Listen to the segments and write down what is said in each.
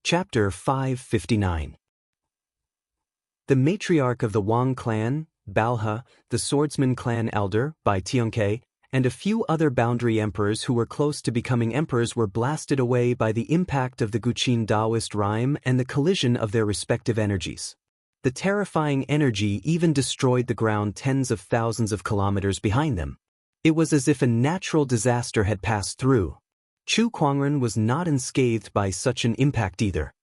Chapter 559. The matriarch of the Wang clan, Balha, the swordsman clan elder, by Xianxia, and a few other boundary emperors who were close to becoming emperors were blasted away by the impact of the Guqin Taoist rhyme and the collision of their respective energies. The terrifying energy even destroyed the ground tens of thousands of kilometers behind them. It was as if a natural disaster had passed through. Chu Kuangren was not unscathed by such an impact either.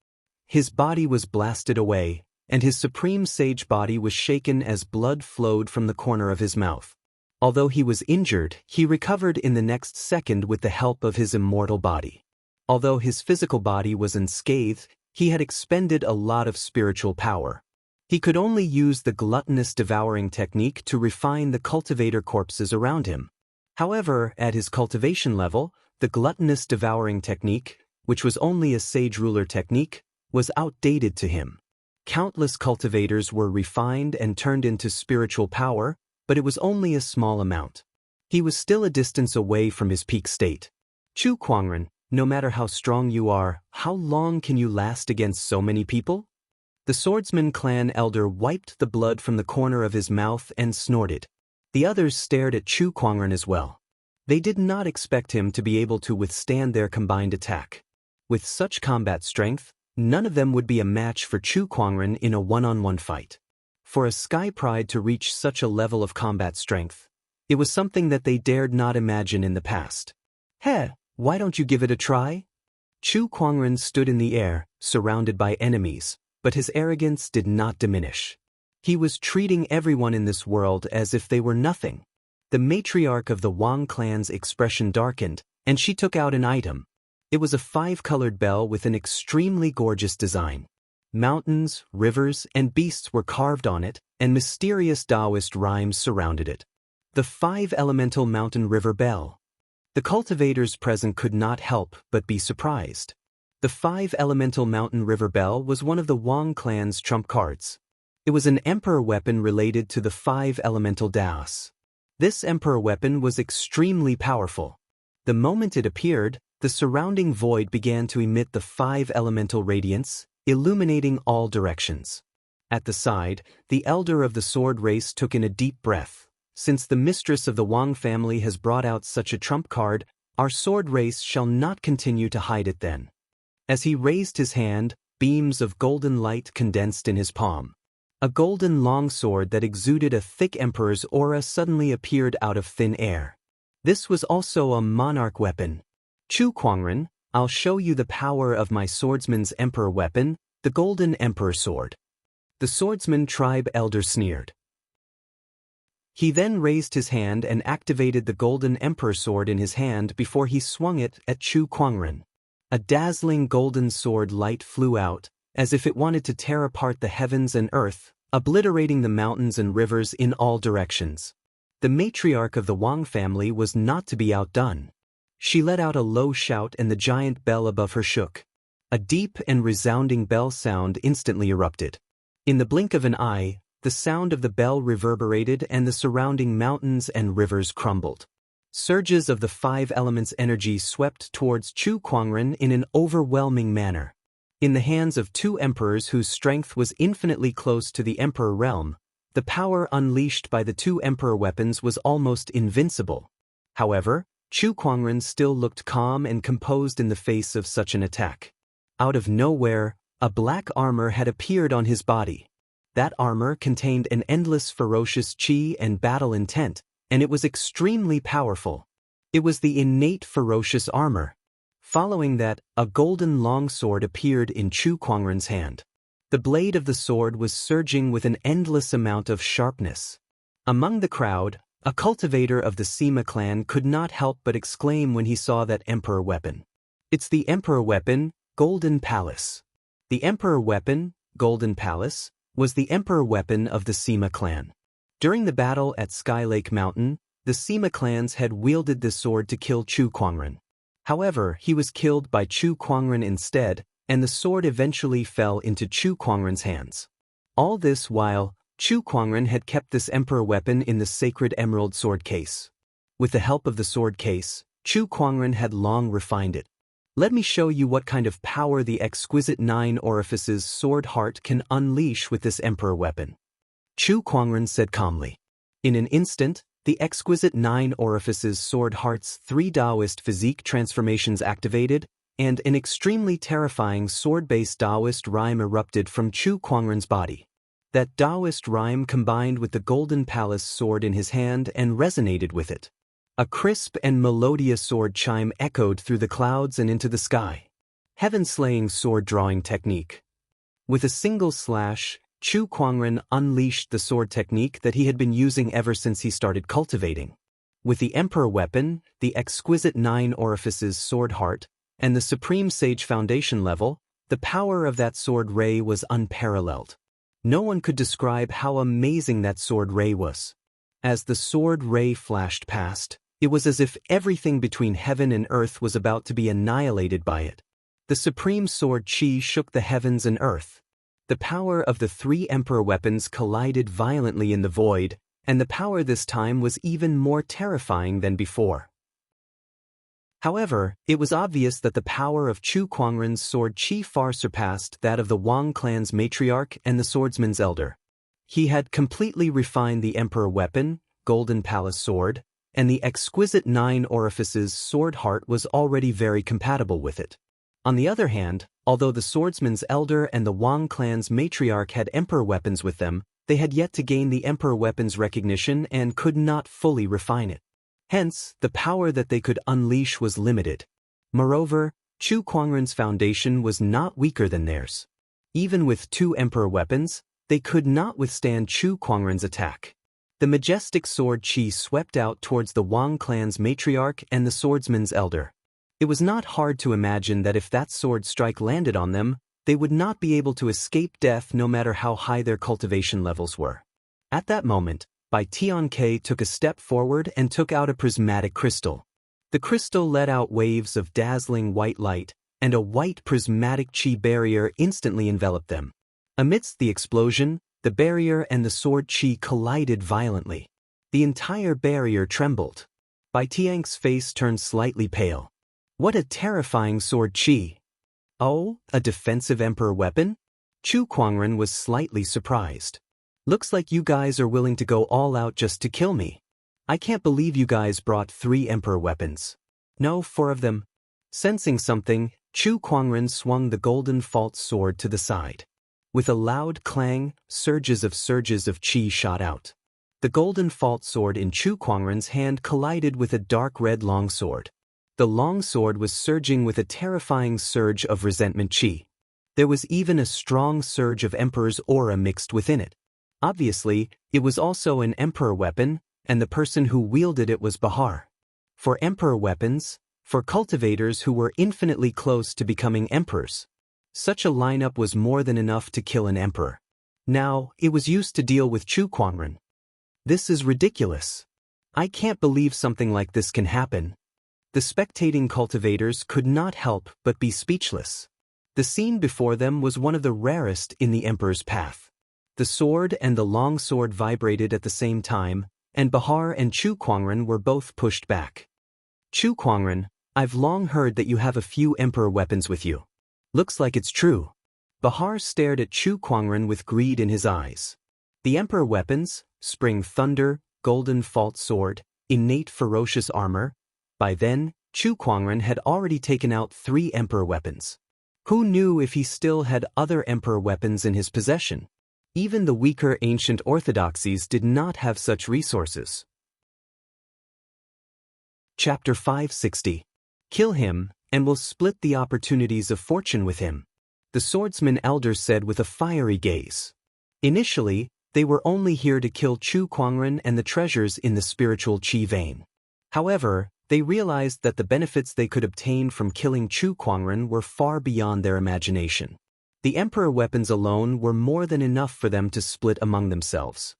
His body was blasted away, and his supreme sage body was shaken as blood flowed from the corner of his mouth. Although he was injured, he recovered in the next second with the help of his immortal body. Although his physical body was unscathed, he had expended a lot of spiritual power. He could only use the gluttonous devouring technique to refine the cultivator corpses around him. However, at his cultivation level, the gluttonous devouring technique, which was only a sage ruler technique, was outdated to him. Countless cultivators were refined and turned into spiritual power, but it was only a small amount. He was still a distance away from his peak state. Chu Kuangren, no matter how strong you are, how long can you last against so many people? The swordsman clan elder wiped the blood from the corner of his mouth and snorted. The others stared at Chu Kuangren as well. They did not expect him to be able to withstand their combined attack. With such combat strength, none of them would be a match for Chu Kuangren in a one-on-one fight. For a Sky Pride to reach such a level of combat strength, it was something that they dared not imagine in the past. Heh, why don't you give it a try? Chu Kuangren stood in the air, surrounded by enemies, but his arrogance did not diminish. He was treating everyone in this world as if they were nothing. The matriarch of the Wang clan's expression darkened, and she took out an item. It was a 5-colored bell with an extremely gorgeous design. Mountains, rivers, and beasts were carved on it, and mysterious Taoist rhymes surrounded it. The 5-elemental mountain river bell. The cultivators present could not help but be surprised. The 5-elemental mountain river bell was one of the Wang clan's trump cards. It was an emperor weapon related to the 5-elemental Daos. This emperor weapon was extremely powerful. The moment it appeared, the surrounding void began to emit the 5-elemental radiance, illuminating all directions. At the side, the elder of the sword race took in a deep breath. Since the mistress of the Wang family has brought out such a trump card, our sword race shall not continue to hide it then. As he raised his hand, beams of golden light condensed in his palm. A golden longsword that exuded a thick emperor's aura suddenly appeared out of thin air. This was also a monarch weapon. Chu Kuangren, I'll show you the power of my swordsman's emperor weapon, the golden emperor sword. The swordsman tribe elder sneered. He then raised his hand and activated the golden emperor sword in his hand before he swung it at Chu Kuangren. A dazzling golden sword light flew out, as if it wanted to tear apart the heavens and earth, obliterating the mountains and rivers in all directions. The matriarch of the Wang family was not to be outdone. She let out a low shout and the giant bell above her shook. A deep and resounding bell sound instantly erupted. In the blink of an eye, the sound of the bell reverberated and the surrounding mountains and rivers crumbled. Surges of the 5 elements' energy swept towards Chu Kuangren in an overwhelming manner. In the hands of 2 emperors whose strength was infinitely close to the emperor realm, the power unleashed by the 2 emperor weapons was almost invincible. However, Chu Kuangren still looked calm and composed in the face of such an attack. Out of nowhere, a black armor had appeared on his body. That armor contained an endless ferocious qi and battle intent, and it was extremely powerful. It was the innate ferocious armor. Following that, a golden longsword appeared in Chu Kuangren's hand. The blade of the sword was surging with an endless amount of sharpness. Among the crowd, a cultivator of the Sima clan could not help but exclaim when he saw that emperor weapon. It's the emperor weapon, Golden Palace. The emperor weapon, Golden Palace, was the emperor weapon of the Sima clan. During the battle at Sky Lake Mountain, the Sima clans had wielded this sword to kill Chu Kuangren. However, he was killed by Chu Kuangren instead, and the sword eventually fell into Chu Kuangren's hands. All this while, Chu Kuangren had kept this emperor weapon in the sacred emerald sword case. With the help of the sword case, Chu Kuangren had long refined it. Let me show you what kind of power the exquisite 9 orifices sword heart can unleash with this emperor weapon. Chu Kuangren said calmly. In an instant, the exquisite 9 orifices sword heart's 3 Taoist physique transformations activated, and an extremely terrifying sword-based Taoist rhyme erupted from Chu Kuangren's body. That Taoist rhyme combined with the golden palace sword in his hand and resonated with it. A crisp and melodious sword chime echoed through the clouds and into the sky. Heaven-slaying sword-drawing technique. With a single slash, Chu Kuangren unleashed the sword technique that he had been using ever since he started cultivating. With the emperor weapon, the exquisite 9 orifices sword heart, and the supreme sage foundation level, the power of that sword ray was unparalleled. No one could describe how amazing that sword ray was. As the sword ray flashed past, it was as if everything between heaven and earth was about to be annihilated by it. The supreme sword chi shook the heavens and earth. The power of the 3 emperor weapons collided violently in the void, and the power this time was even more terrifying than before. However, it was obvious that the power of Chu Kuangren's sword chi far surpassed that of the Wang clan's matriarch and the swordsman's elder. He had completely refined the emperor weapon, golden palace sword, and the exquisite 9 orifices sword heart was already very compatible with it. On the other hand, although the swordsman's elder and the Wang clan's matriarch had emperor weapons with them, they had yet to gain the emperor weapon's recognition and could not fully refine it. Hence, the power that they could unleash was limited. Moreover, Chu Kuangren's foundation was not weaker than theirs. Even with 2 emperor weapons, they could not withstand Chu Kuangren's attack. The majestic sword chi swept out towards the Wang clan's matriarch and the swordsman's elder. It was not hard to imagine that if that sword strike landed on them, they would not be able to escape death no matter how high their cultivation levels were. At that moment, Bai Tianke took a step forward and took out a prismatic crystal. The crystal let out waves of dazzling white light, and a white prismatic chi barrier instantly enveloped them. Amidst the explosion, the barrier and the sword chi collided violently. The entire barrier trembled. Bai Tianke's face turned slightly pale. What a terrifying sword chi! Oh, a defensive emperor weapon? Chu Kuangren was slightly surprised. Looks like you guys are willing to go all out just to kill me. I can't believe you guys brought 3 emperor weapons. No, 4 of them. Sensing something, Chu Kuangren swung the golden false sword to the side. With a loud clang, surges of chi shot out. The golden false sword in Chu Kuangren's hand collided with a dark red longsword. The longsword was surging with a terrifying surge of resentment chi. There was even a strong surge of emperor's aura mixed within it. Obviously, it was also an emperor weapon, and the person who wielded it was Bahar. For emperor weapons, for cultivators who were infinitely close to becoming emperors, such a lineup was more than enough to kill an emperor. Now, it was used to deal with Chu Kuangren. This is ridiculous. I can't believe something like this can happen. The spectating cultivators could not help but be speechless. The scene before them was one of the rarest in the emperor's path. The sword and the long sword vibrated at the same time, and Bahar and Chu Kuangren were both pushed back. Chu Kuangren, I've long heard that you have a few emperor weapons with you. Looks like it's true. Bahar stared at Chu Kuangren with greed in his eyes. The emperor weapons, spring thunder, golden false sword, innate ferocious armor. By then, Chu Kuangren had already taken out 3 emperor weapons. Who knew if he still had other emperor weapons in his possession? Even the weaker ancient orthodoxies did not have such resources. Chapter 560. Kill him, and we'll split the opportunities of fortune with him, the swordsman elder said with a fiery gaze. Initially, they were only here to kill Chu Kuangren and the treasures in the spiritual chi vein. However, they realized that the benefits they could obtain from killing Chu Kuangren were far beyond their imagination. The emperor weapons alone were more than enough for them to split among themselves.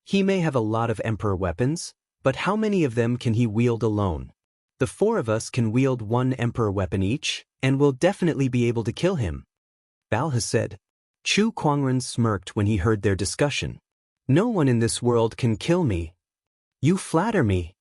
He may have a lot of emperor weapons, but how many of them can he wield alone? The 4 of us can wield 1 emperor weapon each, and we'll definitely be able to kill him, Balha said. Chu Kuangren smirked when he heard their discussion. No one in this world can kill me. You flatter me.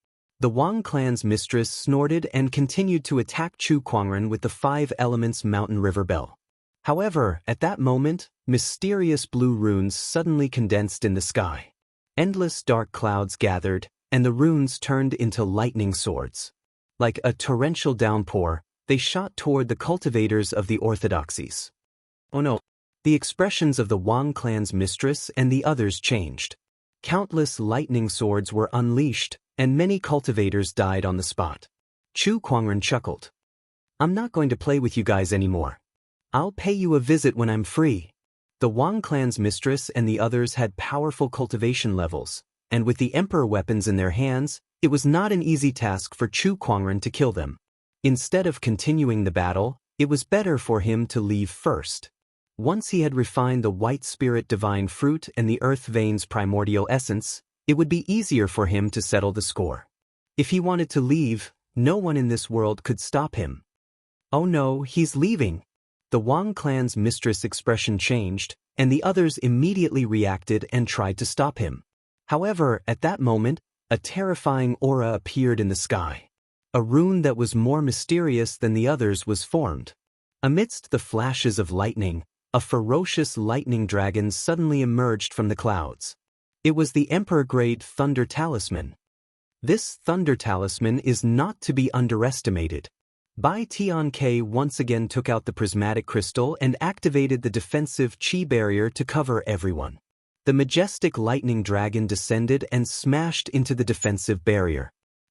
The Wang clan's mistress snorted and continued to attack Chu Kuangren with the 5 elements mountain river bell. However, at that moment, mysterious blue runes suddenly condensed in the sky. Endless dark clouds gathered, and the runes turned into lightning swords. Like a torrential downpour, they shot toward the cultivators of the orthodoxies. Oh no! The expressions of the Wang clan's mistress and the others changed. Countless lightning swords were unleashed, and many cultivators died on the spot. Chu Kuangren chuckled. "I'm not going to play with you guys anymore. I'll pay you a visit when I'm free." The Wang clan's mistress and the others had powerful cultivation levels, and with the emperor weapons in their hands, it was not an easy task for Chu Kuangren to kill them. Instead of continuing the battle, it was better for him to leave first. Once he had refined the white spirit divine fruit and the earth vein's primordial essence, it would be easier for him to settle the score. If he wanted to leave, no one in this world could stop him. "Oh no, he's leaving." The Wang clan's mistress' expression changed, and the others immediately reacted and tried to stop him. However, at that moment, a terrifying aura appeared in the sky. A rune that was more mysterious than the others was formed. Amidst the flashes of lightning, a ferocious lightning dragon suddenly emerged from the clouds. It was the Emperor-grade Thunder Talisman. This Thunder Talisman is not to be underestimated. Bai Tianke once again took out the prismatic crystal and activated the defensive Qi barrier to cover everyone. The majestic lightning dragon descended and smashed into the defensive barrier.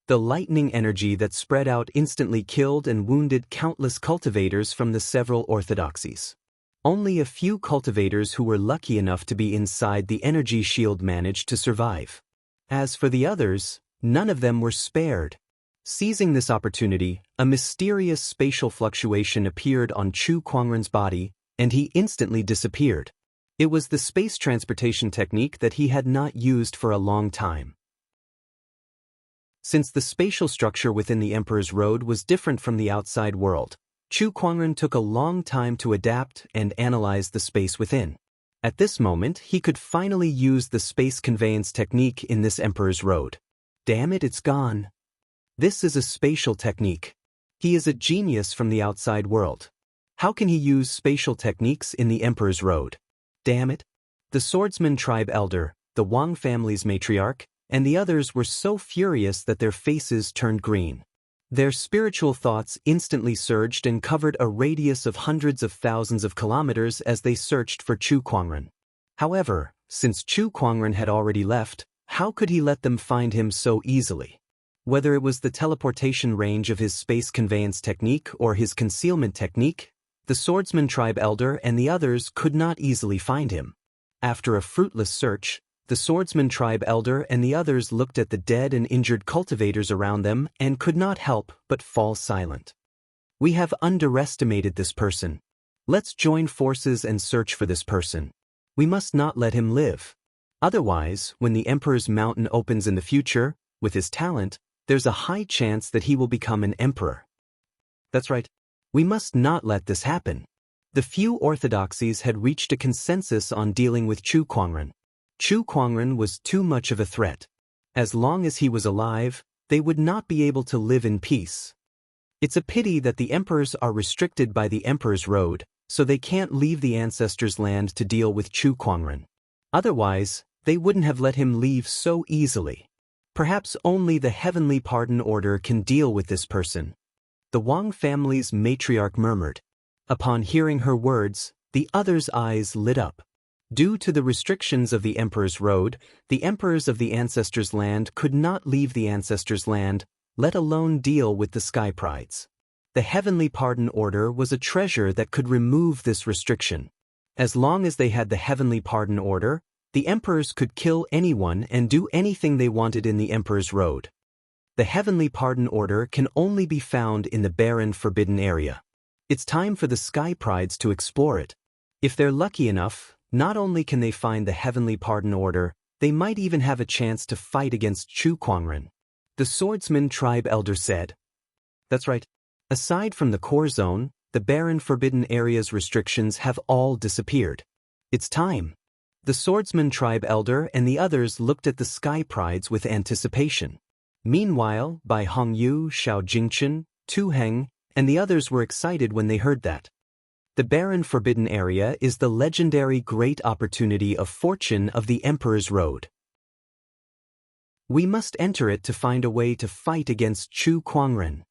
The lightning energy that spread out instantly killed and wounded countless cultivators from the several orthodoxies. Only a few cultivators who were lucky enough to be inside the energy shield managed to survive. As for the others, none of them were spared. Seizing this opportunity, a mysterious spatial fluctuation appeared on Chu Kuangren's body, and he instantly disappeared. It was the space transportation technique that he had not used for a long time. Since the spatial structure within the Emperor's Road was different from the outside world, Chu Kuangren took a long time to adapt and analyze the space within. At this moment, he could finally use the space conveyance technique in this Emperor's Road. Damn it, it's gone. This is a spatial technique. He is a genius from the outside world. How can he use spatial techniques in the Emperor's Road? Damn it. The swordsman tribe elder, the Wang family's matriarch, and the others were so furious that their faces turned green. Their spiritual thoughts instantly surged and covered a radius of hundreds of thousands of kilometers as they searched for Chu Kuangren. However, since Chu Kuangren had already left, how could he let them find him so easily? Whether it was the teleportation range of his space conveyance technique or his concealment technique, the swordsman tribe elder and the others could not easily find him. After a fruitless search, the swordsman tribe elder and the others looked at the dead and injured cultivators around them and could not help but fall silent. "We have underestimated this person. Let's join forces and search for this person. We must not let him live. Otherwise, when the Emperor's Mountain opens in the future, with his talent, there's a high chance that he will become an emperor. That's right. We must not let this happen." The few orthodoxies had reached a consensus on dealing with Chu Kuangren. Chu Kuangren was too much of a threat. As long as he was alive, they would not be able to live in peace. It's a pity that the emperors are restricted by the Emperor's Road, so they can't leave the ancestors' land to deal with Chu Kuangren. Otherwise, they wouldn't have let him leave so easily. Perhaps only the Heavenly Pardon Order can deal with this person. The Wang family's matriarch murmured. Upon hearing her words, the others' eyes lit up. Due to the restrictions of the Emperor's Road, the emperors of the ancestors' land could not leave the ancestors' land, let alone deal with the Sky Prides. The Heavenly Pardon Order was a treasure that could remove this restriction. As long as they had the Heavenly Pardon Order, the emperors could kill anyone and do anything they wanted in the Emperor's Road. The Heavenly Pardon Order can only be found in the barren Forbidden Area. It's time for the Sky Prides to explore it. If they're lucky enough, not only can they find the Heavenly Pardon Order, they might even have a chance to fight against Chu Kuangren. The swordsman tribe elder said. That's right. Aside from the core zone, the barren Forbidden Area's restrictions have all disappeared. It's time. The swordsman tribe elder and the others looked at the Sky Prides with anticipation. Meanwhile, Bai Hongyu, Xiao Jingchen, Tu Heng, and the others were excited when they heard that. The barren forbidden area is the legendary great opportunity of fortune of the Emperor's Road. We must enter it to find a way to fight against Chu Kuangren.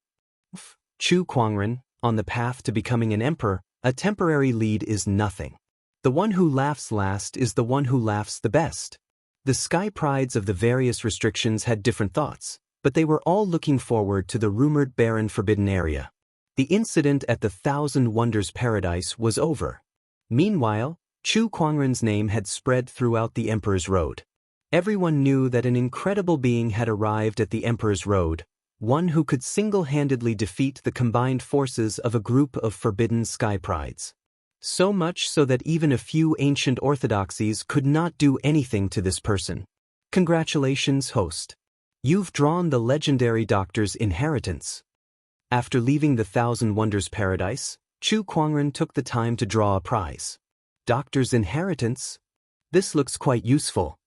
Chu Kuangren, on the path to becoming an emperor, a temporary lead is nothing. The one who laughs last is the one who laughs the best. The sky prides of the various restrictions had different thoughts, but they were all looking forward to the rumored barren forbidden area. The incident at the Thousand Wonders Paradise was over. Meanwhile, Chu Kuangren's name had spread throughout the Emperor's Road. Everyone knew that an incredible being had arrived at the Emperor's Road, one who could single-handedly defeat the combined forces of a group of forbidden sky prides. So much so that even a few ancient orthodoxies could not do anything to this person. Congratulations, host. You've drawn the legendary doctor's inheritance. After leaving the Thousand Wonders Paradise, Chu Kuangren took the time to draw a prize. Doctor's inheritance? This looks quite useful.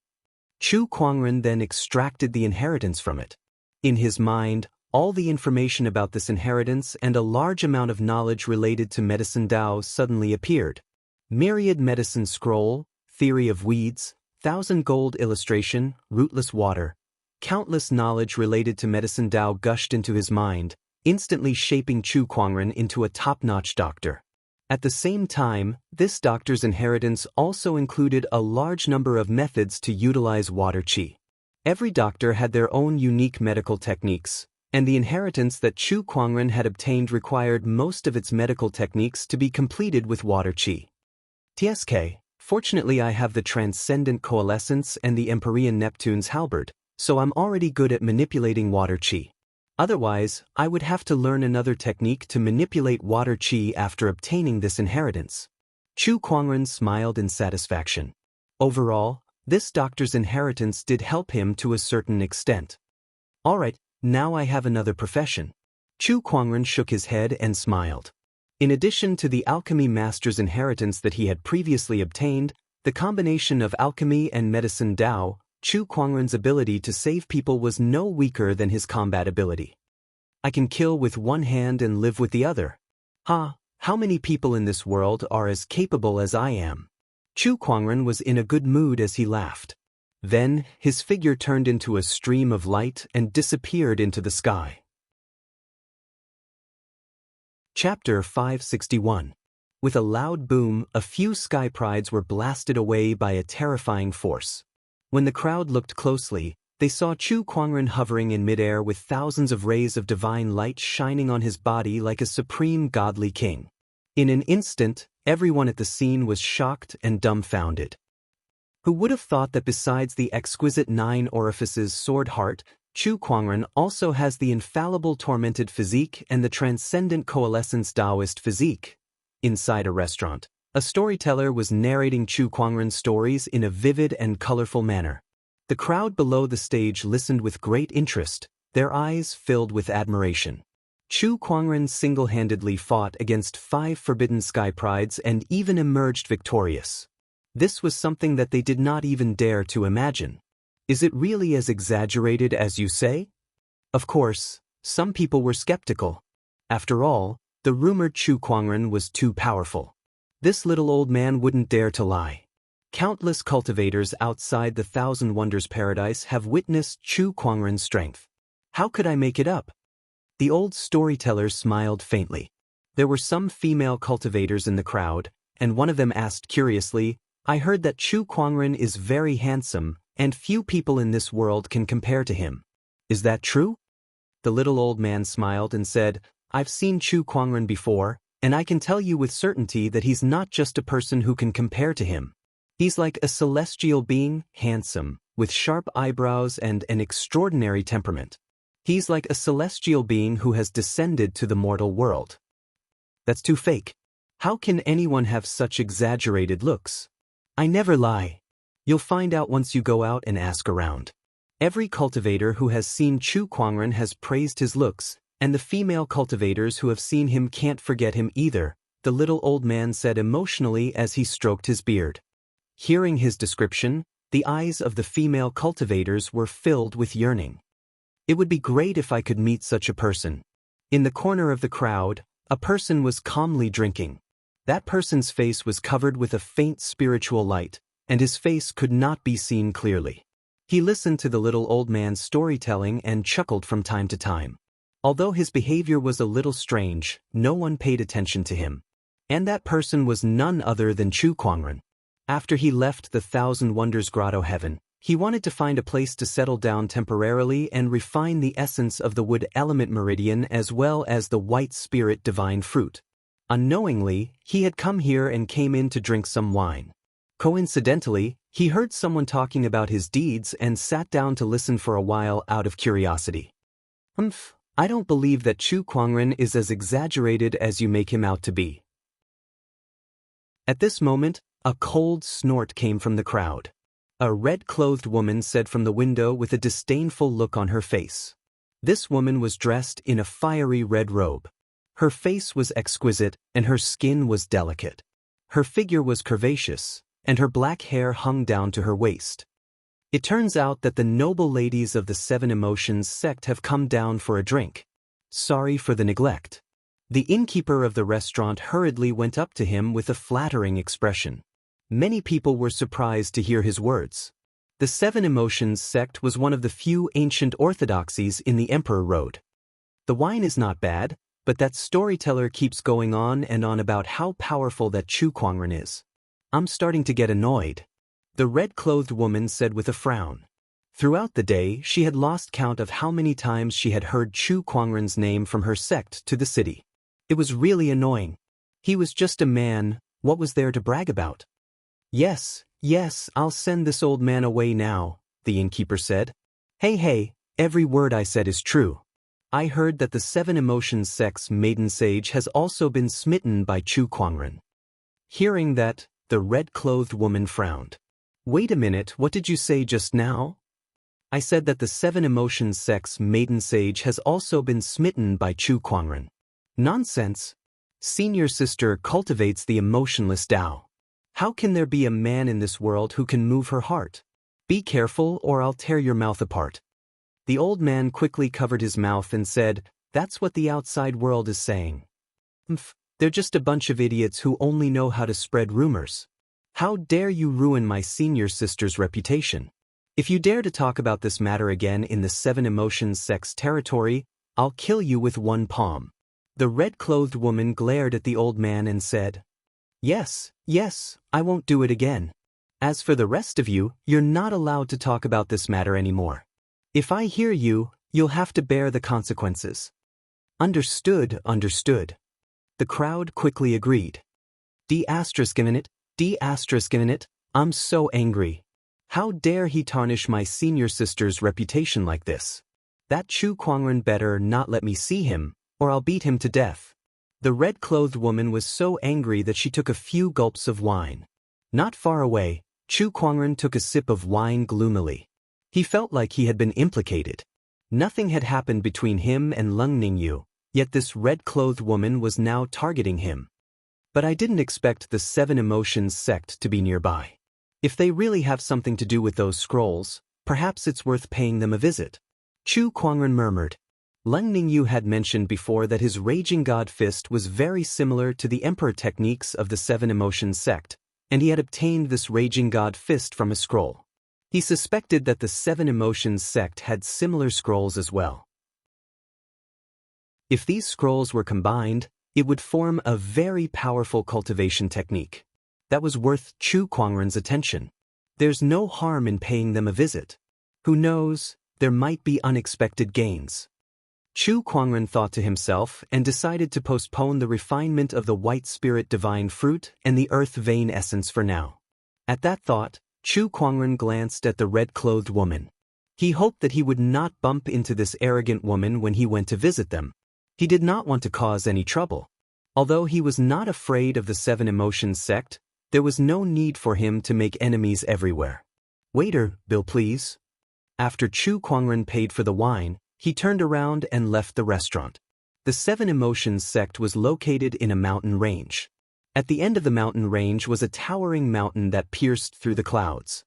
Chu Kuangren then extracted the inheritance from it. In his mind, all the information about this inheritance and a large amount of knowledge related to medicine Dao suddenly appeared. Myriad medicine scroll, theory of weeds, 1,000 gold illustration, rootless water. Countless knowledge related to medicine Dao gushed into his mind, instantly shaping Chu Kuangren into a top-notch doctor. At the same time, this doctor's inheritance also included a large number of methods to utilize water qi. Every doctor had their own unique medical techniques, and the inheritance that Chu Kuangren had obtained required most of its medical techniques to be completed with water qi. TSK, fortunately I have the Transcendent Coalescence and the Empyrean Neptune's halberd, so I'm already good at manipulating water qi. Otherwise, I would have to learn another technique to manipulate water qi after obtaining this inheritance. Chu Kuangren smiled in satisfaction. Overall, this doctor's inheritance did help him to a certain extent. Alright, now I have another profession. Chu Kuangren shook his head and smiled. In addition to the alchemy master's inheritance that he had previously obtained, the combination of alchemy and medicine Dao, Chu Kuangren's ability to save people was no weaker than his combat ability. I can kill with one hand and live with the other. How many people in this world are as capable as I am? Chu Kuangren was in a good mood as he laughed. Then, his figure turned into a stream of light and disappeared into the sky. Chapter 561. With a loud boom, a few sky prides were blasted away by a terrifying force. When the crowd looked closely, they saw Chu Kuangren hovering in midair with thousands of rays of divine light shining on his body like a supreme godly king. In an instant, everyone at the scene was shocked and dumbfounded. Who would have thought that besides the exquisite 9 orifices sword heart, Chu Kuangren also has the infallible tormented physique and the transcendent coalescence Taoist physique? Inside a restaurant, a storyteller was narrating Chu Kuangren's stories in a vivid and colorful manner. The crowd below the stage listened with great interest, their eyes filled with admiration. Chu Kuangren single-handedly fought against 5 forbidden sky prides and even emerged victorious. This was something that they did not even dare to imagine. Is it really as exaggerated as you say? Of course, some people were skeptical. After all, the rumored Chu Kuangren was too powerful. This little old man wouldn't dare to lie. Countless cultivators outside the Thousand Wonders Paradise have witnessed Chu Kuangren's strength. How could I make it up? The old storyteller smiled faintly. There were some female cultivators in the crowd, and one of them asked curiously, I heard that Chu Kuangren is very handsome, and few people in this world can compare to him. Is that true? The little old man smiled and said, I've seen Chu Kuangren before, and I can tell you with certainty that he's not just a person who can compare to him. He's like a celestial being, handsome, with sharp eyebrows and an extraordinary temperament. He's like a celestial being who has descended to the mortal world. That's too fake. How can anyone have such exaggerated looks? I never lie. You'll find out once you go out and ask around. Every cultivator who has seen Chu Kuangren has praised his looks, and the female cultivators who have seen him can't forget him either, the little old man said emotionally as he stroked his beard. Hearing his description, the eyes of the female cultivators were filled with yearning. It would be great if I could meet such a person. In the corner of the crowd, a person was calmly drinking. That person's face was covered with a faint spiritual light, and his face could not be seen clearly. He listened to the little old man's storytelling and chuckled from time to time. Although his behavior was a little strange, no one paid attention to him. And that person was none other than Chu Kuangren. After he left the Thousand Wonders Grotto heaven, he wanted to find a place to settle down temporarily and refine the essence of the wood element meridian as well as the white spirit divine fruit. Unknowingly, he had come here and came in to drink some wine. Coincidentally, he heard someone talking about his deeds and sat down to listen for a while out of curiosity. I don't believe that Chu Kuangren is as exaggerated as you make him out to be. At this moment, a cold snort came from the crowd. A red-clothed woman said from the window with a disdainful look on her face. This woman was dressed in a fiery red robe. Her face was exquisite, and her skin was delicate. Her figure was curvaceous, and her black hair hung down to her waist. It turns out that the noble ladies of the Seven Emotions sect have come down for a drink. Sorry for the neglect. The innkeeper of the restaurant hurriedly went up to him with a flattering expression. Many people were surprised to hear his words. The Seven Emotions sect was one of the few ancient orthodoxies in the Emperor Road. The wine is not bad, but that storyteller keeps going on and on about how powerful that Chu Kuangren is. I'm starting to get annoyed. The red-clothed woman said with a frown. Throughout the day, she had lost count of how many times she had heard Chu Kuangren's name from her sect to the city. It was really annoying. He was just a man, what was there to brag about? Yes, I'll send this old man away now, the innkeeper said. Hey, every word I said is true. I heard that the Seven Emotions sect's maiden sage has also been smitten by Chu Kuangren. Hearing that, the red-clothed woman frowned. Wait a minute, what did you say just now? I said that the Seven Emotions sect's maiden sage has also been smitten by Chu Kuangren. Nonsense. Senior sister cultivates the emotionless Tao. How can there be a man in this world who can move her heart? Be careful or I'll tear your mouth apart. The old man quickly covered his mouth and said, That's what the outside world is saying. They're just a bunch of idiots who only know how to spread rumors. How dare you ruin my senior sister's reputation? If you dare to talk about this matter again in the Seven Emotions sect's territory, I'll kill you with one palm. The red-clothed woman glared at the old man and said, Yes, I won't do it again. As for the rest of you, you're not allowed to talk about this matter anymore. If I hear you, you'll have to bear the consequences. Understood. The crowd quickly agreed. D***in it, I'm so angry. How dare he tarnish my senior sister's reputation like this? That Chu Kuangren better not let me see him, or I'll beat him to death. The red-clothed woman was so angry that she took a few gulps of wine. Not far away, Chu Kuangren took a sip of wine gloomily. He felt like he had been implicated. Nothing had happened between him and Lung Ningyu, yet this red-clothed woman was now targeting him. But I didn't expect the Seven Emotions sect to be nearby. If they really have something to do with those scrolls, perhaps it's worth paying them a visit. Chu Kuangren murmured. Lung Ningyu had mentioned before that his Raging God Fist was very similar to the Emperor techniques of the Seven Emotions sect, and he had obtained this Raging God Fist from a scroll. He suspected that the Seven Emotions sect had similar scrolls as well. If these scrolls were combined, it would form a very powerful cultivation technique. That was worth Chu Kuangren's attention. There's no harm in paying them a visit. Who knows, there might be unexpected gains. Chu Kuangren thought to himself and decided to postpone the refinement of the white spirit divine fruit and the earth vein essence for now. At that thought, Chu Kuangren glanced at the red-clothed woman. He hoped that he would not bump into this arrogant woman when he went to visit them. He did not want to cause any trouble. Although he was not afraid of the Seven Emotions sect, there was no need for him to make enemies everywhere. Waiter, bill please. After Chu Kuangren paid for the wine, he turned around and left the restaurant. The Seven Emotions sect was located in a mountain range. At the end of the mountain range was a towering mountain that pierced through the clouds.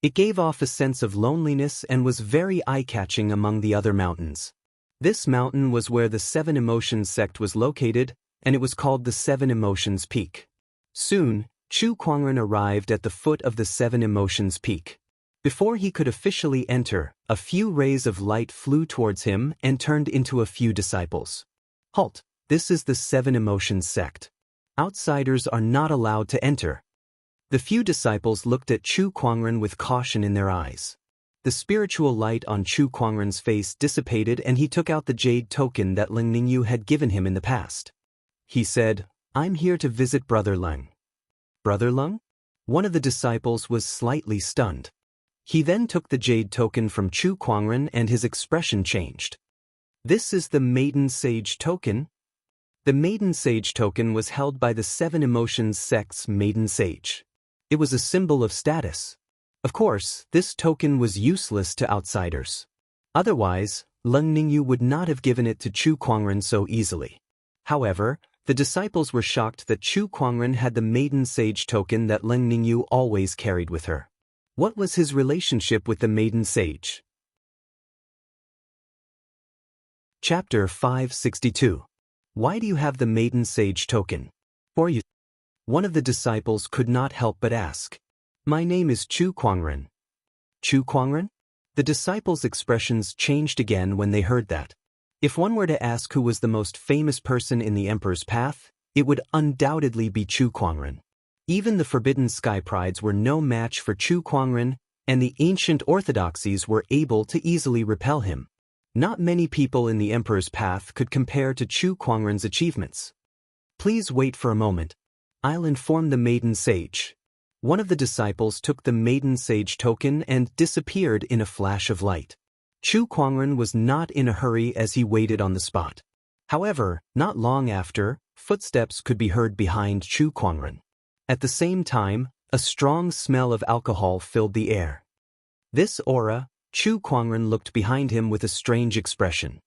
It gave off a sense of loneliness and was very eye-catching among the other mountains. This mountain was where the Seven Emotions sect was located, and it was called the Seven Emotions Peak. Soon, Chu Kuangren arrived at the foot of the Seven Emotions Peak. Before he could officially enter, a few rays of light flew towards him and turned into a few disciples. Halt! This is the Seven Emotions sect. Outsiders are not allowed to enter. The few disciples looked at Chu Kuangren with caution in their eyes. The spiritual light on Chu Kuangren's face dissipated and he took out the jade token that Leng Ningyu had given him in the past. He said, "I'm here to visit Brother Leng." Brother Leng? One of the disciples was slightly stunned. He then took the jade token from Chu Kuangren and his expression changed. This is the Maiden Sage token? The Maiden Sage token was held by the Seven Emotions sect's Maiden Sage. It was a symbol of status. Of course, this token was useless to outsiders. Otherwise, Leng Ningyu would not have given it to Chu Kuangren so easily. However, the disciples were shocked that Chu Kuangren had the Maiden Sage token that Leng Ningyu always carried with her. What was his relationship with the Maiden Sage? Chapter 562. Why do you have the Maiden Sage token? For you. One of the disciples could not help but ask. My name is Chu Kuangren. Chu Kuangren? The disciples' expressions changed again when they heard that. If one were to ask who was the most famous person in the Emperor's path, it would undoubtedly be Chu Kuangren. Even the Forbidden Sky Prides were no match for Chu Kuangren, and the ancient orthodoxies were able to easily repel him. Not many people in the Emperor's path could compare to Chu Kuangren's achievements. Please wait for a moment. I'll inform the Maiden Sage. One of the disciples took the Maiden Sage token and disappeared in a flash of light. Chu Kuangren was not in a hurry as he waited on the spot. However, not long after, footsteps could be heard behind Chu Kuangren. At the same time, a strong smell of alcohol filled the air. This aura, Chu Kuangren looked behind him with a strange expression.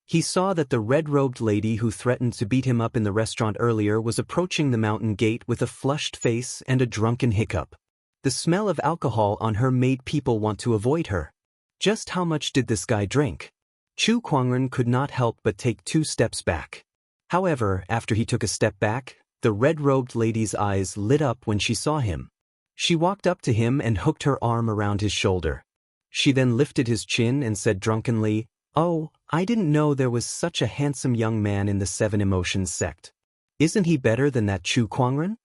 He saw that the red-robed lady who threatened to beat him up in the restaurant earlier was approaching the mountain gate with a flushed face and a drunken hiccup. The smell of alcohol on her made people want to avoid her. Just how much did this guy drink? Chu Kuangren could not help but take 2 steps back. However, after he took a step back, the red-robed lady's eyes lit up when she saw him. She walked up to him and hooked her arm around his shoulder. She then lifted his chin and said drunkenly, "Oh, I didn't know there was such a handsome young man in the Seven Emotions sect. Isn't he better than that Chu Kuangren?"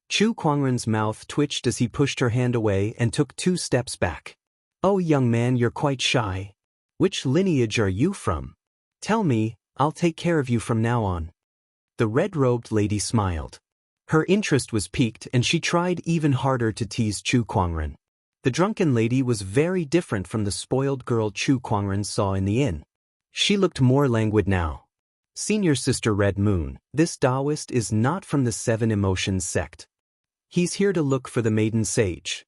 Chu Kuangren's mouth twitched as he pushed her hand away and took 2 steps back. "Oh, young man, you're quite shy. Which lineage are you from? Tell me, I'll take care of you from now on." The red-robed lady smiled. Her interest was piqued and she tried even harder to tease Chu Kuangren. The drunken lady was very different from the spoiled girl Chu Kuangren saw in the inn. She looked more languid now. "Senior Sister Red Moon, this Taoist is not from the Seven Emotions sect. He's here to look for the Maiden Sage."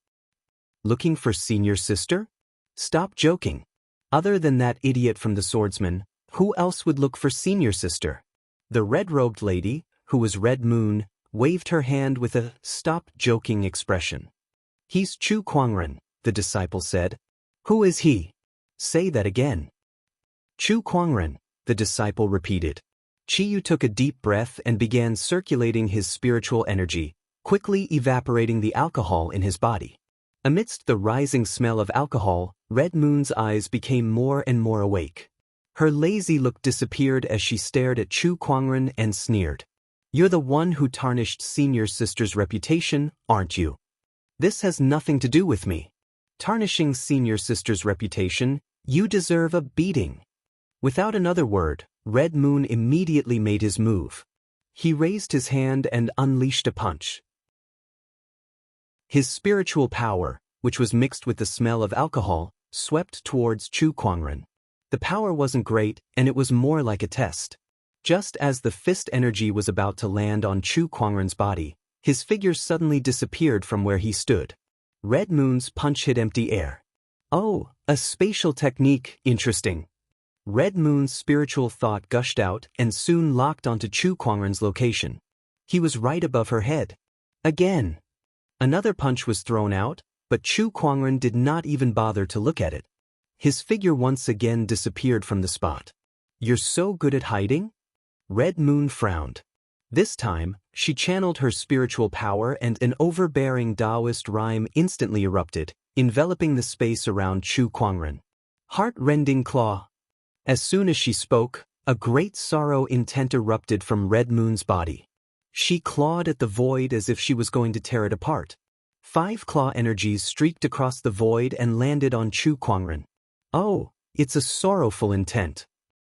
"Looking for Senior Sister? Stop joking. Other than that idiot from the swordsmen, who else would look for Senior Sister?" The red-robed lady, who was Red Moon, waved her hand with a "stop joking" expression. "He's Chu Kuangren," the disciple said. "Who is he? Say that again." "Chu Kuangren," the disciple repeated. Chiyu took a deep breath and began circulating his spiritual energy, quickly evaporating the alcohol in his body. Amidst the rising smell of alcohol, Red Moon's eyes became more and more awake. Her lazy look disappeared as she stared at Chu Kuangren and sneered. "You're the one who tarnished Senior Sister's reputation, aren't you? This has nothing to do with me. Tarnishing Senior Sister's reputation, you deserve a beating." Without another word, Red Moon immediately made his move. He raised his hand and unleashed a punch. His spiritual power, which was mixed with the smell of alcohol, swept towards Chu Kuangren. The power wasn't great, and it was more like a test. Just as the fist energy was about to land on Chu Kuangren's body, his figure suddenly disappeared from where he stood. Red Moon's punch hit empty air. "Oh, a spatial technique, interesting." Red Moon's spiritual thought gushed out and soon locked onto Chu Kuangren's location. He was right above her head. Again. Another punch was thrown out, But Chu Kuangren did not even bother to look at it. His figure once again disappeared from the spot. "You're so good at hiding?" Red Moon frowned. This time, she channeled her spiritual power and an overbearing Taoist rhyme instantly erupted, enveloping the space around Chu Kuangren. "Heart-rending claw." As soon as she spoke, a great sorrow intent erupted from Red Moon's body. She clawed at the void as if she was going to tear it apart. 5 claw energies streaked across the void and landed on Chu Kuangren. "Oh, it's a sorrowful intent."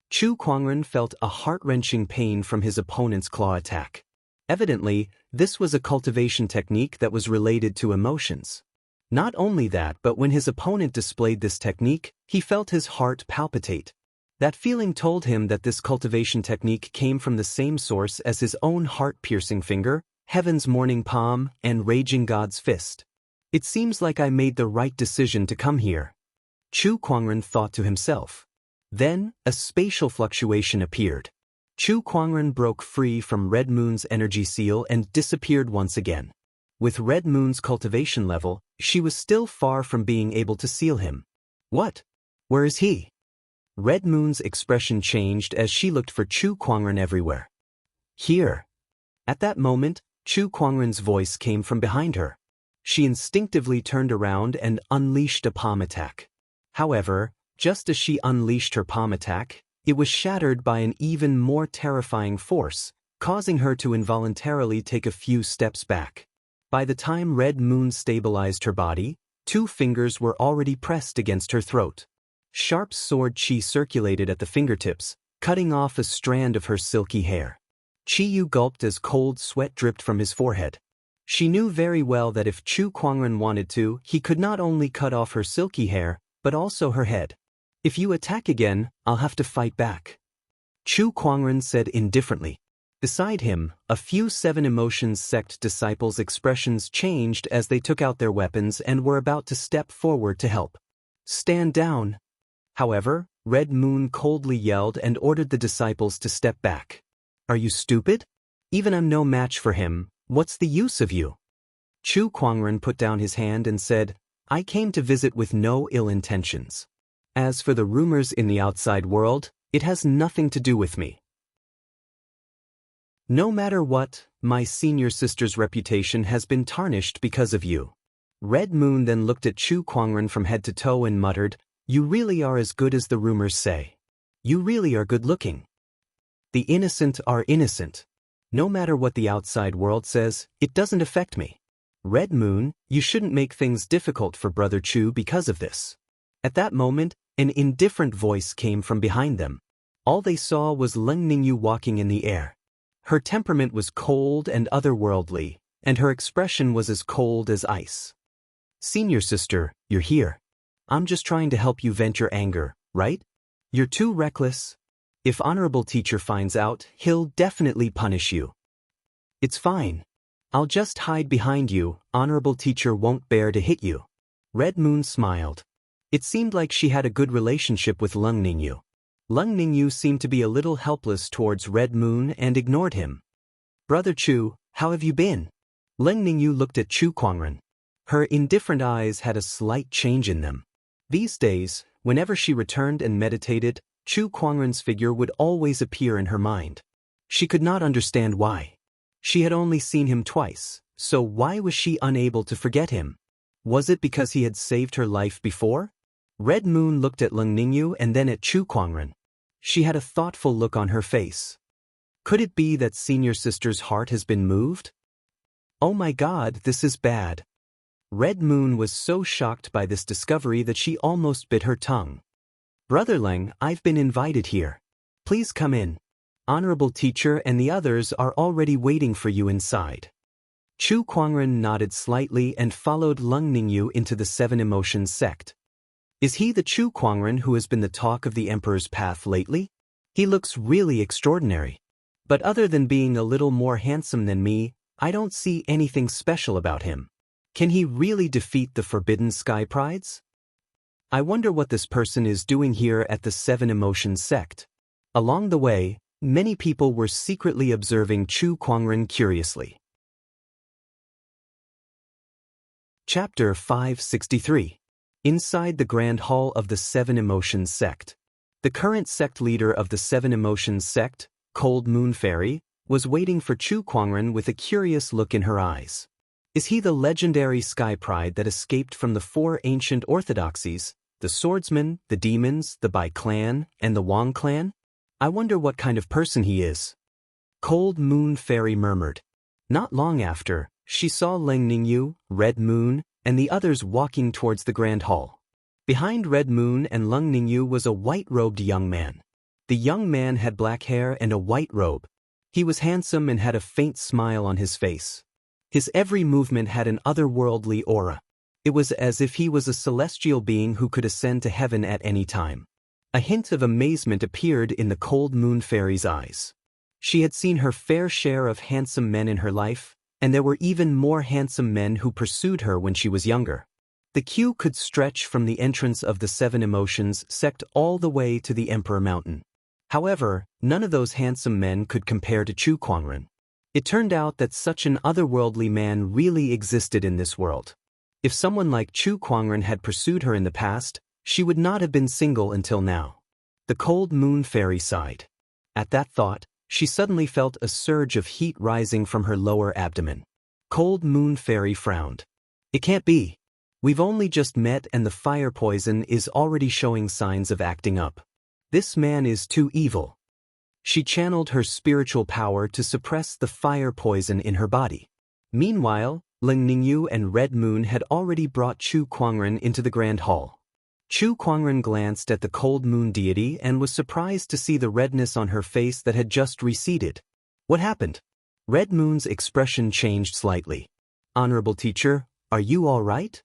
Chu Kuangren felt a heart-wrenching pain from his opponent's claw attack. Evidently, this was a cultivation technique that was related to emotions. Not only that, but when his opponent displayed this technique, he felt his heart palpitate. That feeling told him that this cultivation technique came from the same source as his own heart-piercing finger, Heaven's morning palm, and Raging God's fist. "It seems like I made the right decision to come here," Chu Kuangren thought to himself. Then, a spatial fluctuation appeared. Chu Kuangren broke free from Red Moon's energy seal and disappeared once again. With Red Moon's cultivation level, she was still far from being able to seal him. "What? Where is he?" Red Moon's expression changed as she looked for Chu Kuangren everywhere. "Here." At that moment, Chu Kuangren's voice came from behind her. She instinctively turned around and unleashed a palm attack. However, just as she unleashed her palm attack, it was shattered by an even more terrifying force, causing her to involuntarily take a few steps back. By the time Red Moon stabilized her body, 2 fingers were already pressed against her throat. Sharp sword chi circulated at the fingertips, cutting off a strand of her silky hair. Chi-Yu gulped as cold sweat dripped from his forehead. She knew very well that if Chu Kuangren wanted to, he could not only cut off her silky hair, but also her head. "If you attack again, I'll have to fight back," Chu Kuangren said indifferently. Beside him, a few 7 Emotions sect disciples' expressions changed as they took out their weapons and were about to step forward to help. "Stand down." However, Red Moon coldly yelled and ordered the disciples to step back. "Are you stupid? Even I'm no match for him, what's the use of you?" Chu Kuangren put down his hand and said, "I came to visit with no ill intentions. As for the rumors in the outside world, it has nothing to do with me. No matter what, my senior sister's reputation has been tarnished because of you." Red Moon then looked at Chu Kuangren from head to toe and muttered, "You really are as good as the rumors say. You really are good looking. The innocent are innocent. No matter what the outside world says, it doesn't affect me. Red Moon, you shouldn't make things difficult for Brother Chu because of this." At that moment, an indifferent voice came from behind them. All they saw was Leng Ningyu walking in the air. Her temperament was cold and otherworldly, and her expression was as cold as ice. "Senior sister, you're here. I'm just trying to help you vent your anger, right? You're too reckless. If Honorable Teacher finds out, he'll definitely punish you." "It's fine. I'll just hide behind you, Honorable Teacher won't bear to hit you." Red Moon smiled. It seemed like she had a good relationship with Leng Ningyu. Leng Ningyu seemed to be a little helpless towards Red Moon and ignored him. "Brother Chu, how have you been?" Leng Ningyu looked at Chu Kuangren. Her indifferent eyes had a slight change in them. These days, whenever she returned and meditated, Chu Kuangren's figure would always appear in her mind. She could not understand why. She had only seen him twice, so why was she unable to forget him? Was it because he had saved her life before? Red Moon looked at Leng Ningyu and then at Chu Kuangren. She had a thoughtful look on her face. Could it be that senior sister's heart has been moved? "Oh my God, this is bad." Red Moon was so shocked by this discovery that she almost bit her tongue. "Brother Leng, I've been invited here. Please come in. Honorable Teacher and the others are already waiting for you inside." Chu Kuangren nodded slightly and followed Leng Ningyu into the 7 Emotions sect. "Is he the Chu Kuangren who has been the talk of the Emperor's path lately? He looks really extraordinary. But other than being a little more handsome than me, I don't see anything special about him. Can he really defeat the Forbidden Sky Prides? I wonder what this person is doing here at the 7 Emotions sect." Along the way, many people were secretly observing Chu Kuangren curiously. Chapter 563. Inside the Grand Hall of the Seven Emotions Sect. The current sect leader of the Seven Emotions Sect, Cold Moon Fairy, was waiting for Chu Kuangren with a curious look in her eyes. Is he the legendary Sky Pride that escaped from the four ancient orthodoxies, the swordsmen, the demons, the Bai clan, and the Wang clan? I wonder what kind of person he is. Cold Moon Fairy murmured. Not long after, she saw Leng Ningyu, Red Moon, and the others walking towards the Grand Hall. Behind Red Moon and Leng Ningyu was a white-robed young man. The young man had black hair and a white robe. He was handsome and had a faint smile on his face. His every movement had an otherworldly aura. It was as if he was a celestial being who could ascend to heaven at any time. A hint of amazement appeared in the Cold Moon Fairy's eyes. She had seen her fair share of handsome men in her life, and there were even more handsome men who pursued her when she was younger. The queue could stretch from the entrance of the Seven Emotions Sect all the way to the Emperor Mountain. However, none of those handsome men could compare to Chu Kuangren. It turned out that such an otherworldly man really existed in this world. If someone like Chu Kuangren had pursued her in the past, she would not have been single until now. The Cold Moon Fairy sighed. At that thought, she suddenly felt a surge of heat rising from her lower abdomen. Cold Moon Fairy frowned. It can't be. We've only just met and the fire poison is already showing signs of acting up. This man is too evil. She channeled her spiritual power to suppress the fire poison in her body. Meanwhile, Leng Ningyu and Red Moon had already brought Chu Kuangren into the Grand Hall. Chu Kuangren glanced at the Cold Moon deity and was surprised to see the redness on her face that had just receded. What happened? Red Moon's expression changed slightly. Honorable teacher, are you all right?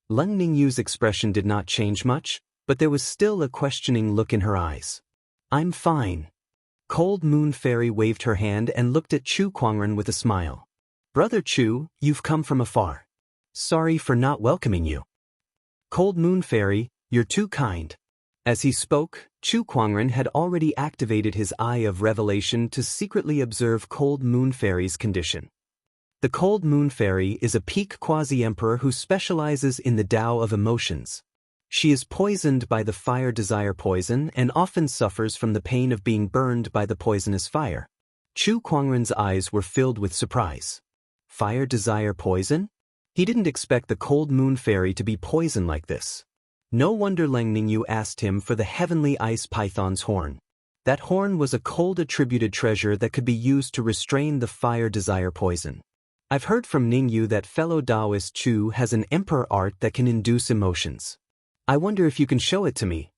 Leng Ningyu's expression did not change much, but there was still a questioning look in her eyes. I'm fine. Cold Moon Fairy waved her hand and looked at Chu Kuangren with a smile. Brother Chu, you've come from afar. Sorry for not welcoming you. Cold Moon Fairy, you're too kind. As he spoke, Chu Kuangren had already activated his Eye of Revelation to secretly observe Cold Moon Fairy's condition. The Cold Moon Fairy is a peak quasi-emperor who specializes in the Tao of emotions. She is poisoned by the fire desire poison and often suffers from the pain of being burned by the poisonous fire. Chu Kuangren's eyes were filled with surprise. Fire desire poison? He didn't expect the Cold Moon Fairy to be poisoned like this. No wonder Leng Ningyu asked him for the heavenly ice python's horn. That horn was a cold-attributed treasure that could be used to restrain the fire desire poison. I've heard from Ningyu that fellow Taoist Chu has an emperor art that can induce emotions. I wonder if you can show it to me.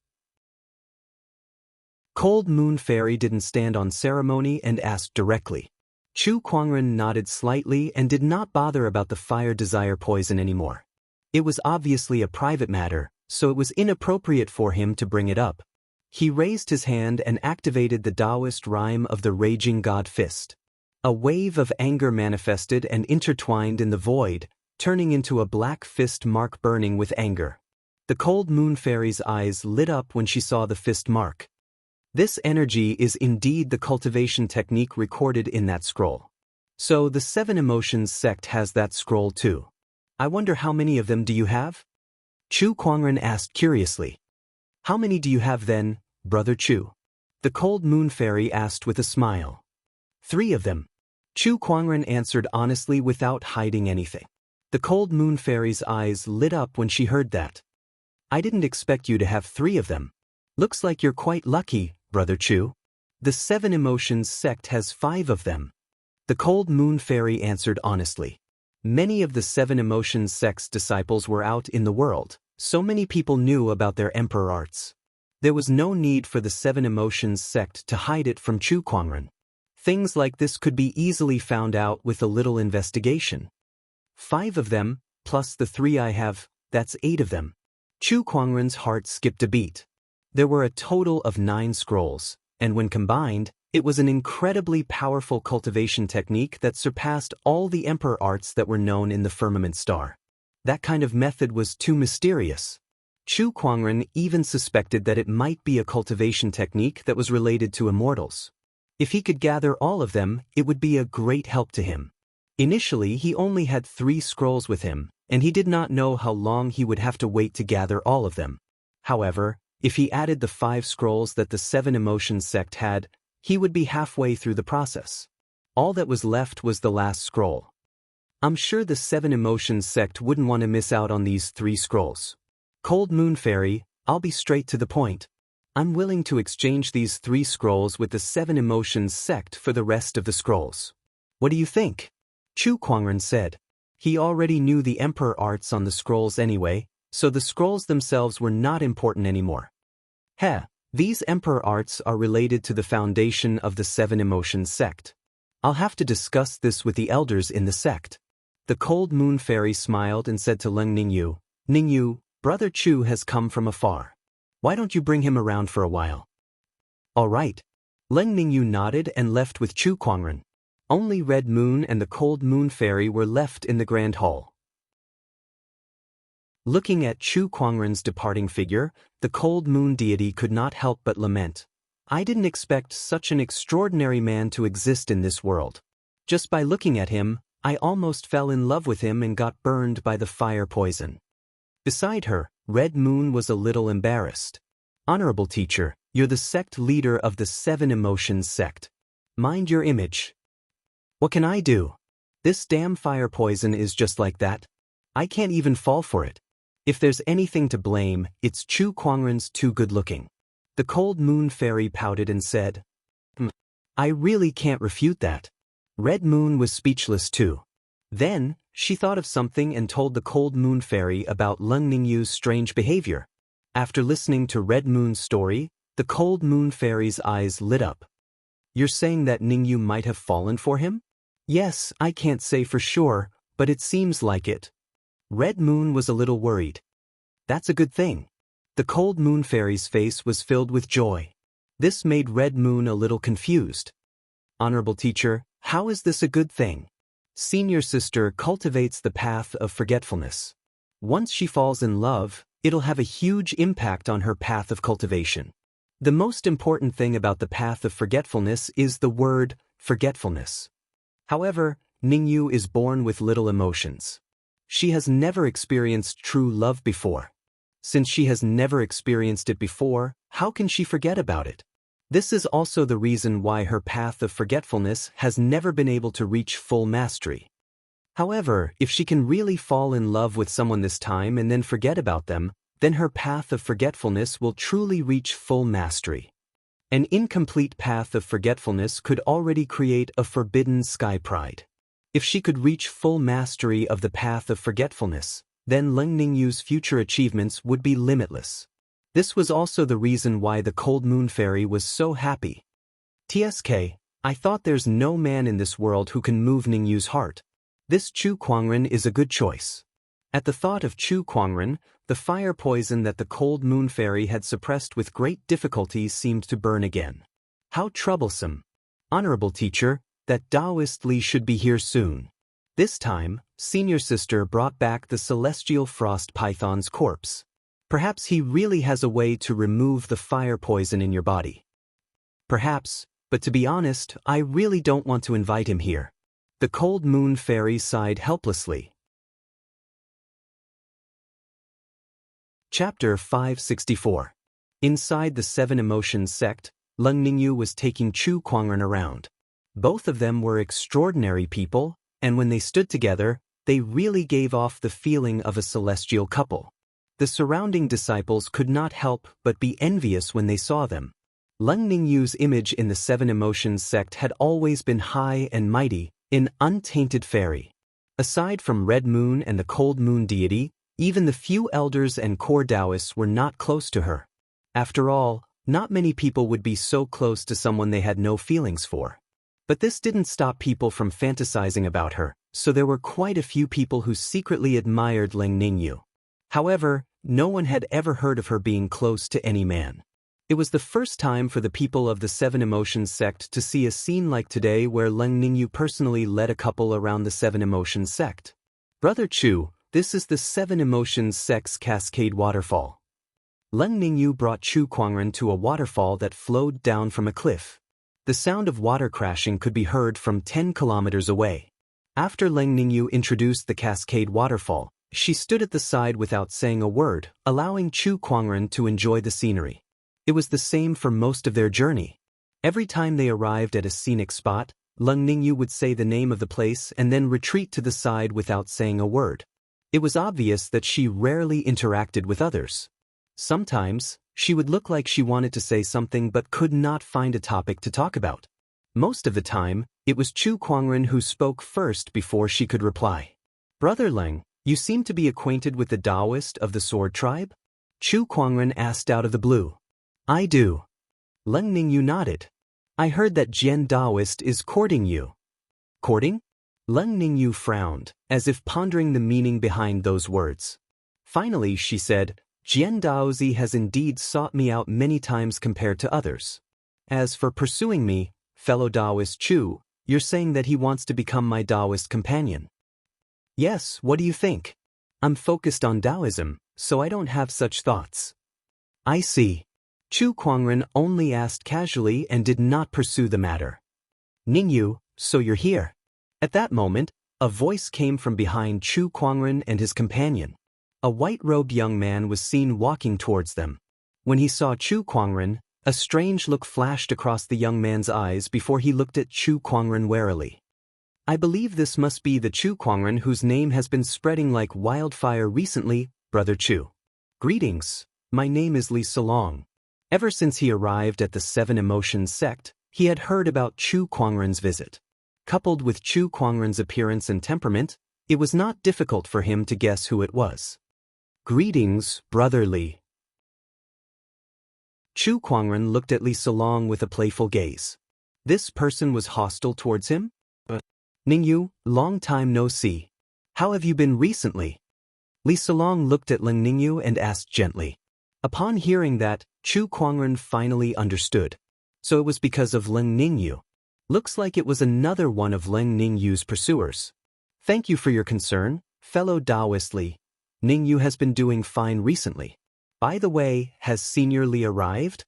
Cold Moon Fairy didn't stand on ceremony and asked directly. Chu Kuangren nodded slightly and did not bother about the fire desire poison anymore. It was obviously a private matter, so it was inappropriate for him to bring it up. He raised his hand and activated the Taoist rhyme of the Raging God Fist. A wave of anger manifested and intertwined in the void, turning into a black fist mark burning with anger. The Cold Moon Fairy's eyes lit up when she saw the fist mark. This energy is indeed the cultivation technique recorded in that scroll. So the Seven Emotions Sect has that scroll too. I wonder how many of them do you have? Chu Kuangren asked curiously. How many do you have then, Brother Chu? The Cold Moon Fairy asked with a smile. 3 of them. Chu Kuangren answered honestly without hiding anything. The Cold Moon Fairy's eyes lit up when she heard that. I didn't expect you to have 3 of them. Looks like you're quite lucky, Brother Chu. The Seven Emotions Sect has 5 of them. The Cold Moon Fairy answered honestly. Many of the Seven Emotions Sect's disciples were out in the world, so many people knew about their emperor arts. There was no need for the Seven Emotions Sect to hide it from Chu Kuangren. Things like this could be easily found out with a little investigation. 5 of them, plus the 3 I have, that's 8 of them. Chu Kuangren's heart skipped a beat. There were a total of 9 scrolls, and when combined, it was an incredibly powerful cultivation technique that surpassed all the emperor arts that were known in the firmament star. That kind of method was too mysterious. Chu Kuangren even suspected that it might be a cultivation technique that was related to immortals. If he could gather all of them, it would be a great help to him. Initially, he only had 3 scrolls with him, and he did not know how long he would have to wait to gather all of them. However, if he added the 5 scrolls that the 7 Emotions sect had, he would be halfway through the process. All that was left was the last scroll. I'm sure the 7 Emotions sect wouldn't want to miss out on these 3 scrolls. Cold Moon Fairy, I'll be straight to the point. I'm willing to exchange these 3 scrolls with the 7 Emotions sect for the rest of the scrolls. What do you think? Chu Kuangren said. He already knew the Emperor arts on the scrolls anyway, so the scrolls themselves were not important anymore. These Emperor arts are related to the foundation of the 7 Emotions sect. I'll have to discuss this with the elders in the sect. The Cold Moon Fairy smiled and said to Leng Ningyu, Ningyu, Brother Chu has come from afar. Why don't you bring him around for a while? All right. Leng Ningyu nodded and left with Chu Kuangren. Only Red Moon and the Cold Moon Fairy were left in the Grand Hall. Looking at Chu Kuangren's departing figure, the Cold Moon deity could not help but lament. I didn't expect such an extraordinary man to exist in this world. Just by looking at him, I almost fell in love with him and got burned by the fire poison. Beside her, Red Moon was a little embarrassed. Honorable teacher, you're the sect leader of the 7 Emotions sect. Mind your image. What can I do? This damn fire poison is just like that. I can't even fall for it. If there's anything to blame, it's Chu Kuangren's too good-looking. The Cold Moon Fairy pouted and said, I really can't refute that. Red Moon was speechless too. Then, she thought of something and told the Cold Moon Fairy about Leng Ningyu's strange behavior. After listening to Red Moon's story, the Cold Moon Fairy's eyes lit up. You're saying that Ningyu might have fallen for him? Yes, I can't say for sure, but it seems like it. Red Moon was a little worried. That's a good thing. The Cold Moon Fairy's face was filled with joy. This made Red Moon a little confused. Honorable teacher, how is this a good thing? Senior sister cultivates the path of forgetfulness. Once she falls in love, it'll have a huge impact on her path of cultivation. The most important thing about the path of forgetfulness is the word forgetfulness. However, Ningyu is born with little emotions. She has never experienced true love before. Since she has never experienced it before, how can she forget about it? This is also the reason why her path of forgetfulness has never been able to reach full mastery. However, if she can really fall in love with someone this time and then forget about them, then her path of forgetfulness will truly reach full mastery. An incomplete path of forgetfulness could already create a forbidden sky pride. If she could reach full mastery of the path of forgetfulness, then Leng Ningyu's future achievements would be limitless. This was also the reason why the Cold Moon Fairy was so happy. TSK, I thought there's no man in this world who can move Ningyu's heart. This Chu Kuangren is a good choice. At the thought of Chu Kuangren, the fire poison that the Cold Moon Fairy had suppressed with great difficulty seemed to burn again. How troublesome. Honorable teacher, that Taoist Li should be here soon. This time, Senior Sister brought back the Celestial Frost Python's corpse. Perhaps he really has a way to remove the fire poison in your body. Perhaps, but to be honest, I really don't want to invite him here. The Cold Moon Fairy sighed helplessly. Chapter 564. Inside the 7 Emotions sect, Leng Ningyu was taking Chu Kuangren around. Both of them were extraordinary people, and when they stood together, they really gave off the feeling of a celestial couple. The surrounding disciples could not help but be envious when they saw them. Leng Ningyu's image in the 7 Emotions sect had always been high and mighty, an untainted fairy. Aside from Red Moon and the Cold Moon deity, even the few elders and core Taoists were not close to her. After all, not many people would be so close to someone they had no feelings for. But this didn't stop people from fantasizing about her, so there were quite a few people who secretly admired Leng Ningyu. However, no one had ever heard of her being close to any man. It was the first time for the people of the 7 Emotions sect to see a scene like today where Leng Ningyu personally led a couple around the 7 Emotions sect. Brother Chu, this is the 7 Emotions sect's cascade waterfall. Leng Ningyu brought Chu Kuangren to a waterfall that flowed down from a cliff. The sound of water crashing could be heard from 10 kilometers away. After Leng Ningyu introduced the cascade waterfall, She stood at the side without saying a word, allowing Chu Kuangren to enjoy the scenery. It was the same for most of their journey. Every time they arrived at a scenic spot, Leng Ningyu would say the name of the place and then retreat to the side without saying a word. It was obvious that she rarely interacted with others. Sometimes, she would look like she wanted to say something but could not find a topic to talk about. Most of the time, it was Chu Kuangren who spoke first before she could reply. "Brother Leng, you seem to be acquainted with the Taoist of the Sword Tribe?" Chu Kuangren asked out of the blue. "I do." Leng Ningyu nodded. "I heard that Jian Taoist is courting you." "Courting?" Leng Ningyu frowned, as if pondering the meaning behind those words. Finally she said, "Jian Daozi has indeed sought me out many times compared to others. As for pursuing me, fellow Taoist Chu, you're saying that he wants to become my Taoist companion." "Yes, what do you think? I'm focused on Taoism, so I don't have such thoughts." "I see." Chu Kuangren only asked casually and did not pursue the matter. "Ningyu, so you're here." At that moment, a voice came from behind Chu Kuangren and his companion. A white-robed young man was seen walking towards them. When he saw Chu Kuangren, a strange look flashed across the young man's eyes before he looked at Chu Kuangren warily. "I believe this must be the Chu Kuangren whose name has been spreading like wildfire recently, Brother Chu. Greetings, my name is Li Solong." Ever since he arrived at the Seven Emotions sect, he had heard about Chu Kuangren's visit. Coupled with Chu Kuangren's appearance and temperament, it was not difficult for him to guess who it was. "Greetings, Brother Li." Chu Kuangren looked at Li Solong with a playful gaze. This person was hostile towards him? "Ningyu, long time no see. How have you been recently?" Li Solong looked at Leng Ningyu and asked gently. Upon hearing that, Chu Kuangren finally understood. So it was because of Leng Ningyu. Looks like it was another one of Leng Ningyu's pursuers. "Thank you for your concern, fellow Taoist Li. Ningyu has been doing fine recently. By the way, has Senior Li arrived?"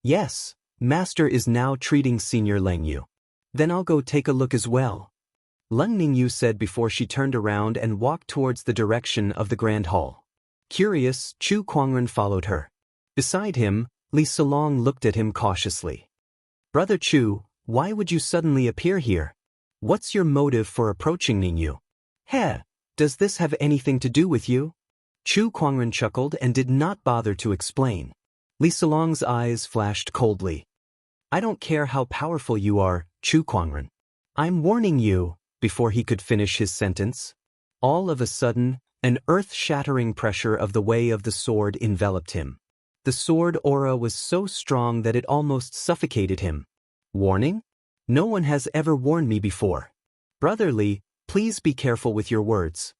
"Yes, Master is now treating Senior Lengyu. Then I'll go take a look as well," Leng Ningyu said before she turned around and walked towards the direction of the Grand Hall. Curious, Chu Kuangren followed her. Beside him, Li Solong looked at him cautiously. "Brother Chu, why would you suddenly appear here? What's your motive for approaching Ningyu? Heh, does this have anything to do with you?" Chu Kuangren chuckled and did not bother to explain. Li Solong's eyes flashed coldly. "I don't care how powerful you are, Chu Kuangren. I'm warning you," before he could finish his sentence. All of a sudden, an earth-shattering pressure of the way of the sword enveloped him. The sword aura was so strong that it almost suffocated him. "Warning? No one has ever warned me before. Brother Li, please be careful with your words,"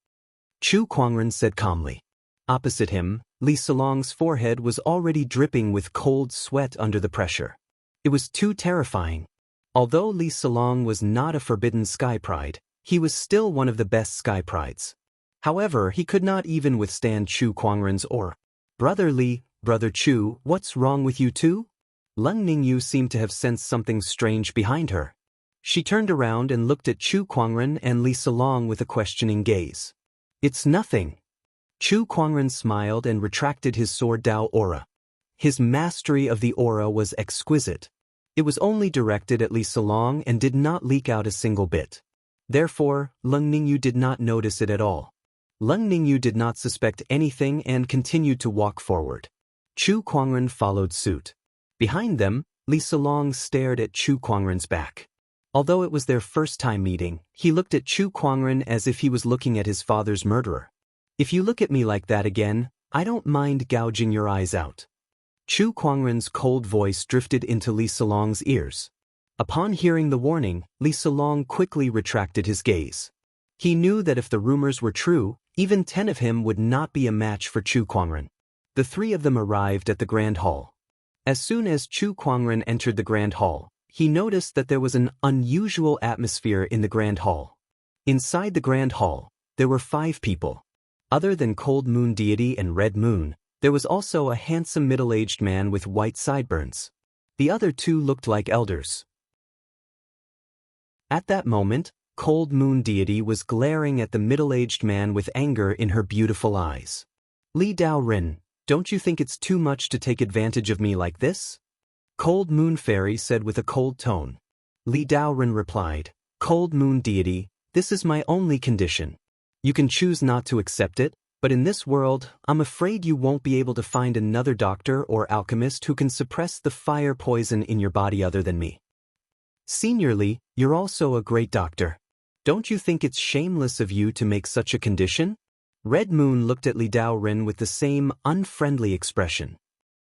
Chu Kuangren said calmly. Opposite him, Li Solong's forehead was already dripping with cold sweat under the pressure. It was too terrifying. Although Li Solong was not a forbidden sky pride, he was still one of the best sky prides. However, he could not even withstand Chu Kuangren's aura. "Brother Li, Brother Chu, what's wrong with you too?" Leng Ningyu seemed to have sensed something strange behind her. She turned around and looked at Chu Kuangren and Li Solong with a questioning gaze. "It's nothing." Chu Kuangren smiled and retracted his sword Dao aura. His mastery of the aura was exquisite. It was only directed at Li Solong and did not leak out a single bit. Therefore, Leng Ningyu did not notice it at all. Leng Ningyu did not suspect anything and continued to walk forward. Chu Kuangren followed suit. Behind them, Li Solong stared at Chu Kuangren's back. Although it was their first time meeting, he looked at Chu Kuangren as if he was looking at his father's murderer. "If you look at me like that again, I don't mind gouging your eyes out." Chu Kuangren's cold voice drifted into Li Solong's ears. Upon hearing the warning, Li Solong quickly retracted his gaze. He knew that if the rumors were true, even 10 of him would not be a match for Chu Kuangren. The 3 of them arrived at the Grand Hall. As soon as Chu Kuangren entered the Grand Hall, he noticed that there was an unusual atmosphere in the Grand Hall. Inside the Grand Hall, there were 5 people. Other than Cold Moon Deity and Red Moon, there was also a handsome middle-aged man with white sideburns. The other 2 looked like elders. At that moment, Cold Moon deity was glaring at the middle-aged man with anger in her beautiful eyes. Li Daoren, don't you think it's too much to take advantage of me like this? Cold Moon Fairy said with a cold tone. Li Daoren replied, Cold Moon deity, this is my only condition. You can choose not to accept it, but in this world, I'm afraid you won't be able to find another doctor or alchemist who can suppress the fire poison in your body other than me. Senior Li, you're also a great doctor. Don't you think it's shameless of you to make such a condition? Red Moon looked at Li Daoren with the same unfriendly expression.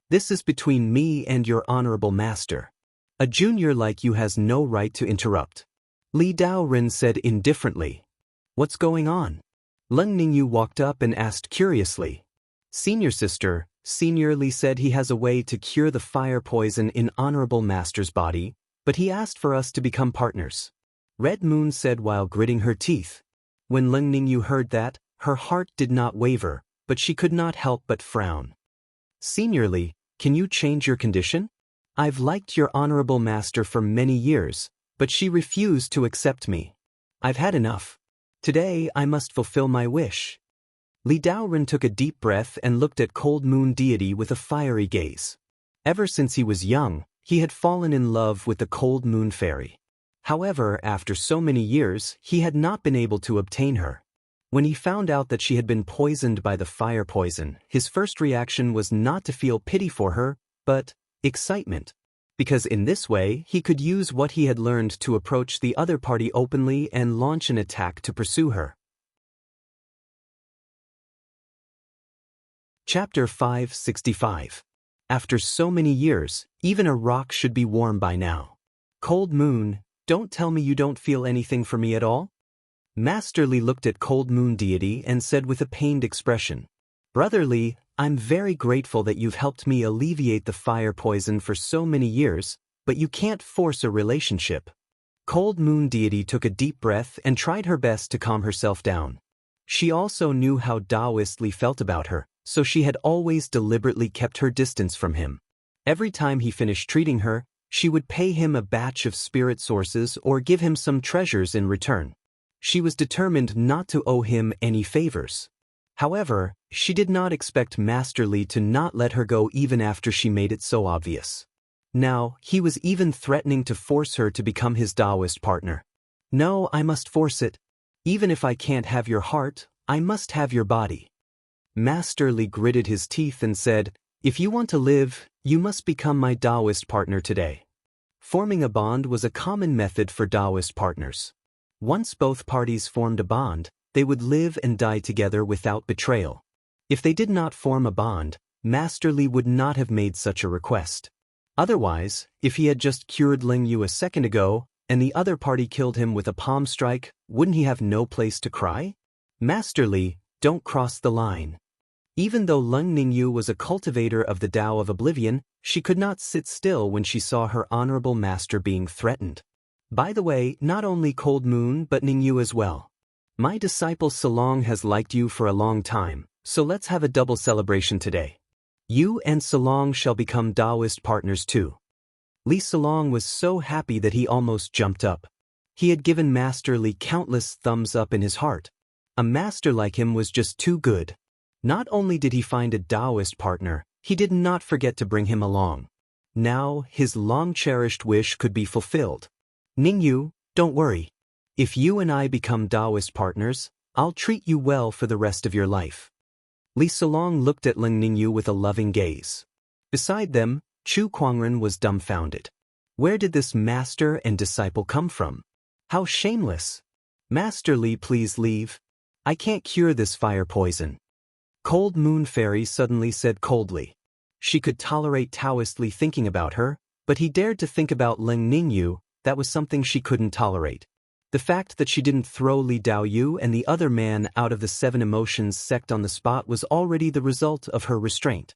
This is between me and your honorable master. A junior like you has no right to interrupt. Li Daoren said indifferently. What's going on? Leng Ningyu walked up and asked curiously. Senior sister, Senior Li said he has a way to cure the fire poison in honorable master's body, but he asked for us to become partners. Red Moon said while gritting her teeth. When Leng Ningyu heard that, her heart did not waver, but she could not help but frown. Senior Li, can you change your condition? I've liked your honorable master for many years, but she refused to accept me. I've had enough. Today I must fulfill my wish. Li Daoren took a deep breath and looked at Cold Moon deity with a fiery gaze. Ever since he was young, he had fallen in love with the Cold Moon Fairy. However, after so many years, he had not been able to obtain her. When he found out that she had been poisoned by the fire poison, his first reaction was not to feel pity for her, but excitement. Because in this way, he could use what he had learned to approach the other party openly and launch an attack to pursue her. Chapter 565. After so many years, even a rock should be warm by now. Cold Moon, don't tell me you don't feel anything for me at all? Master Li looked at Cold Moon deity and said with a pained expression. Brother Li, I'm very grateful that you've helped me alleviate the fire poison for so many years, but you can't force a relationship. Cold Moon deity took a deep breath and tried her best to calm herself down. She also knew how Taoist Li felt about her, so she had always deliberately kept her distance from him. Every time he finished treating her, she would pay him a batch of spirit sources or give him some treasures in return. She was determined not to owe him any favors. However, she did not expect Master Li to not let her go even after she made it so obvious. Now, he was even threatening to force her to become his Taoist partner. No, I must force it. Even if I can't have your heart, I must have your body. Master Li gritted his teeth and said, if you want to live, you must become my Taoist partner today. Forming a bond was a common method for Taoist partners. Once both parties formed a bond, they would live and die together without betrayal. If they did not form a bond, Master Li would not have made such a request. Otherwise, if he had just cured Ling Yu a second ago, and the other party killed him with a palm strike, wouldn't he have no place to cry? Master Li, don't cross the line. Even though Leng Ningyu was a cultivator of the Tao of Oblivion, she could not sit still when she saw her honorable master being threatened. By the way, not only Cold Moon but Ningyu as well. My disciple Salong has liked you for a long time, so let's have a double celebration today. You and Salong shall become Taoist partners too. Li Salong was so happy that he almost jumped up. He had given Master Li countless thumbs up in his heart. A master like him was just too good. Not only did he find a Taoist partner, he did not forget to bring him along. Now, his long-cherished wish could be fulfilled. Ningyu, don't worry. If you and I become Taoist partners, I'll treat you well for the rest of your life. Li Salong looked at Leng Ningyu with a loving gaze. Beside them, Chu Kuangren was dumbfounded. Where did this master and disciple come from? How shameless! Master Li, please leave. I can't cure this fire poison. Cold Moon Fairy suddenly said coldly. She could tolerate Taoist Li thinking about her, but he dared to think about Leng Ningyu. That was something she couldn't tolerate. The fact that she didn't throw Li Daoyu and the other man out of the Seven Emotions sect on the spot was already the result of her restraint.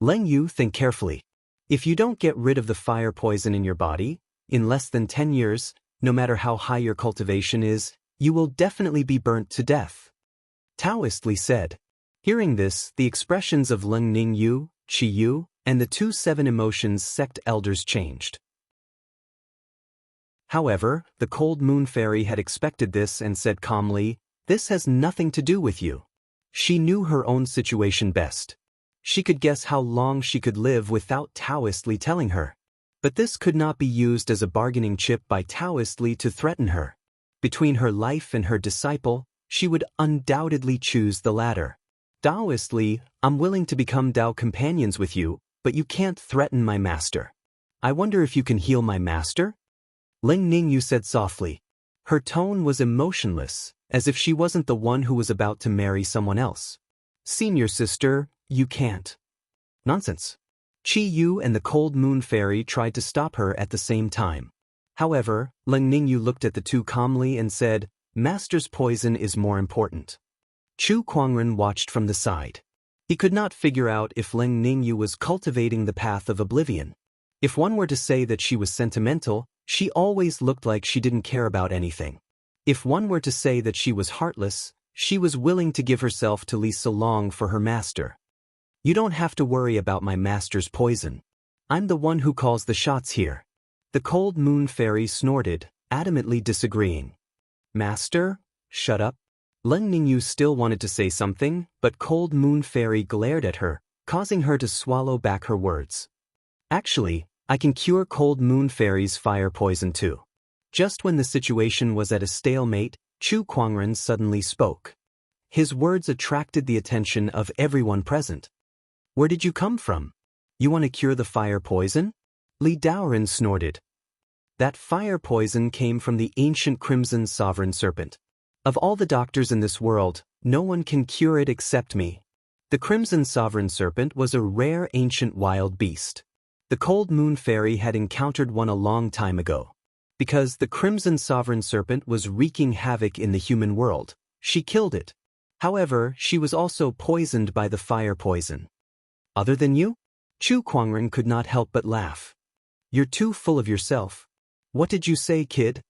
Leng Yu, think carefully. If you don't get rid of the fire poison in your body, in less than 10 years, no matter how high your cultivation is, you will definitely be burnt to death. Taoist Li said. Hearing this, the expressions of Leng Ningyu, Qi Yu, and the two Seven Emotions sect elders changed. However, the cold moon fairy had expected this and said calmly, "This has nothing to do with you." She knew her own situation best. She could guess how long she could live without Taoist Li telling her. But this could not be used as a bargaining chip by Taoist Li to threaten her. Between her life and her disciple, she would undoubtedly choose the latter. "Taoist Li, I'm willing to become Tao companions with you, but you can't threaten my master. I wonder if you can heal my master?" Ling Ningyu said softly. Her tone was emotionless, as if she wasn't the one who was about to marry someone else. "Senior sister, you can't." "Nonsense." Qi Yu and the cold moon fairy tried to stop her at the same time. However, Ling Ningyu looked at the two calmly and said, "Master's poison is more important." Chu Kuangren watched from the side. He could not figure out if Ling Ningyu was cultivating the path of oblivion. If one were to say that she was sentimental, she always looked like she didn't care about anything. If one were to say that she was heartless, she was willing to give herself to Li Solong for her master. "You don't have to worry about my master's poison. I'm the one who calls the shots here." The cold moon fairy snorted, adamantly disagreeing. "Master? Shut up." Ling Ningyu still wanted to say something, but cold moon fairy glared at her, causing her to swallow back her words. "Actually, I can cure cold moon fairy's fire poison too." Just when the situation was at a stalemate, Chu Kuangren suddenly spoke. His words attracted the attention of everyone present. "Where did you come from? You want to cure the fire poison?" Li Daoren snorted. "That fire poison came from the ancient crimson sovereign serpent. Of all the doctors in this world, no one can cure it except me." The crimson sovereign serpent was a rare ancient wild beast. The cold moon fairy had encountered one a long time ago. Because the crimson sovereign serpent was wreaking havoc in the human world, she killed it. However, she was also poisoned by the fire poison. "Other than you?" Chu Kuangren could not help but laugh. "You're too full of yourself. What did you say, kid?"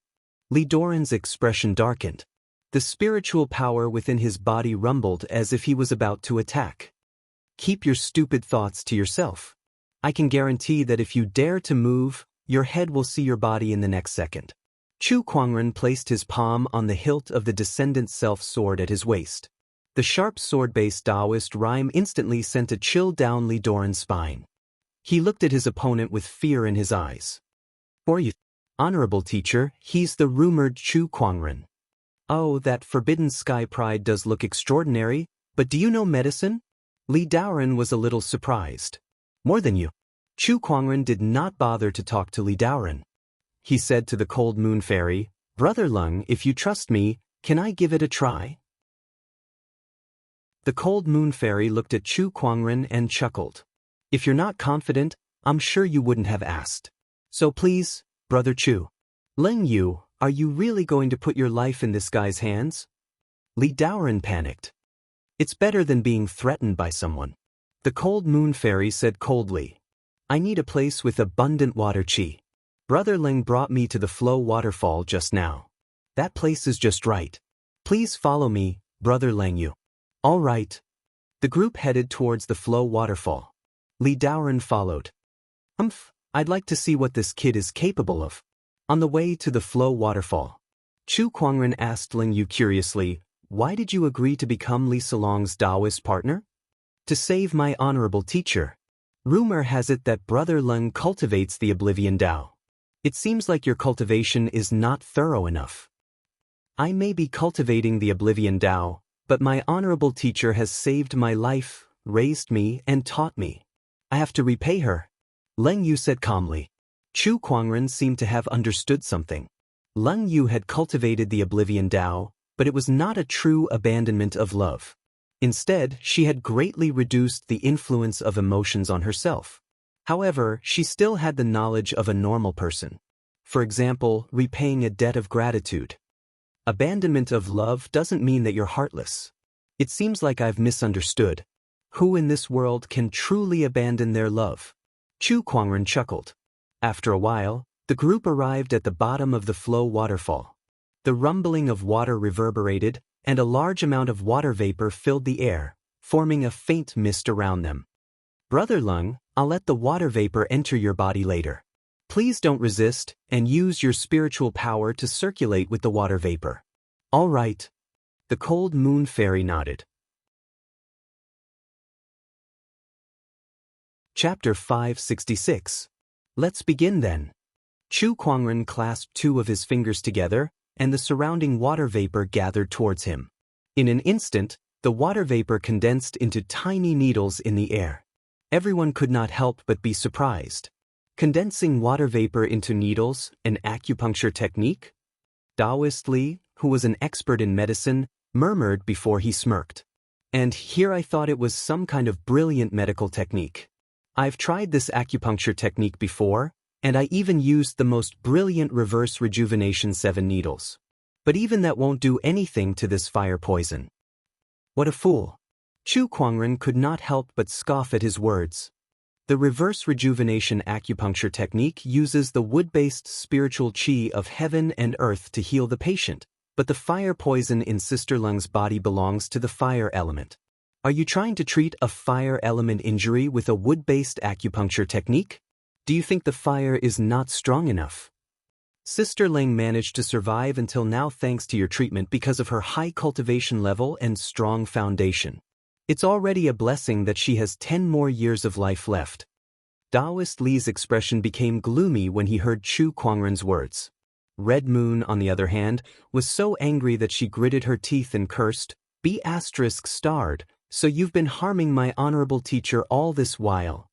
Li Doran's expression darkened. The spiritual power within his body rumbled as if he was about to attack. "Keep your stupid thoughts to yourself. I can guarantee that if you dare to move, your head will see your body in the next second." Chu Kuangren placed his palm on the hilt of the Descendant Self sword at his waist. The sharp sword-based Taoist rhyme instantly sent a chill down Li Doran's spine. He looked at his opponent with fear in his eyes. "For you, honorable teacher, he's the rumored Chu Kuangren." "Oh, that forbidden sky pride does look extraordinary, but do you know medicine?" Li Daoren was a little surprised. "More than you." Chu Kuangren did not bother to talk to Li Daoren. He said to the cold moon fairy, "Brother Lung, if you trust me, can I give it a try?" The cold moon fairy looked at Chu Kuangren and chuckled. "If you're not confident, I'm sure you wouldn't have asked. So please, Brother Chu." "Ling Yu, are you really going to put your life in this guy's hands?" Li Daoren panicked. "It's better than being threatened by someone." The cold moon fairy said coldly, "I need a place with abundant water qi. Brother Ling brought me to the flow waterfall just now. That place is just right. Please follow me, Brother Ling Yu." "All right." The group headed towards the flow waterfall. Li Daoren followed. I'd like to see what this kid is capable of." On the way to the flow waterfall, Chu Kuangren asked Ling Yu curiously, "Why did you agree to become Li Solong's Taoist partner?" "To save my honorable teacher. Rumor has it that Brother Lung cultivates the Oblivion Tao. It seems like your cultivation is not thorough enough." "I may be cultivating the Oblivion Tao, but my honorable teacher has saved my life, raised me, and taught me. I have to repay her," Ling Yu said calmly. Chu Kuangren seemed to have understood something. Ling Yu had cultivated the Oblivion Tao, but it was not a true abandonment of love. Instead, she had greatly reduced the influence of emotions on herself. However, she still had the knowledge of a normal person. For example, repaying a debt of gratitude. Abandonment of love doesn't mean that you're heartless. It seems like I've misunderstood. Who in this world can truly abandon their love? Chu Kuangren chuckled. After a while, the group arrived at the bottom of the flow waterfall. The rumbling of water reverberated, and a large amount of water vapor filled the air, forming a faint mist around them. "Brother Lung, I'll let the water vapor enter your body later. Please don't resist, and use your spiritual power to circulate with the water vapor. All right. The cold moon fairy nodded. Chapter 566. Let's begin then. Chu Kuangren clasped two of his fingers together, and the surrounding water vapor gathered towards him. In an instant, the water vapor condensed into tiny needles in the air. Everyone could not help but be surprised. Condensing water vapor into needles, an acupuncture technique? Taoist Li, who was an expert in medicine, murmured before he smirked. And here I thought it was some kind of brilliant medical technique. I've tried this acupuncture technique before, and I even used the most brilliant reverse rejuvenation 7 needles. But even that won't do anything to this fire poison. What a fool. Chu Kuangren could not help but scoff at his words. The reverse rejuvenation acupuncture technique uses the wood-based spiritual qi of heaven and earth to heal the patient, but the fire poison in Sister Lung's body belongs to the fire element. Are you trying to treat a fire element injury with a wood-based acupuncture technique? Do you think the fire is not strong enough? Sister Ling managed to survive until now thanks to your treatment because of her high cultivation level and strong foundation. It's already a blessing that she has 10 more years of life left. Taoist Li's expression became gloomy when he heard Chu Kuangren's words. Red Moon, on the other hand, was so angry that she gritted her teeth and cursed, "Be ****, so you've been harming my honorable teacher all this while."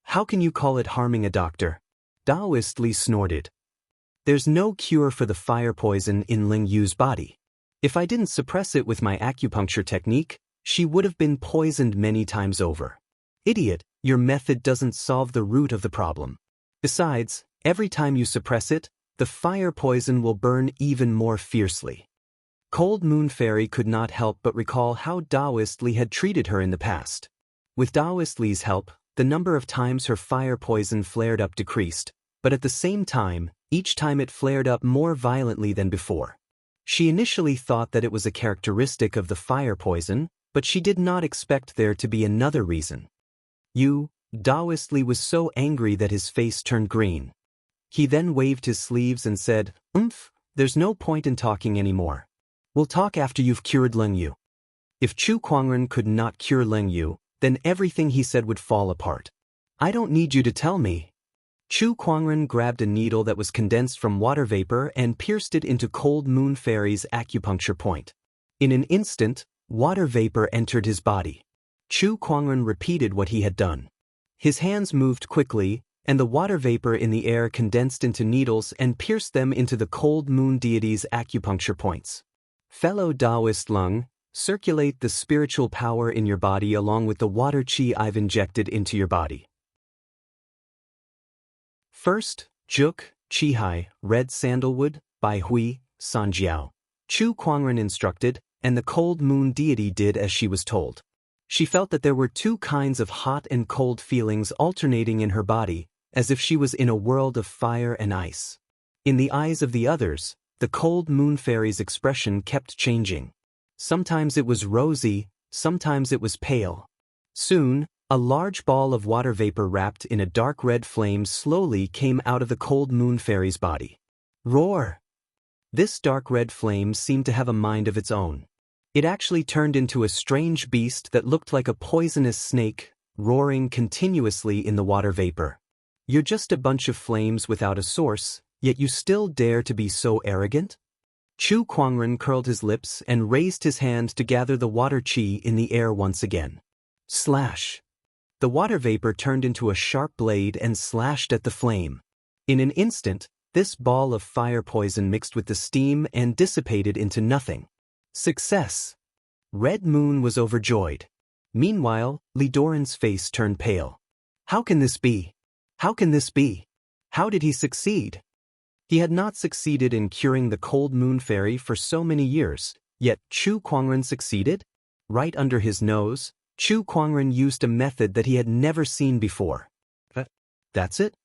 How can you call it harming a doctor? Taoist Li snorted. There's no cure for the fire poison in Ling Yu's body. If I didn't suppress it with my acupuncture technique, she would have been poisoned many times over. Idiot, your method doesn't solve the root of the problem. Besides, every time you suppress it, the fire poison will burn even more fiercely. Cold Moon Fairy could not help but recall how Taoist Li had treated her in the past. With Taoist Li's help, the number of times her fire poison flared up decreased, but at the same time, each time it flared up more violently than before. She initially thought that it was a characteristic of the fire poison, but she did not expect there to be another reason. Taoist Li was so angry that his face turned green. He then waved his sleeves and said, There's no point in talking anymore. We'll talk after you've cured Ling Yu. If Chu Kuangren could not cure Ling Yu, then everything he said would fall apart. I don't need you to tell me. Chu Kuangren grabbed a needle that was condensed from water vapor and pierced it into Cold Moon Fairy's acupuncture point. In an instant, water vapor entered his body. Chu Kuangren repeated what he had done. His hands moved quickly, and the water vapor in the air condensed into needles and pierced them into the Cold Moon deity's acupuncture points. Fellow Taoist Lung, circulate the spiritual power in your body along with the water qi I've injected into your body. First, Juk, Qihai, Red Sandalwood, Bai Hui, Sanjiao. Chu Kuangren instructed, and the Cold Moon deity did as she was told. She felt that there were two kinds of hot and cold feelings alternating in her body, as if she was in a world of fire and ice. In the eyes of the others, the Cold Moon Fairy's expression kept changing. Sometimes it was rosy, sometimes it was pale. Soon, a large ball of water vapor wrapped in a dark red flame slowly came out of the Cold Moon Fairy's body. Roar! This dark red flame seemed to have a mind of its own. It actually turned into a strange beast that looked like a poisonous snake, roaring continuously in the water vapor. You're just a bunch of flames without a source, yet you still dare to be so arrogant? Chu Kuangren curled his lips and raised his hand to gather the water qi in the air once again. Slash! The water vapor turned into a sharp blade and slashed at the flame. In an instant, this ball of fire poison mixed with the steam and dissipated into nothing. Success! Red Moon was overjoyed. Meanwhile, Li Doran's face turned pale. How can this be? How can this be? How did he succeed? He had not succeeded in curing the Cold Moon Fairy for so many years, yet Chu Kuangren succeeded? Right under his nose, Chu Kuangren used a method that he had never seen before. That's it?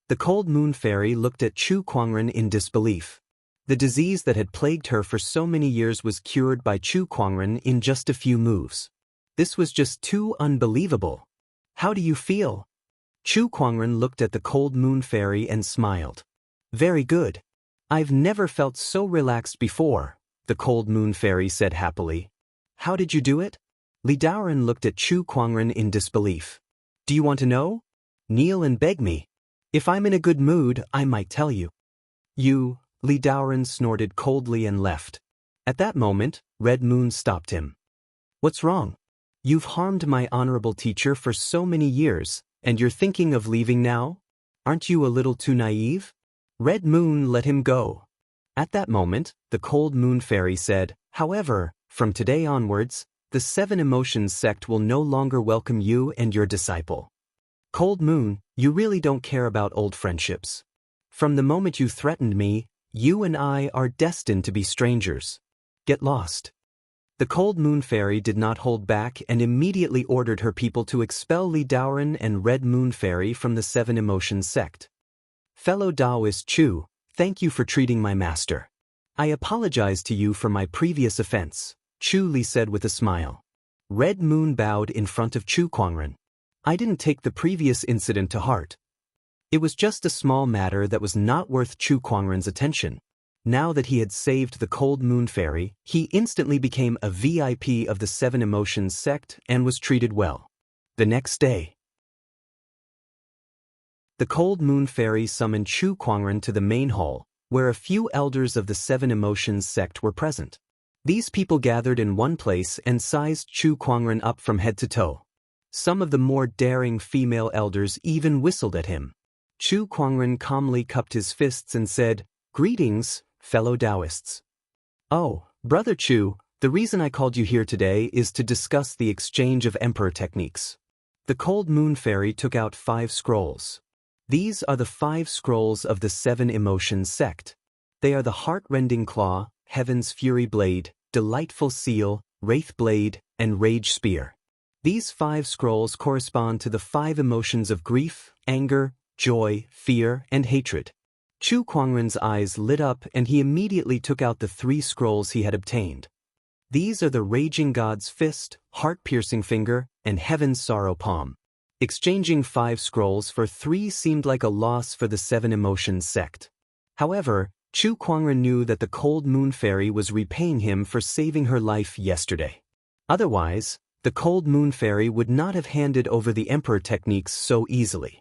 The Cold Moon Fairy looked at Chu Kuangren in disbelief. The disease that had plagued her for so many years was cured by Chu Kuangren in just a few moves. This was just too unbelievable. How do you feel? Chu Kuangren looked at the cold moon fairy and smiled. Very good. I've never felt so relaxed before, the cold moon fairy said happily. How did you do it? Li Daoren looked at Chu Kuangren in disbelief. Do you want to know? Kneel and beg me. If I'm in a good mood, I might tell you. You, Li Daoren snorted coldly and left. At that moment, Red Moon stopped him. What's wrong? You've harmed my honorable teacher for so many years, and you're thinking of leaving now? Aren't you a little too naive? Red Moon let him go. At that moment, the cold moon fairy said, however, from today onwards, the Seven Emotions sect will no longer welcome you and your disciple. Cold Moon, you really don't care about old friendships. From the moment you threatened me, you and I are destined to be strangers. Get lost. The Cold Moon Fairy did not hold back and immediately ordered her people to expel Li Daoren and Red Moon Fairy from the Seven Emotions sect. Fellow Taoist Chu, thank you for treating my master. I apologize to you for my previous offense, Chu Li said with a smile. Red Moon bowed in front of Chu Kuangren. I didn't take the previous incident to heart. It was just a small matter that was not worth Chu Kuangren's attention. Now that he had saved the Cold Moon Fairy, he instantly became a VIP of the Seven Emotions sect and was treated well. The next day, the Cold Moon Fairy summoned Chu Kuangren to the main hall, where a few elders of the Seven Emotions sect were present. These people gathered in one place and sized Chu Kuangren up from head to toe. Some of the more daring female elders even whistled at him. Chu Kuangren calmly cupped his fists and said, Greetings, fellow Taoists. Oh, Brother Chu, the reason I called you here today is to discuss the exchange of emperor techniques. The Cold Moon Fairy took out 5 scrolls. These are the 5 scrolls of the Seven Emotions sect. They are the Heart-Rending Claw, Heaven's Fury Blade, Delightful Seal, Wraith Blade, and Rage Spear. These 5 scrolls correspond to the 5 emotions of grief, anger, joy, fear, and hatred. Chu Kuangren's eyes lit up and he immediately took out the 3 scrolls he had obtained. These are the Raging God's Fist, Heart-Piercing Finger, and Heaven's Sorrow Palm. Exchanging 5 scrolls for 3 seemed like a loss for the Seven Emotions sect. However, Chu Kuangren knew that the Cold Moon Fairy was repaying him for saving her life yesterday. Otherwise, the Cold Moon Fairy would not have handed over the Emperor techniques so easily.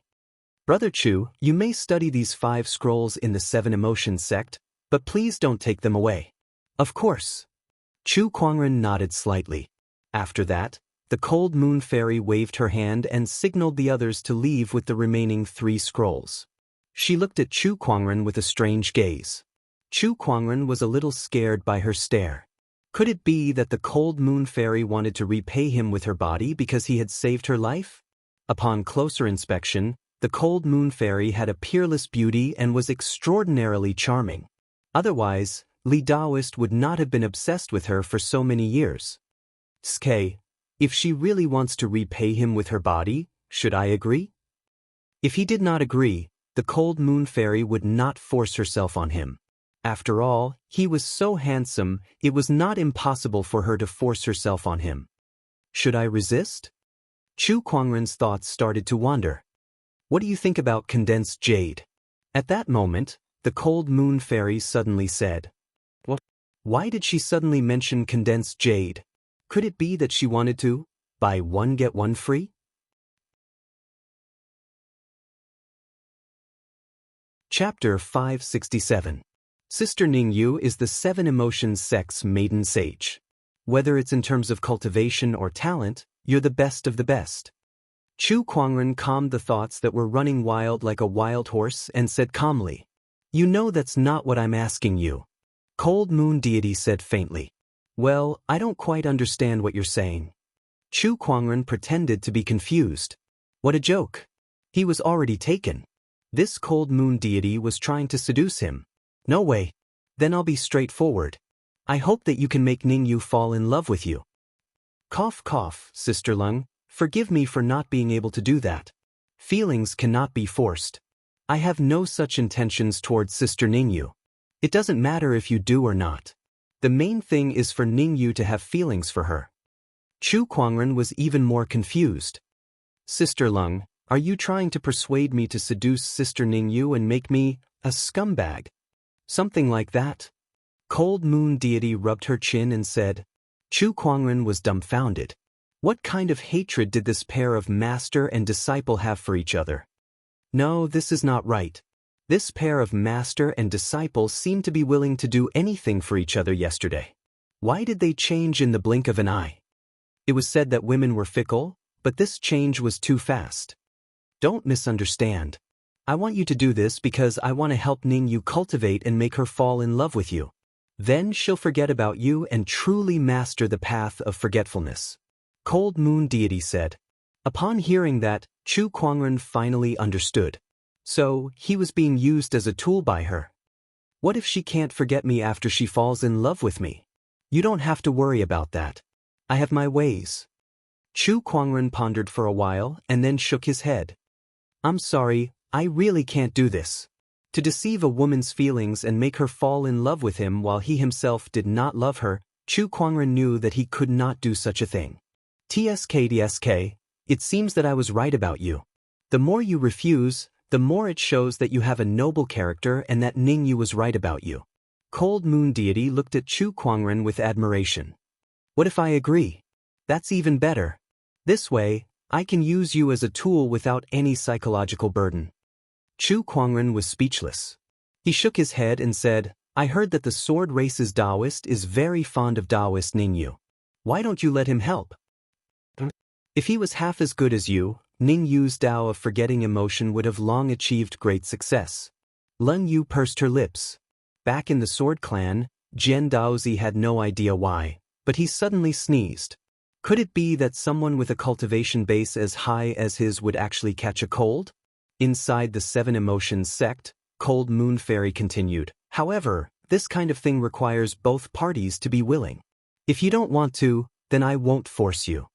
Brother Chu, you may study these 5 scrolls in the Seven Emotions sect, but please don't take them away. Of course. Chu Kuangren nodded slightly. After that, the Cold Moon Fairy waved her hand and signaled the others to leave with the remaining 3 scrolls. She looked at Chu Kuangren with a strange gaze. Chu Kuangren was a little scared by her stare. Could it be that the Cold Moon Fairy wanted to repay him with her body because he had saved her life? Upon closer inspection, the Cold Moon Fairy had a peerless beauty and was extraordinarily charming. Otherwise, Li Daoist would not have been obsessed with her for so many years. Sk, if she really wants to repay him with her body, should I agree? If he did not agree, the Cold Moon Fairy would not force herself on him. After all, he was so handsome, it was not impossible for her to force herself on him. Should I resist? Chu Kuangren's thoughts started to wander. What do you think about condensed jade? At that moment, the Cold Moon Fairy suddenly said, What? Why did she suddenly mention condensed jade? Could it be that she wanted to buy one get one free? Chapter 567. Sister Ningyu is the Seven Emotions sect's maiden sage. Whether it's in terms of cultivation or talent, you're the best of the best. Chu Kuangren calmed the thoughts that were running wild like a wild horse and said calmly, You know that's not what I'm asking you. Cold Moon Deity said faintly, Well, I don't quite understand what you're saying. Chu Kuangren pretended to be confused. What a joke. He was already taken. This Cold Moon Deity was trying to seduce him. No way. Then I'll be straightforward. I hope that you can make Ningyu fall in love with you. Cough cough, Sister Lung, forgive me for not being able to do that. Feelings cannot be forced. I have no such intentions towards Sister Ningyu. It doesn't matter if you do or not. The main thing is for Ningyu to have feelings for her. Chu Kuangren was even more confused. Sister Lung, Are you trying to persuade me to seduce Sister Ningyu and make me a scumbag? Something like that? Cold Moon Deity rubbed her chin and said. Chu Kuangren was dumbfounded. What kind of hatred did this pair of master and disciple have for each other? No, this is not right. This pair of master and disciple seemed to be willing to do anything for each other yesterday. Why did they change in the blink of an eye? It was said that women were fickle, but this change was too fast. Don't misunderstand. I want you to do this because I want to help Ningyu cultivate and make her fall in love with you. Then she'll forget about you and truly master the path of forgetfulness. Cold Moon Deity said. Upon hearing that, Chu Kuangren finally understood. So, he was being used as a tool by her. What if she can't forget me after she falls in love with me? You don't have to worry about that. I have my ways. Chu Kuangren pondered for a while and then shook his head. I'm sorry, I really can't do this. To deceive a woman's feelings and make her fall in love with him while he himself did not love her, Chu Kuangren knew that he could not do such a thing. TSK, it seems that I was right about you. The more you refuse, the more it shows that you have a noble character and that Ningyu was right about you. Cold Moon Deity looked at Chu Kuangren with admiration. What if I agree? That's even better. This way, I can use you as a tool without any psychological burden. Chu Kuangren was speechless. He shook his head and said, I heard that the sword race's Taoist is very fond of Taoist Ningyu. Why don't you let him help? If he was half as good as you, Ningyu's Tao of forgetting emotion would have long achieved great success. Lung Yu pursed her lips. Back in the Sword Clan, Jian Daozi had no idea why, but he suddenly sneezed. Could it be that someone with a cultivation base as high as his would actually catch a cold? Inside the Seven Emotions sect, Cold Moon Fairy continued. However, this kind of thing requires both parties to be willing. If you don't want to, then I won't force you.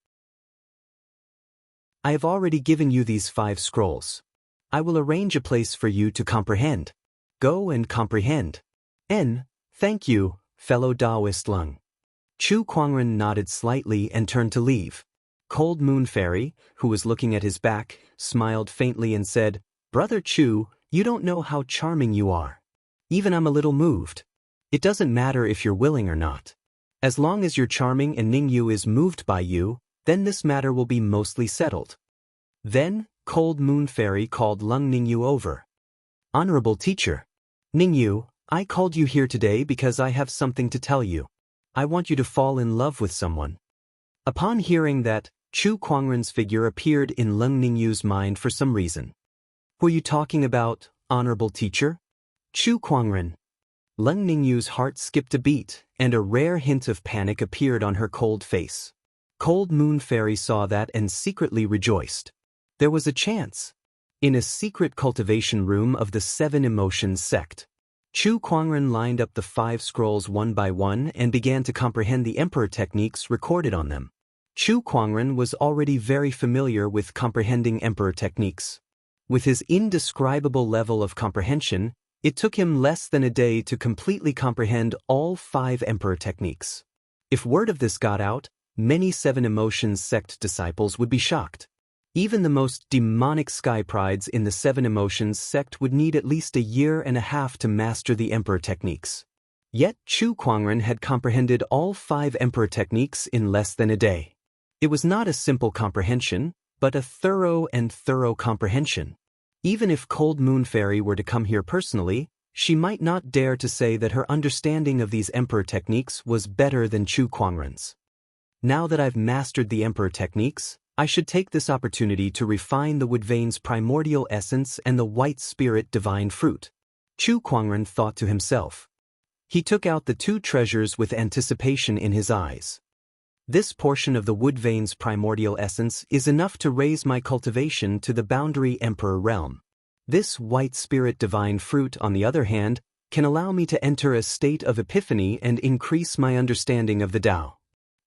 I have already given you these 5 scrolls. I will arrange a place for you to comprehend. Go and comprehend. Thank you, fellow Taoist Lung. Chu Kuangren nodded slightly and turned to leave. Cold Moon Fairy, who was looking at his back, smiled faintly and said, Brother Chu, you don't know how charming you are. Even I'm a little moved. It doesn't matter if you're willing or not. As long as you're charming and Ningyu is moved by you, then this matter will be mostly settled. Then, Cold Moon Fairy called Lung Ningyu over. Honorable teacher. Ningyu, I called you here today because I have something to tell you. I want you to fall in love with someone. Upon hearing that, Chu Kuangren's figure appeared in Lung Ningyu's mind for some reason. Were you talking about, honorable teacher? Chu Kuangren. Lung Ningyu's heart skipped a beat, and a rare hint of panic appeared on her cold face. Cold Moon Fairy saw that and secretly rejoiced. There was a chance. In a secret cultivation room of the Seven Emotions sect, Chu Kuangren lined up the 5 scrolls one by one and began to comprehend the emperor techniques recorded on them. Chu Kuangren was already very familiar with comprehending emperor techniques. With his indescribable level of comprehension, it took him less than a day to completely comprehend all 5 emperor techniques. If word of this got out, many Seven Emotions sect disciples would be shocked. Even the most demonic sky prides in the Seven Emotions sect would need at least a year and a half to master the emperor techniques. Yet Chu Kuangren had comprehended all 5 emperor techniques in less than a day. It was not a simple comprehension, but a thorough comprehension. Even if Cold Moon Fairy were to come here personally, she might not dare to say that her understanding of these emperor techniques was better than Chu Kuangren's. Now that I've mastered the emperor techniques, I should take this opportunity to refine the Woodvane's primordial essence and the white spirit divine fruit. Chu Kuangren thought to himself. He took out the 2 treasures with anticipation in his eyes. This portion of the Woodvane's primordial essence is enough to raise my cultivation to the boundary emperor realm. This white spirit divine fruit, on the other hand, can allow me to enter a state of epiphany and increase my understanding of the Tao.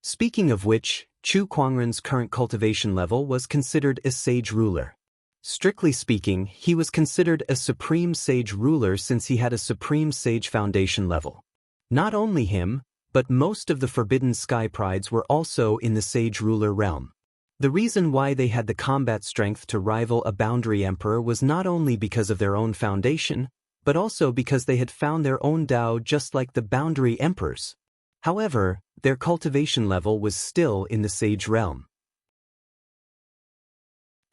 Speaking of which, Chu Kuangren's current cultivation level was considered a sage ruler. Strictly speaking, he was considered a supreme sage ruler since he had a supreme sage foundation level. Not only him, but most of the forbidden sky prides were also in the sage ruler realm. The reason why they had the combat strength to rival a boundary emperor was not only because of their own foundation, but also because they had found their own Tao just like the boundary emperors. However, their cultivation level was still in the sage realm.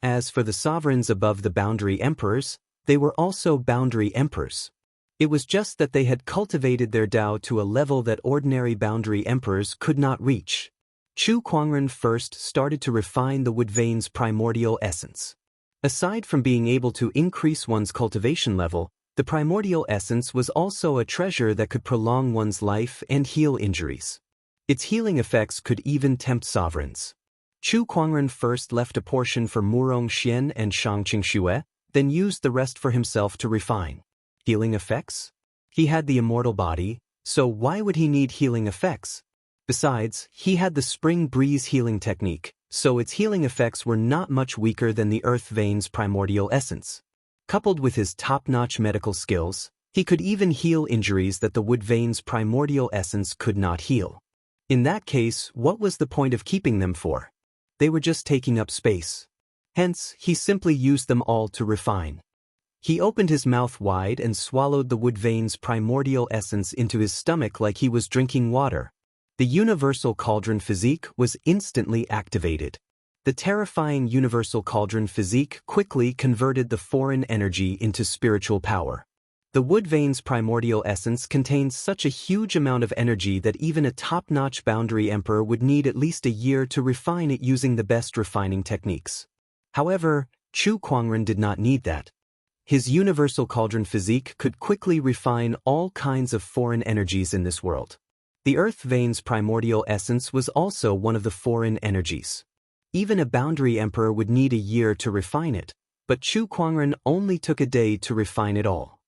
As for the sovereigns above the boundary emperors, they were also boundary emperors. It was just that they had cultivated their Tao to a level that ordinary boundary emperors could not reach. Chu Kuangren first started to refine the wood vein's primordial essence. Aside from being able to increase one's cultivation level, the primordial essence was also a treasure that could prolong one's life and heal injuries. Its healing effects could even tempt sovereigns. Chu Kuangren first left a portion for Murong Xian and Shangqing Xue, then used the rest for himself to refine. Healing effects? He had the immortal body, so why would he need healing effects? Besides, he had the spring breeze healing technique, so its healing effects were not much weaker than the earth vein's primordial essence. Coupled with his top-notch medical skills, he could even heal injuries that the wood vein's primordial essence could not heal. In that case, what was the point of keeping them for? They were just taking up space. Hence, he simply used them all to refine. He opened his mouth wide and swallowed the wood vein's primordial essence into his stomach like he was drinking water. The universal cauldron physique was instantly activated. The terrifying universal cauldron physique quickly converted the foreign energy into spiritual power. The wood vein's primordial essence contains such a huge amount of energy that even a top-notch boundary emperor would need at least a year to refine it using the best refining techniques. However, Chu Kuangren did not need that. His universal cauldron physique could quickly refine all kinds of foreign energies in this world. The earth vein's primordial essence was also one of the foreign energies. Even a boundary emperor would need a year to refine it, but Chu Kuangren only took a day to refine it all.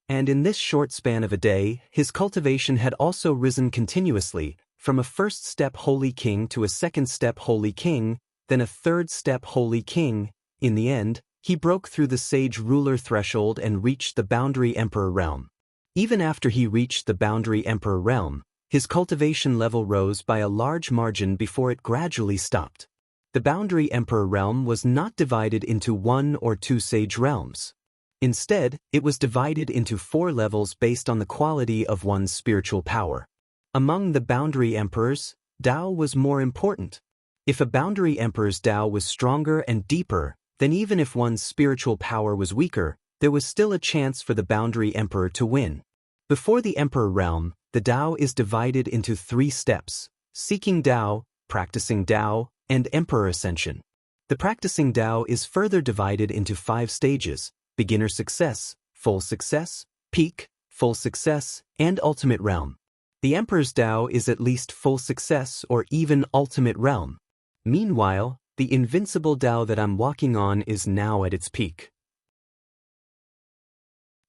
And in this short span of a day, his cultivation had also risen continuously, from a first step Holy King to a second step Holy King, then a third step Holy King. In the end, he broke through the sage ruler threshold and reached the boundary emperor realm. Even after he reached the boundary emperor realm, his cultivation level rose by a large margin before it gradually stopped. The boundary emperor realm was not divided into 1 or 2 sage realms. Instead, it was divided into 4 levels based on the quality of one's spiritual power. Among the boundary emperors, Tao was more important. If a boundary emperor's Tao was stronger and deeper, then even if one's spiritual power was weaker, there was still a chance for the boundary emperor to win. Before the emperor realm, the Tao is divided into 3 steps: seeking Tao, practicing Tao, and emperor ascension. The practicing Tao is further divided into 5 stages: beginner success, full success, peak, full success, and ultimate realm. The emperor's Tao is at least full success or even ultimate realm. Meanwhile, the invincible Tao that I'm walking on is now at its peak.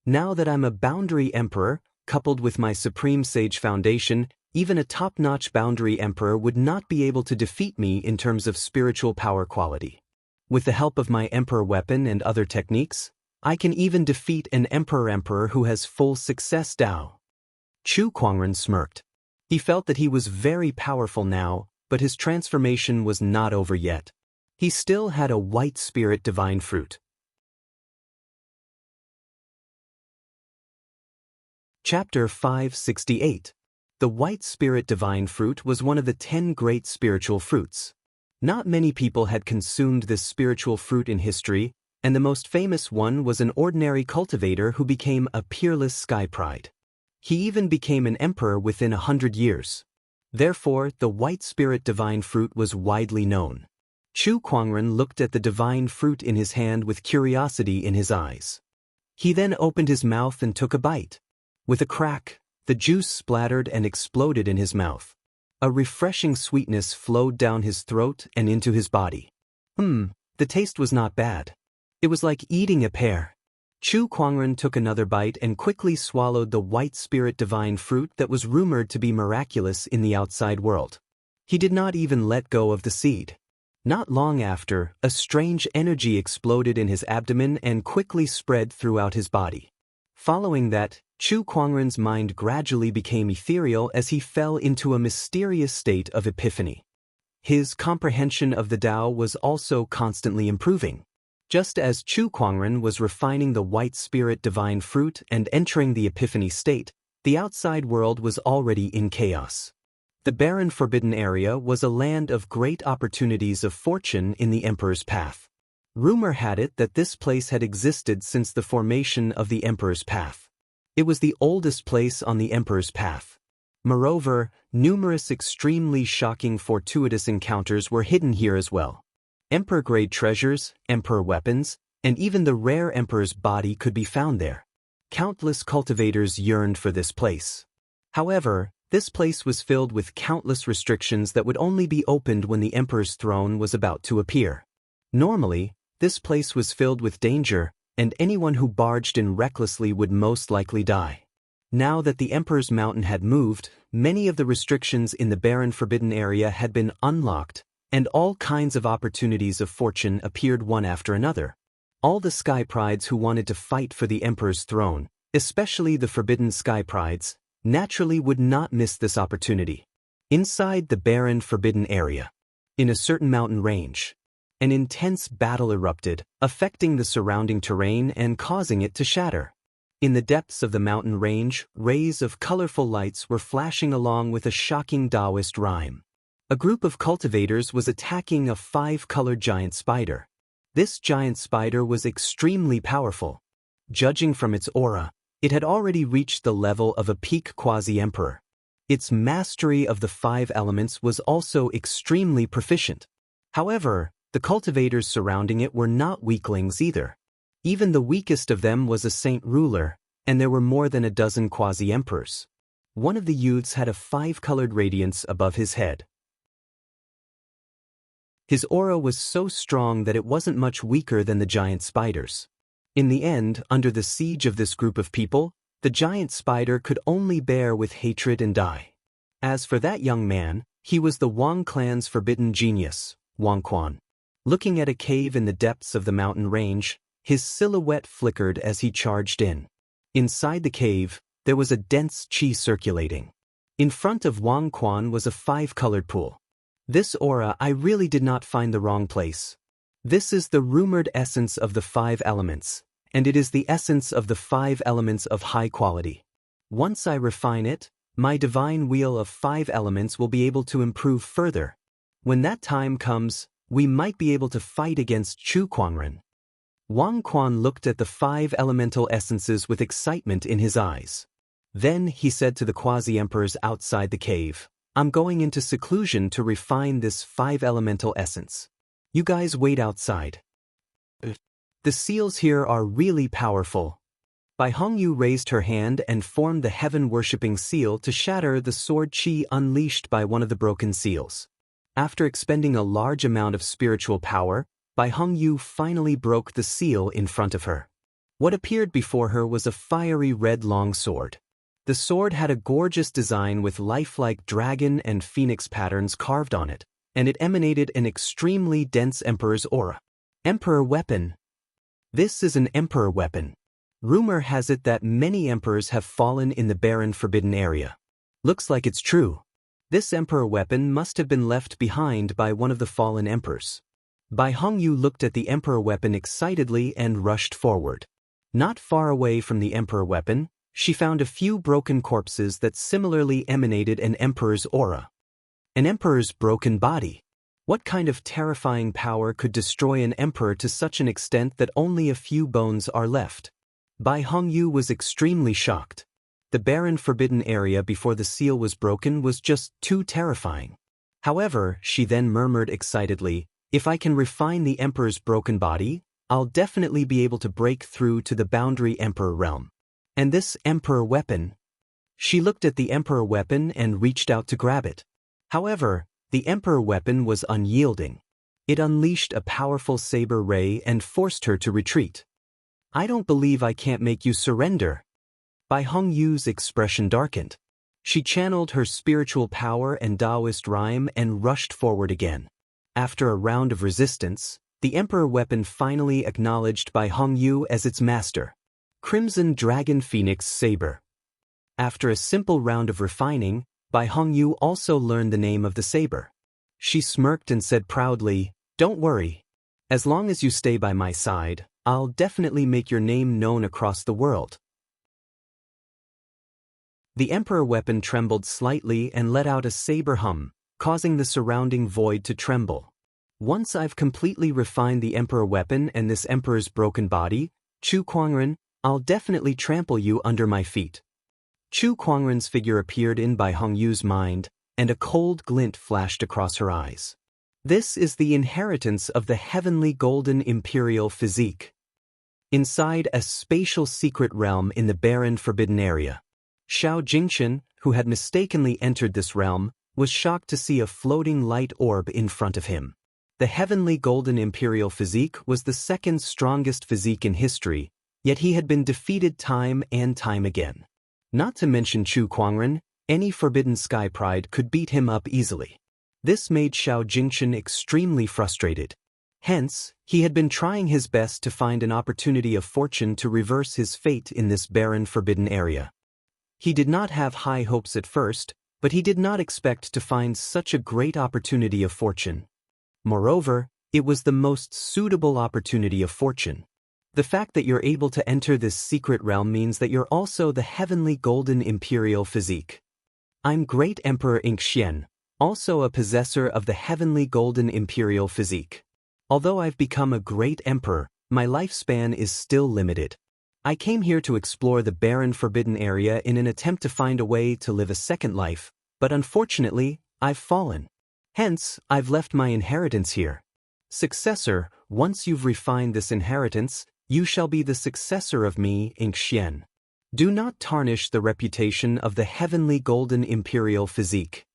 Now that I'm a boundary emperor, coupled with my supreme sage foundation, even a top-notch boundary emperor would not be able to defeat me in terms of spiritual power quality. With the help of my emperor weapon and other techniques, I can even defeat an emperor who has full success Tao. Chu Kuangren smirked. He felt that he was very powerful now, but his transformation was not over yet. He still had a white spirit divine fruit. Chapter 568. The white spirit divine fruit was one of the 10 great spiritual fruits. Not many people had consumed this spiritual fruit in history, and the most famous one was an ordinary cultivator who became a peerless sky pride. He even became an emperor within 100 years. Therefore, the white spirit divine fruit was widely known. Chu Kuangren looked at the divine fruit in his hand with curiosity in his eyes. He then opened his mouth and took a bite. With a crack, the juice splattered and exploded in his mouth. A refreshing sweetness flowed down his throat and into his body. The taste was not bad. It was like eating a pear. Chu Kuangren took another bite and quickly swallowed the white spirit divine fruit that was rumored to be miraculous in the outside world. He did not even let go of the seed. Not long after, a strange energy exploded in his abdomen and quickly spread throughout his body. Following that, Chu Kuangren's mind gradually became ethereal as he fell into a mysterious state of epiphany. his comprehension of the Tao was also constantly improving. Just as Chu Kuangren was refining the white spirit divine fruit and entering the epiphany state, the outside world was already in chaos. The barren forbidden area was a land of great opportunities of fortune in the Emperor's path. Rumor had it that this place had existed since the formation of the Emperor's path. It was the oldest place on the Emperor's path. Moreover, numerous extremely shocking fortuitous encounters were hidden here as well. Emperor-grade treasures, emperor weapons, and even the rare emperor's body could be found there. Countless cultivators yearned for this place. However, this place was filled with countless restrictions that would only be opened when the emperor's throne was about to appear. Normally, this place was filled with danger, and anyone who barged in recklessly would most likely die. Now that the emperor's mountain had moved, many of the restrictions in the barren forbidden area had been unlocked, and all kinds of opportunities of fortune appeared one after another. All the sky prides who wanted to fight for the emperor's throne, especially the forbidden sky prides, naturally would not miss this opportunity. Inside the barren forbidden area, in a certain mountain range, an intense battle erupted, affecting the surrounding terrain and causing it to shatter. In the depths of the mountain range, rays of colorful lights were flashing along with a shocking Taoist rhyme. A group of cultivators was attacking a 5-colored giant spider. This giant spider was extremely powerful. Judging from its aura, it had already reached the level of a peak quasi-emperor. Its mastery of the 5 elements was also extremely proficient. However, the cultivators surrounding it were not weaklings either. Even the weakest of them was a saint ruler, and there were more than a dozen quasi-emperors. One of the youths had a 5-colored radiance above his head. His aura was so strong that it wasn't much weaker than the giant spiders. In the end, under the siege of this group of people, the giant spider could only bear with hatred and die. As for that young man, he was the Wang clan's forbidden genius, Wang Quan. Looking at a cave in the depths of the mountain range, his silhouette flickered as he charged in. Inside the cave, there was a dense qi circulating. In front of Wang Quan was a 5-colored pool. This aura I really did not find the wrong place. This is the rumored essence of the 5 elements, and it is the essence of the 5 elements of high quality. Once I refine it, my divine wheel of 5 elements will be able to improve further. When that time comes, we might be able to fight against Chu Kuangren. Wang Quan looked at the 5 elemental essences with excitement in his eyes. Then he said to the quasi-emperors outside the cave, "I'm going into seclusion to refine this 5 elemental essence. You guys wait outside. The seals here are really powerful." Bai Hongyu raised her hand and formed the heaven-worshipping seal to shatter the sword qi unleashed by one of the broken seals. After expending a large amount of spiritual power, Bai Hongyu finally broke the seal in front of her. What appeared before her was a fiery red long sword. The sword had a gorgeous design with lifelike dragon and phoenix patterns carved on it, and it emanated an extremely dense emperor's aura. Emperor weapon. This is an emperor weapon. Rumor has it that many emperors have fallen in the barren forbidden area. Looks like it's true. This emperor weapon must have been left behind by one of the fallen emperors. Bai Hongyu looked at the emperor weapon excitedly and rushed forward. Not far away from the emperor weapon, she found a few broken corpses that similarly emanated an emperor's aura. An emperor's broken body. What kind of terrifying power could destroy an emperor to such an extent that only a few bones are left? Bai Hongyu was extremely shocked. The barren forbidden area before the seal was broken was just too terrifying. However, she then murmured excitedly, "If I can refine the emperor's broken body, I'll definitely be able to break through to the boundary emperor realm. And this emperor weapon?" She looked at the emperor weapon and reached out to grab it. However, the emperor weapon was unyielding. It unleashed a powerful saber ray and forced her to retreat. "I don't believe I can't make you surrender." Bai Hongyu's expression darkened. She channeled her spiritual power and Taoist rhyme and rushed forward again. After a round of resistance, the emperor weapon finally acknowledged Bai Hongyu as its master. Crimson Dragon Phoenix Saber. After a simple round of refining, Bai Hongyu also learned the name of the saber. She smirked and said proudly, "Don't worry. As long as you stay by my side, I'll definitely make your name known across the world." The Emperor weapon trembled slightly and let out a saber hum, causing the surrounding void to tremble. "Once I've completely refined the Emperor weapon and this Emperor's broken body, Chu Kuangren, I'll definitely trample you under my feet." Chu Kuangren's figure appeared in Bai Hongyu's mind, and a cold glint flashed across her eyes. This is the inheritance of the heavenly golden imperial physique. Inside a spatial secret realm in the barren forbidden area. Xiao Jingchen, who had mistakenly entered this realm, was shocked to see a floating light orb in front of him. The heavenly golden imperial physique was the second strongest physique in history, yet he had been defeated time and time again. Not to mention Chu Kuangren, any forbidden sky pride could beat him up easily. This made Xiao Jingchen extremely frustrated. Hence, he had been trying his best to find an opportunity of fortune to reverse his fate in this barren forbidden area. He did not have high hopes at first, but he did not expect to find such a great opportunity of fortune. Moreover, it was the most suitable opportunity of fortune. The fact that you're able to enter this secret realm means that you're also the heavenly golden imperial physique. I'm Great Emperor Xianxia, also a possessor of the heavenly golden imperial physique. Although I've become a great emperor, my lifespan is still limited. I came here to explore the barren forbidden area in an attempt to find a way to live a second life, but unfortunately, I've fallen. Hence, I've left my inheritance here. Successor, once you've refined this inheritance, you shall be the successor of me, Xianxia. Do not tarnish the reputation of the heavenly golden imperial physique.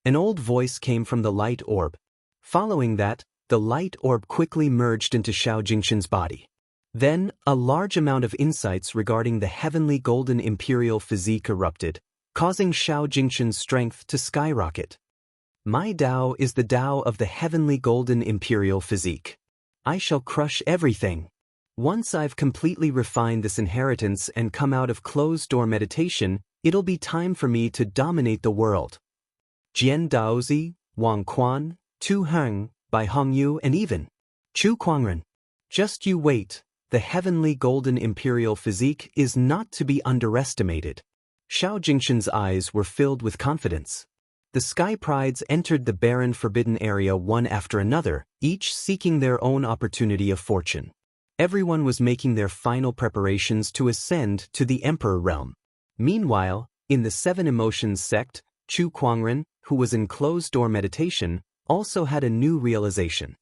An old voice came from the light orb. Following that, the light orb quickly merged into Xiao Jingchen's body. Then, a large amount of insights regarding the heavenly golden imperial physique erupted, causing Xiao Jingchen's strength to skyrocket. My Tao is the Tao of the heavenly golden imperial physique. I shall crush everything. Once I've completely refined this inheritance and come out of closed-door meditation, it'll be time for me to dominate the world. Jian Daozi, Wang Quan, Tu Heng, Bai Hongyu, and even Chu Kuangren. Just you wait. The heavenly golden imperial physique is not to be underestimated. Xiao Jingchen's eyes were filled with confidence. The sky prides entered the barren forbidden area one after another, each seeking their own opportunity of fortune. Everyone was making their final preparations to ascend to the emperor realm. Meanwhile, in the Seven Emotions sect, Chu Kuangren, who was in closed-door meditation, also had a new realization.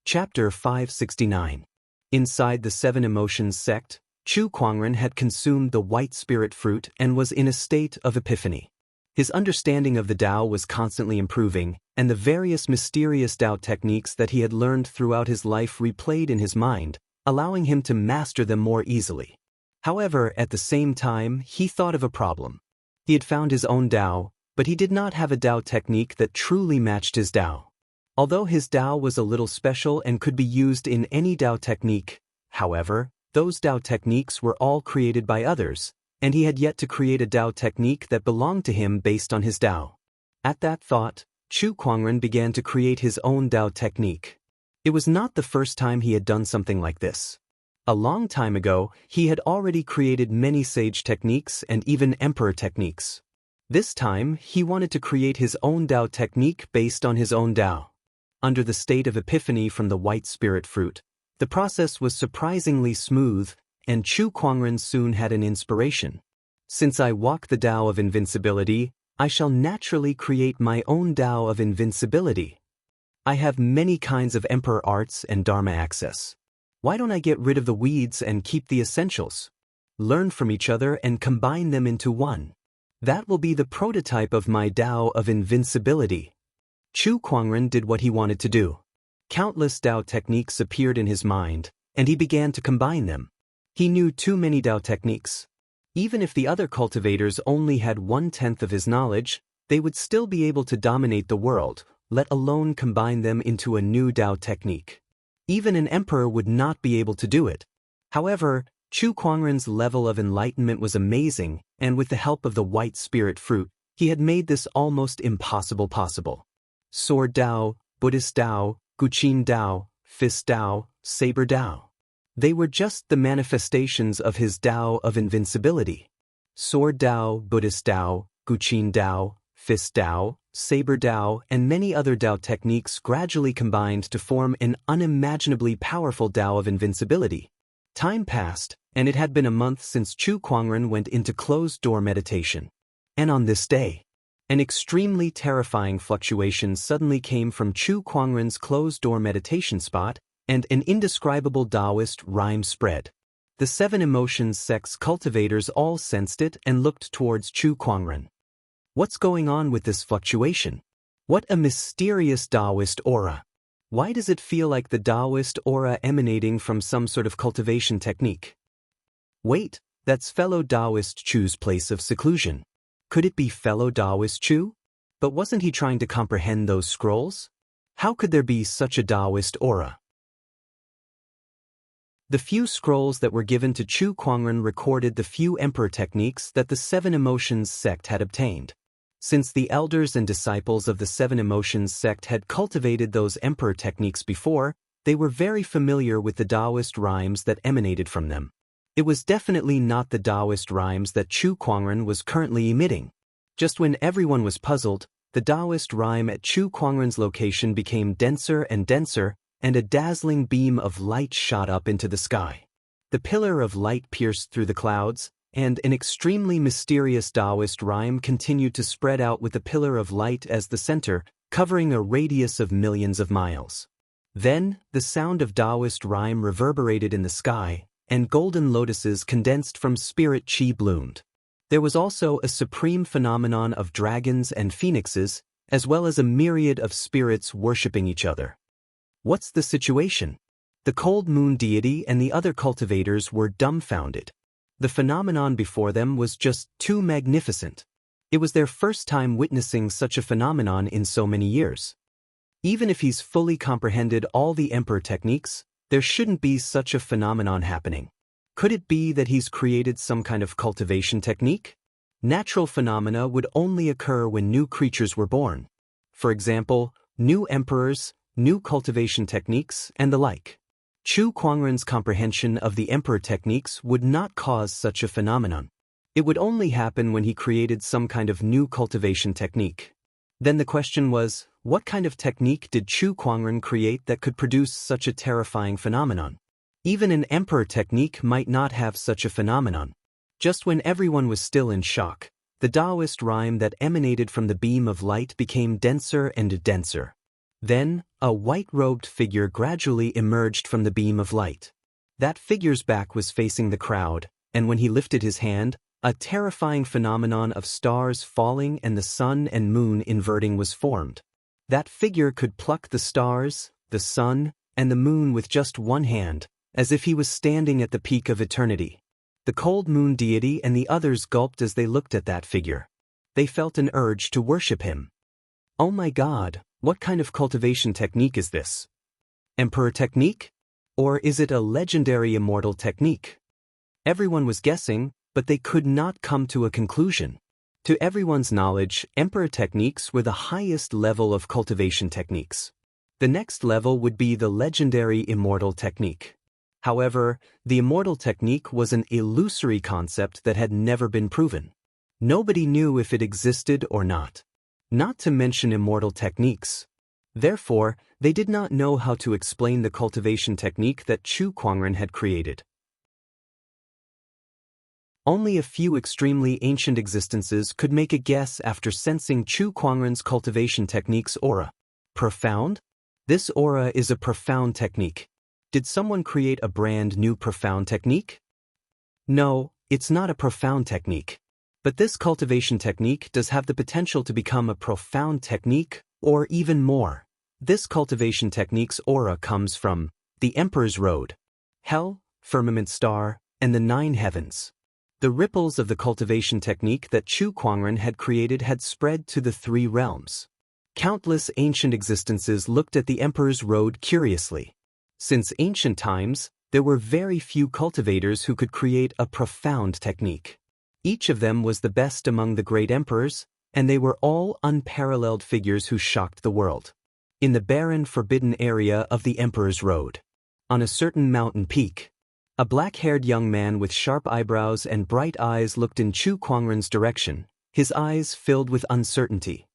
Chapter 569. Inside the Seven Emotions sect, Chu Kuangren had consumed the white spirit fruit and was in a state of epiphany. His understanding of the Tao was constantly improving, and the various mysterious Tao techniques that he had learned throughout his life replayed in his mind, allowing him to master them more easily. However, at the same time, he thought of a problem. He had found his own Tao, but he did not have a Tao technique that truly matched his Tao. Although his Tao was a little special and could be used in any Tao technique, however, those Tao techniques were all created by others, and he had yet to create a Tao technique that belonged to him based on his Tao. At that thought, Chu Kuangren began to create his own Tao technique. It was not the first time he had done something like this. A long time ago, he had already created many sage techniques and even emperor techniques. This time, he wanted to create his own Tao technique based on his own Tao. Under the state of epiphany from the white spirit fruit, the process was surprisingly smooth, and Chu Kuangren soon had an inspiration. Since I walk the Tao of invincibility, I shall naturally create my own Tao of invincibility. I have many kinds of emperor arts and Dharma access. Why don't I get rid of the weeds and keep the essentials? Learn from each other and combine them into one. That will be the prototype of my Tao of invincibility. Chu Kuangren did what he wanted to do. Countless Tao techniques appeared in his mind, and he began to combine them. He knew too many Tao techniques. Even if the other cultivators only had 1/10 of his knowledge, they would still be able to dominate the world, let alone combine them into a new Tao technique. Even an emperor would not be able to do it. However, Chu Kuangren's level of enlightenment was amazing, and with the help of the white spirit fruit, he had made this almost impossible possible. Sword Dao, Buddhist Dao, Guqin Dao, Fist Dao, Saber Dao. They were just the manifestations of his Dao of invincibility. Sword Dao, Buddhist Dao, Guqin Dao, Fist Dao, Saber Dao, and many other Dao techniques gradually combined to form an unimaginably powerful Dao of invincibility. Time passed, and it had been a month since Chu Kuangren went into closed-door meditation. And on this day, an extremely terrifying fluctuation suddenly came from Chu Kuangren's closed-door meditation spot, and an indescribable Taoist rhyme spread. The 7 emotions sects cultivators all sensed it and looked towards Chu Kuangren. What's going on with this fluctuation? What a mysterious Taoist aura. Why does it feel like the Taoist aura emanating from some sort of cultivation technique? Wait, that's fellow Taoist Chu's place of seclusion. Could it be fellow Taoist Chu? But wasn't he trying to comprehend those scrolls? How could there be such a Taoist aura? The few scrolls that were given to Chu Kuangren recorded the few emperor techniques that the 7 emotions sect had obtained. Since the elders and disciples of the 7 emotions sect had cultivated those emperor techniques before, they were very familiar with the Taoist rhymes that emanated from them. It was definitely not the Taoist rhymes that Chu Kuangren was currently emitting. Just when everyone was puzzled, the Taoist rhyme at Chu Kuangren's location became denser and denser, and a dazzling beam of light shot up into the sky. The pillar of light pierced through the clouds, and an extremely mysterious Taoist rhyme continued to spread out with the pillar of light as the center, covering a radius of millions of miles. Then, the sound of Taoist rhyme reverberated in the sky, and golden lotuses condensed from spirit qi bloomed. There was also a supreme phenomenon of dragons and phoenixes, as well as a myriad of spirits worshipping each other. What's the situation? The cold moon deity and the other cultivators were dumbfounded. The phenomenon before them was just too magnificent. It was their first time witnessing such a phenomenon in so many years. Even if he's fully comprehended all the emperor techniques, there shouldn't be such a phenomenon happening. Could it be that he's created some kind of cultivation technique? Natural phenomena would only occur when new creatures were born. For example, new emperors, new cultivation techniques, and the like. Chu Kuangren's comprehension of the emperor techniques would not cause such a phenomenon. It would only happen when he created some kind of new cultivation technique. Then the question was, what kind of technique did Chu Kuangren create that could produce such a terrifying phenomenon? Even an emperor technique might not have such a phenomenon. Just when everyone was still in shock, the Taoist rhyme that emanated from the beam of light became denser and denser. Then, a white-robed figure gradually emerged from the beam of light. That figure's back was facing the crowd, and when he lifted his hand, a terrifying phenomenon of stars falling and the sun and moon inverting was formed. That figure could pluck the stars, the sun, and the moon with just one hand, as if he was standing at the peak of eternity. The cold moon deity and the others gulped as they looked at that figure. They felt an urge to worship him. Oh my God, what kind of cultivation technique is this? Emperor technique? Or is it a legendary immortal technique? Everyone was guessing, but they could not come to a conclusion. To everyone's knowledge, emperor techniques were the highest level of cultivation techniques. The next level would be the legendary immortal technique. However, the immortal technique was an illusory concept that had never been proven. Nobody knew if it existed or not. Not to mention immortal techniques. Therefore, they did not know how to explain the cultivation technique that Chu Kuangren had created. Only a few extremely ancient existences could make a guess after sensing Chu Kuangren's cultivation technique's aura. Profound? This aura is a profound technique. Did someone create a brand new profound technique? No, it's not a profound technique. But this cultivation technique does have the potential to become a profound technique, or even more. This cultivation technique's aura comes from the Emperor's Road, Hell, Firmament Star, and the 9 Heavens. The ripples of the cultivation technique that Chu Kuangren had created had spread to the 3 realms. Countless ancient existences looked at the Emperor's Road curiously. Since ancient times, There were very few cultivators who could create a profound technique. Each of them was the best among the great emperors, and they were all unparalleled figures who shocked the world. In the barren, forbidden area of the Emperor's Road, on a certain mountain peak, a black-haired young man with sharp eyebrows and bright eyes looked in Chu Kuangren's direction, his eyes filled with uncertainty.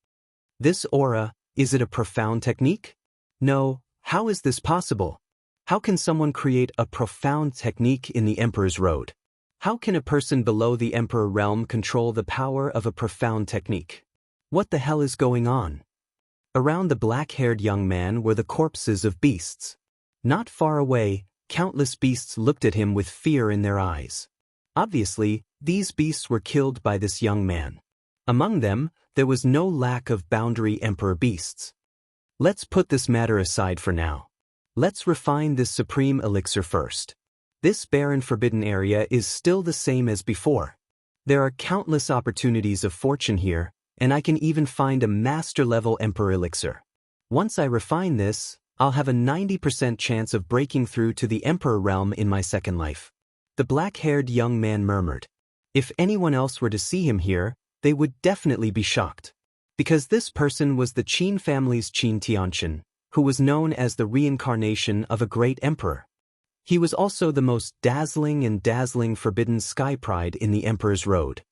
This aura, is it a profound technique? No, how is this possible? How can someone create a profound technique in the Emperor's Road? How can a person below the Emperor realm control the power of a profound technique? What the hell is going on? Around the black-haired young man were the corpses of beasts. Not far away, countless beasts looked at him with fear in their eyes. Obviously, these beasts were killed by this young man. Among them, there was no lack of boundary emperor beasts. Let's put this matter aside for now. Let's refine this supreme elixir first. This barren forbidden area is still the same as before. There are countless opportunities of fortune here, and I can even find a master-level emperor elixir. Once I refine this, I'll have a 90% chance of breaking through to the emperor realm in my second life. The black-haired young man murmured. If anyone else were to see him here, they would definitely be shocked. Because this person was the Qin family's Qin Tianqian, who was known as the reincarnation of a great emperor. He was also the most dazzling forbidden sky pride in the Emperor's Road.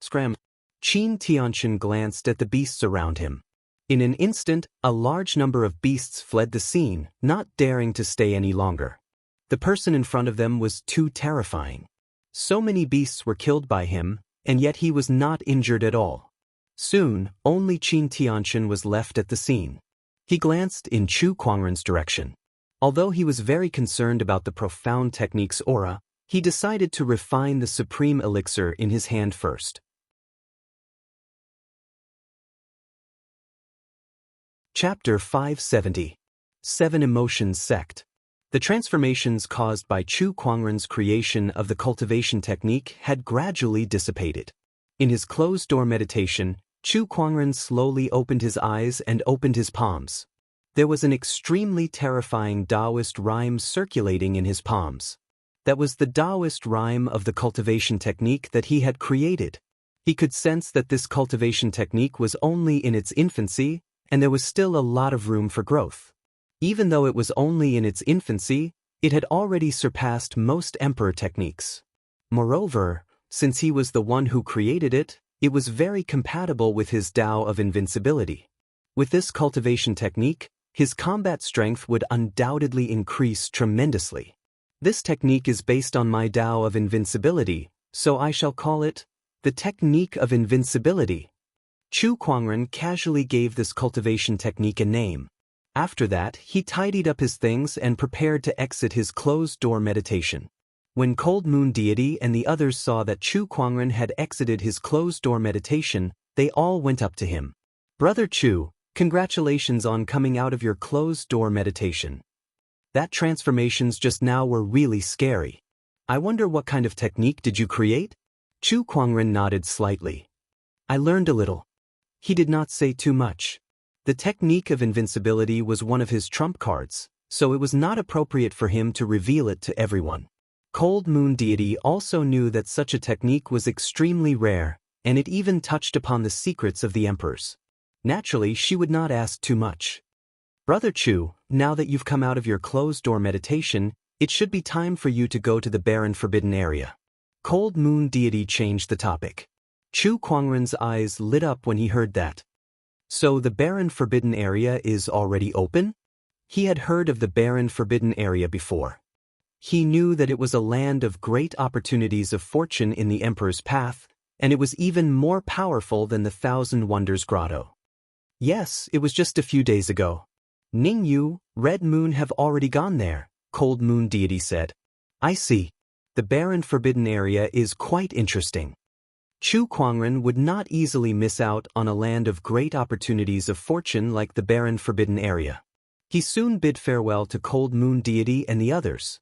Scram. Qin Tianqian glanced at the beasts around him. In an instant, a large number of beasts fled the scene, not daring to stay any longer. The person in front of them was too terrifying. So many beasts were killed by him, and yet he was not injured at all. Soon, only Qin Tianqian was left at the scene. He glanced in Chu Kuangren's direction. Although he was very concerned about the profound technique's aura, he decided to refine the supreme elixir in his hand first. Chapter 570. 7 Emotions Sect. The transformations caused by Chu Kuangren's creation of the cultivation technique had gradually dissipated. In his closed-door meditation, Chu Kuangren slowly opened his eyes and opened his palms. There was an extremely terrifying Taoist rhyme circulating in his palms. That was the Taoist rhyme of the cultivation technique that he had created. He could sense that this cultivation technique was only in its infancy, and there was still a lot of room for growth. Even though it was only in its infancy, it had already surpassed most emperor techniques. Moreover, since he was the one who created it, it was very compatible with his Tao of invincibility. With this cultivation technique, his combat strength would undoubtedly increase tremendously. This technique is based on my Tao of invincibility, so I shall call it the Technique of Invincibility. Chu Kuangren casually gave this cultivation technique a name. After that, he tidied up his things and prepared to exit his closed-door meditation. When Cold Moon Deity and the others saw that Chu Kuangren had exited his closed-door meditation, they all went up to him. Brother Chu, congratulations on coming out of your closed-door meditation. That transformations just now were really scary. I wonder what kind of technique did you create? Chu Kuangren nodded slightly. I learned a little. He did not say too much. The technique of invincibility was one of his trump cards, so it was not appropriate for him to reveal it to everyone. Cold Moon Deity also knew that such a technique was extremely rare, and it even touched upon the secrets of the emperors. Naturally, she would not ask too much. Brother Chu, now that you've come out of your closed-door meditation, it should be time for you to go to the barren forbidden area. Cold Moon Deity changed the topic. Chu Kuangren's eyes lit up when he heard that. So the barren forbidden area is already open? He had heard of the barren forbidden area before. He knew that it was a land of great opportunities of fortune in the Emperor's path, and it was even more powerful than the Thousand Wonders Grotto. Yes, it was just a few days ago. Ning Yu, Red Moon have already gone there, Cold Moon Deity said. I see. The barren forbidden area is quite interesting. Chu Kuangren would not easily miss out on a land of great opportunities of fortune like the barren forbidden area. He soon bid farewell to Cold Moon Deity and the others.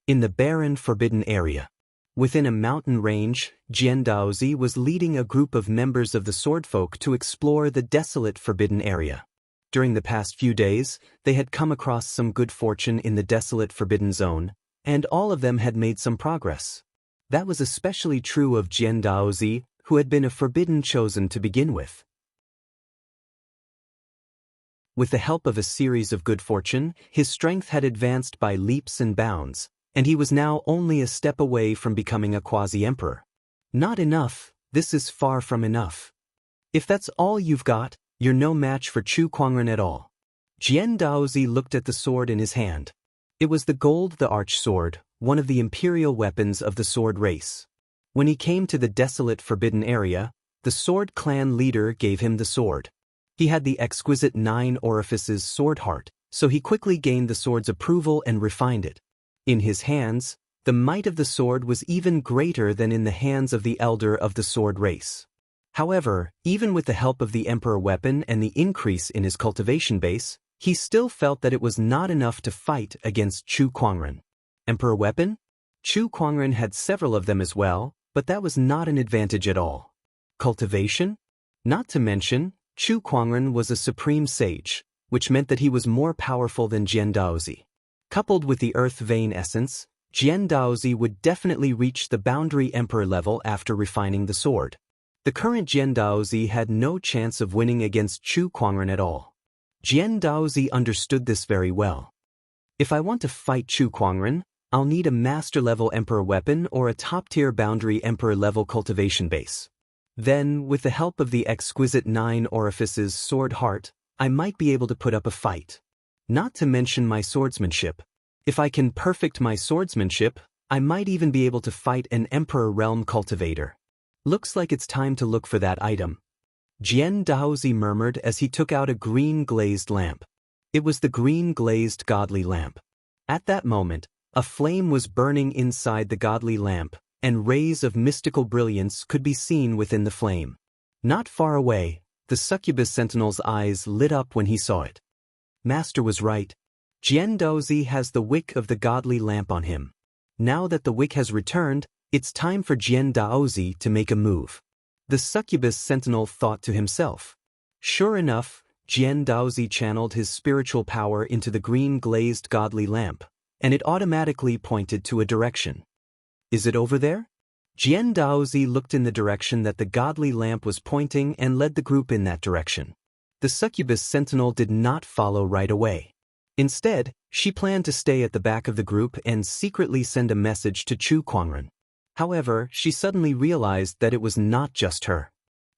In the barren forbidden area, within a mountain range, Jian Daozi was leading a group of members of the swordfolk to explore the desolate forbidden area. During the past few days, they had come across some good fortune in the desolate forbidden zone, and all of them had made some progress. That was especially true of Jian Daozi, who had been a forbidden chosen to begin with. With the help of a series of good fortune, his strength had advanced by leaps and bounds, and he was now only a step away from becoming a quasi-emperor. Not enough, this is far from enough. If that's all you've got, you're no match for Chu Kuangren at all. Jian Daozi looked at the sword in his hand. It was the arch sword, one of the imperial weapons of the sword race. When he came to the desolate forbidden area, the sword clan leader gave him the sword. He had the exquisite 9 orifices sword heart, so he quickly gained the sword's approval and refined it. In his hands, the might of the sword was even greater than in the hands of the elder of the sword race. However, even with the help of the emperor weapon and the increase in his cultivation base, he still felt that it was not enough to fight against Chu Kuangren. Emperor weapon? Chu Kuangren had several of them as well, but that was not an advantage at all. Cultivation? Not to mention, Chu Kuangren was a supreme sage, which meant that he was more powerful than Jian Daozi. Coupled with the earth vein essence, Jian Daozi would definitely reach the boundary emperor level after refining the sword. The current Jian Daozi had no chance of winning against Chu Kuangren at all. Jian Daozi understood this very well. If I want to fight Chu Kuangren, I'll need a master-level emperor weapon or a top-tier boundary emperor-level cultivation base. Then, with the help of the exquisite 9 orifices sword heart, I might be able to put up a fight. Not to mention my swordsmanship. If I can perfect my swordsmanship, I might even be able to fight an emperor realm cultivator. Looks like it's time to look for that item. Jian Daozi murmured as he took out a green glazed lamp. It was the green glazed godly lamp. At that moment, a flame was burning inside the godly lamp, and rays of mystical brilliance could be seen within the flame. Not far away, the succubus sentinel's eyes lit up when he saw it. Master was right. Jian Daozi has the wick of the godly lamp on him. Now that the wick has returned, it's time for Jian Daozi to make a move. The succubus sentinel thought to himself. Sure enough, Jian Daozi channeled his spiritual power into the green glazed godly lamp, and it automatically pointed to a direction. Is it over there? Jian Daozi looked in the direction that the godly lamp was pointing and led the group in that direction. The succubus sentinel did not follow right away. Instead, she planned to stay at the back of the group and secretly send a message to Chu Kuangren. However, she suddenly realized that it was not just her.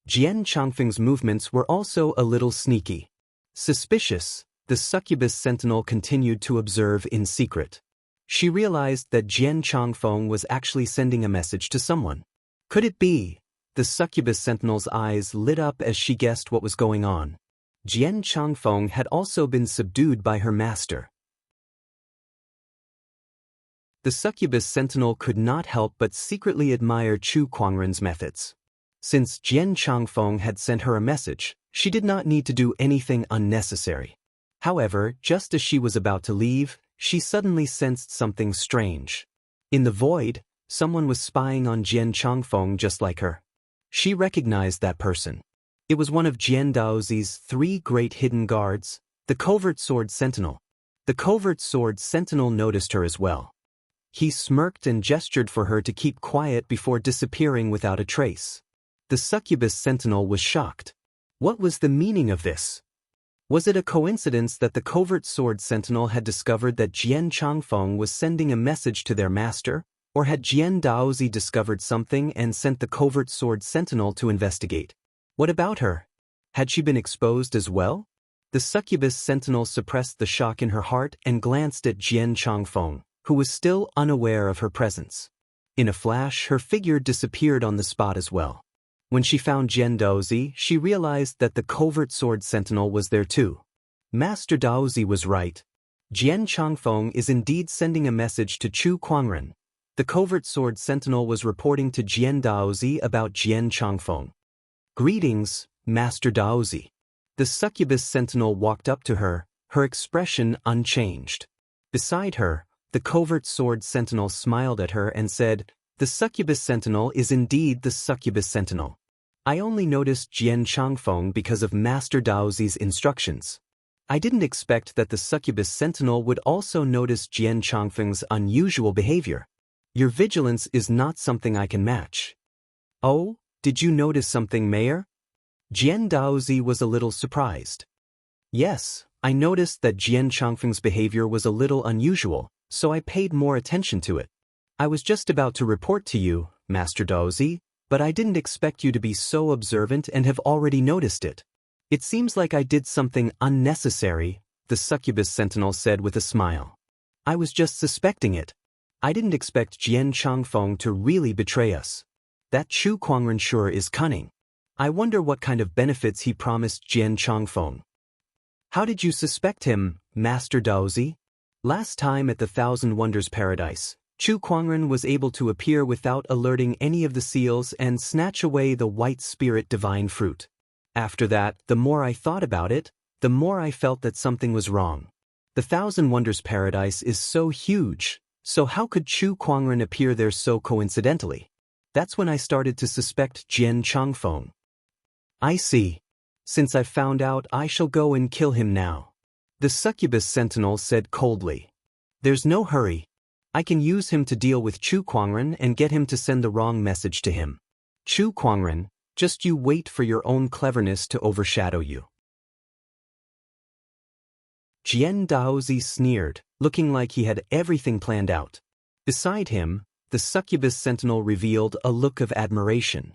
Jian Changfeng's movements were also a little sneaky. Suspicious, the succubus sentinel continued to observe in secret. She realized that Jian Changfeng was actually sending a message to someone. Could it be? The succubus sentinel's eyes lit up as she guessed what was going on. Jian Changfeng had also been subdued by her master. The succubus sentinel could not help but secretly admire Chu Kuangren's methods. Since Jian Changfeng had sent her a message, she did not need to do anything unnecessary. However, just as she was about to leave, she suddenly sensed something strange. In the void, someone was spying on Jian Changfeng just like her. She recognized that person. It was one of Jian Daozi's 3 great hidden guards, the covert sword sentinel. The covert sword sentinel noticed her as well. He smirked and gestured for her to keep quiet before disappearing without a trace. The succubus sentinel was shocked. What was the meaning of this? Was it a coincidence that the covert sword sentinel had discovered that Jian Changfeng was sending a message to their master, or had Jian Daozi discovered something and sent the covert sword sentinel to investigate? What about her? Had she been exposed as well? The succubus sentinel suppressed the shock in her heart and glanced at Jian Changfeng, who was still unaware of her presence. In a flash, her figure disappeared on the spot as well. When she found Jian Daozi, she realized that the covert sword sentinel was there too. Master Daozi was right. Jian Changfeng is indeed sending a message to Chu Kuangren. The covert sword sentinel was reporting to Jian Daozi about Jian Changfeng. Greetings, Master Daozi. The succubus sentinel walked up to her, her expression unchanged. Beside her, the covert sword sentinel smiled at her and said, "The succubus sentinel is indeed the succubus sentinel. I only noticed Jian Changfeng because of Master Daozi's instructions. I didn't expect that the succubus sentinel would also notice Jian Changfeng's unusual behavior. Your vigilance is not something I can match. Oh, did you notice something, Mayor? Jian Daozi was a little surprised. Yes, I noticed that Jian Changfeng's behavior was a little unusual, so I paid more attention to it. I was just about to report to you, Master Daozi, but I didn't expect you to be so observant and have already noticed it. It seems like I did something unnecessary, the succubus sentinel said with a smile. I was just suspecting it. I didn't expect Jian Changfeng to really betray us. That Chu Kuangren sure is cunning. I wonder what kind of benefits he promised Jian Changfeng. How did you suspect him, Master Daozi? Last time at the Thousand Wonders Paradise, Chu Kuangren was able to appear without alerting any of the seals and snatch away the white spirit divine fruit. After that, the more I thought about it, the more I felt that something was wrong. The Thousand Wonders Paradise is so huge, so how could Chu Kuangren appear there so coincidentally? That's when I started to suspect Jian Changfeng. I see. Since I've found out, I shall go and kill him now. The succubus sentinel said coldly. There's no hurry. I can use him to deal with Chu Kuangren and get him to send the wrong message to him. Chu Kuangren, just you wait for your own cleverness to overshadow you. Jian Daozi sneered, looking like he had everything planned out. Beside him, the succubus sentinel revealed a look of admiration.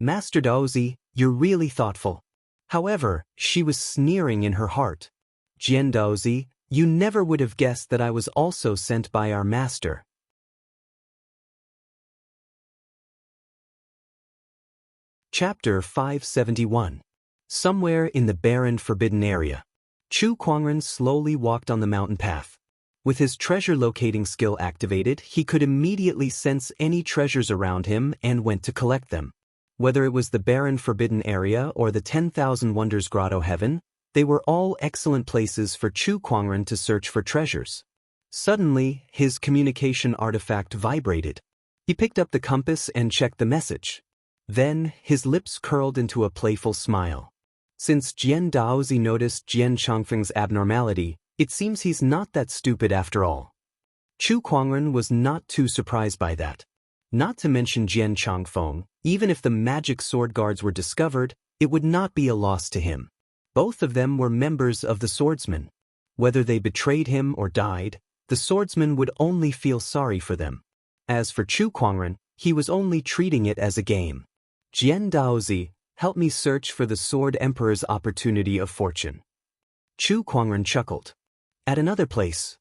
Master Daozi, you're really thoughtful. However, she was sneering in her heart. Jian Daozi, you never would have guessed that I was also sent by our master. Chapter 571. Somewhere in the barren forbidden area. Chu Kuangren slowly walked on the mountain path. With his treasure locating skill activated, he could immediately sense any treasures around him and went to collect them. Whether it was the barren forbidden area or the 10,000 Wonders Grotto Heaven, they were all excellent places for Chu Kuangren to search for treasures. Suddenly, his communication artifact vibrated. He picked up the compass and checked the message. Then, his lips curled into a playful smile. Since Jian Daozi noticed Jian Changfeng's abnormality, it seems he's not that stupid after all. Chu Kuangren was not too surprised by that. Not to mention Jian Changfeng, even if the magic sword guards were discovered, it would not be a loss to him. Both of them were members of the swordsmen. Whether they betrayed him or died, the swordsmen would only feel sorry for them. As for Chu Kuangren, he was only treating it as a game. Jian Daozi, help me search for the Sword Emperor's opportunity of fortune. Chu Kuangren chuckled. At another place,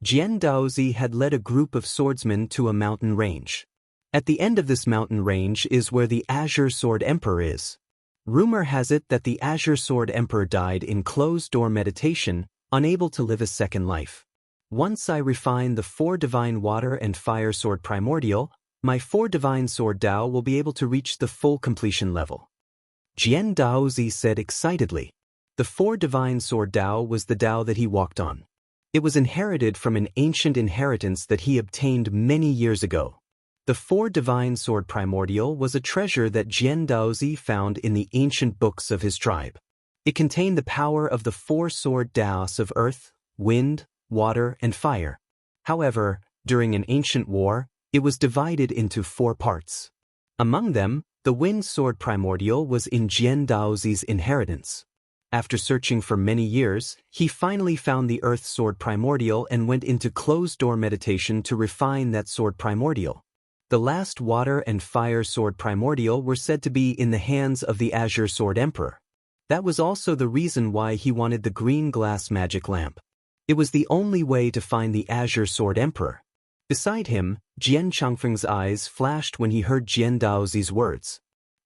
Jian Daozi had led a group of swordsmen to a mountain range. At the end of this mountain range is where the Azure Sword Emperor is. Rumor has it that the Azure Sword Emperor died in closed-door meditation, unable to live a second life. Once I refine the 4 divine water and fire sword primordial, my 4 divine sword Dao will be able to reach the full completion level. Jian Daozi said excitedly. The 4 divine sword Dao was the Dao that he walked on. It was inherited from an ancient inheritance that he obtained many years ago. The 4 divine sword primordial was a treasure that Jian Daozi found in the ancient books of his tribe. It contained the power of the 4 sword Daos of earth, wind, water, and fire. However, during an ancient war, it was divided into 4 parts. Among them, the wind sword primordial was in Jian Daozi's inheritance. After searching for many years, he finally found the earth sword primordial and went into closed-door meditation to refine that sword primordial. The last water and fire sword primordial were said to be in the hands of the Azure Sword Emperor. That was also the reason why he wanted the green glass magic lamp. It was the only way to find the Azure Sword Emperor. Beside him, Jian Changfeng's eyes flashed when he heard Jian Daozi's words.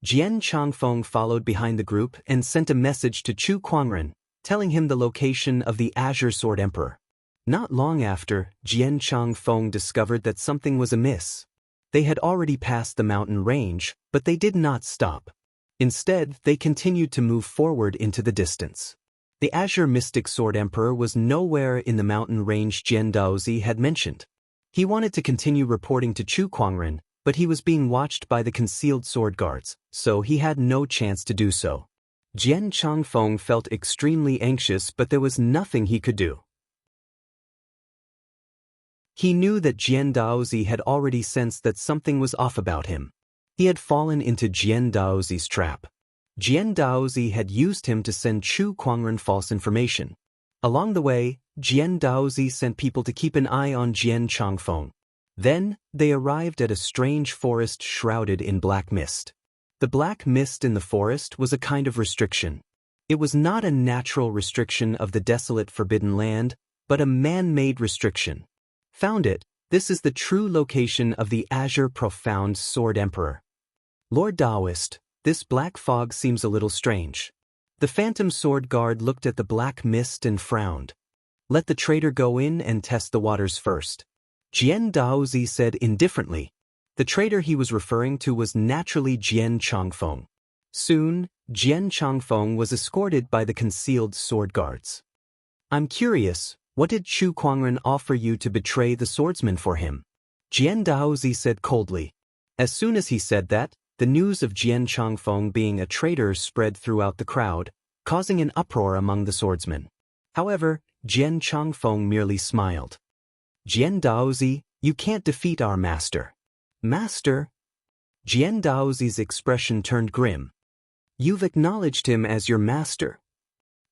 Jian Changfeng followed behind the group and sent a message to Chu Kuangren, telling him the location of the Azure Sword Emperor. Not long after, Jian Changfeng discovered that something was amiss. They had already passed the mountain range, but they did not stop. Instead, they continued to move forward into the distance. The Azure Mystic Sword Emperor was nowhere in the mountain range Jian Daozi had mentioned. He wanted to continue reporting to Chu Kuangren, but he was being watched by the concealed sword guards, so he had no chance to do so. Jian Changfeng felt extremely anxious, but there was nothing he could do. He knew that Jian Daozi had already sensed that something was off about him. He had fallen into Jian Daozi's trap. Jian Daozi had used him to send Chu Kuangren false information. Along the way, Jian Daozi sent people to keep an eye on Jian Changfeng. Then, they arrived at a strange forest shrouded in black mist. The black mist in the forest was a kind of restriction. It was not a natural restriction of the desolate forbidden land, but a man-made restriction. Found it, this is the true location of the Azure Profound Sword Emperor. Lord Taoist, this black fog seems a little strange. The phantom sword guard looked at the black mist and frowned. Let the trader go in and test the waters first. Jian Daozi said indifferently. The trader he was referring to was naturally Jian Changfeng. Soon, Jian Changfeng was escorted by the concealed sword guards. I'm curious, what did Chu Kuangren offer you to betray the swordsman for him? Jian Daozi said coldly. As soon as he said that, the news of Jian Changfeng being a traitor spread throughout the crowd, causing an uproar among the swordsmen. However, Jian Changfeng merely smiled. Jian Daozi, you can't defeat our master. Master? Jian Daozi's expression turned grim. You've acknowledged him as your master.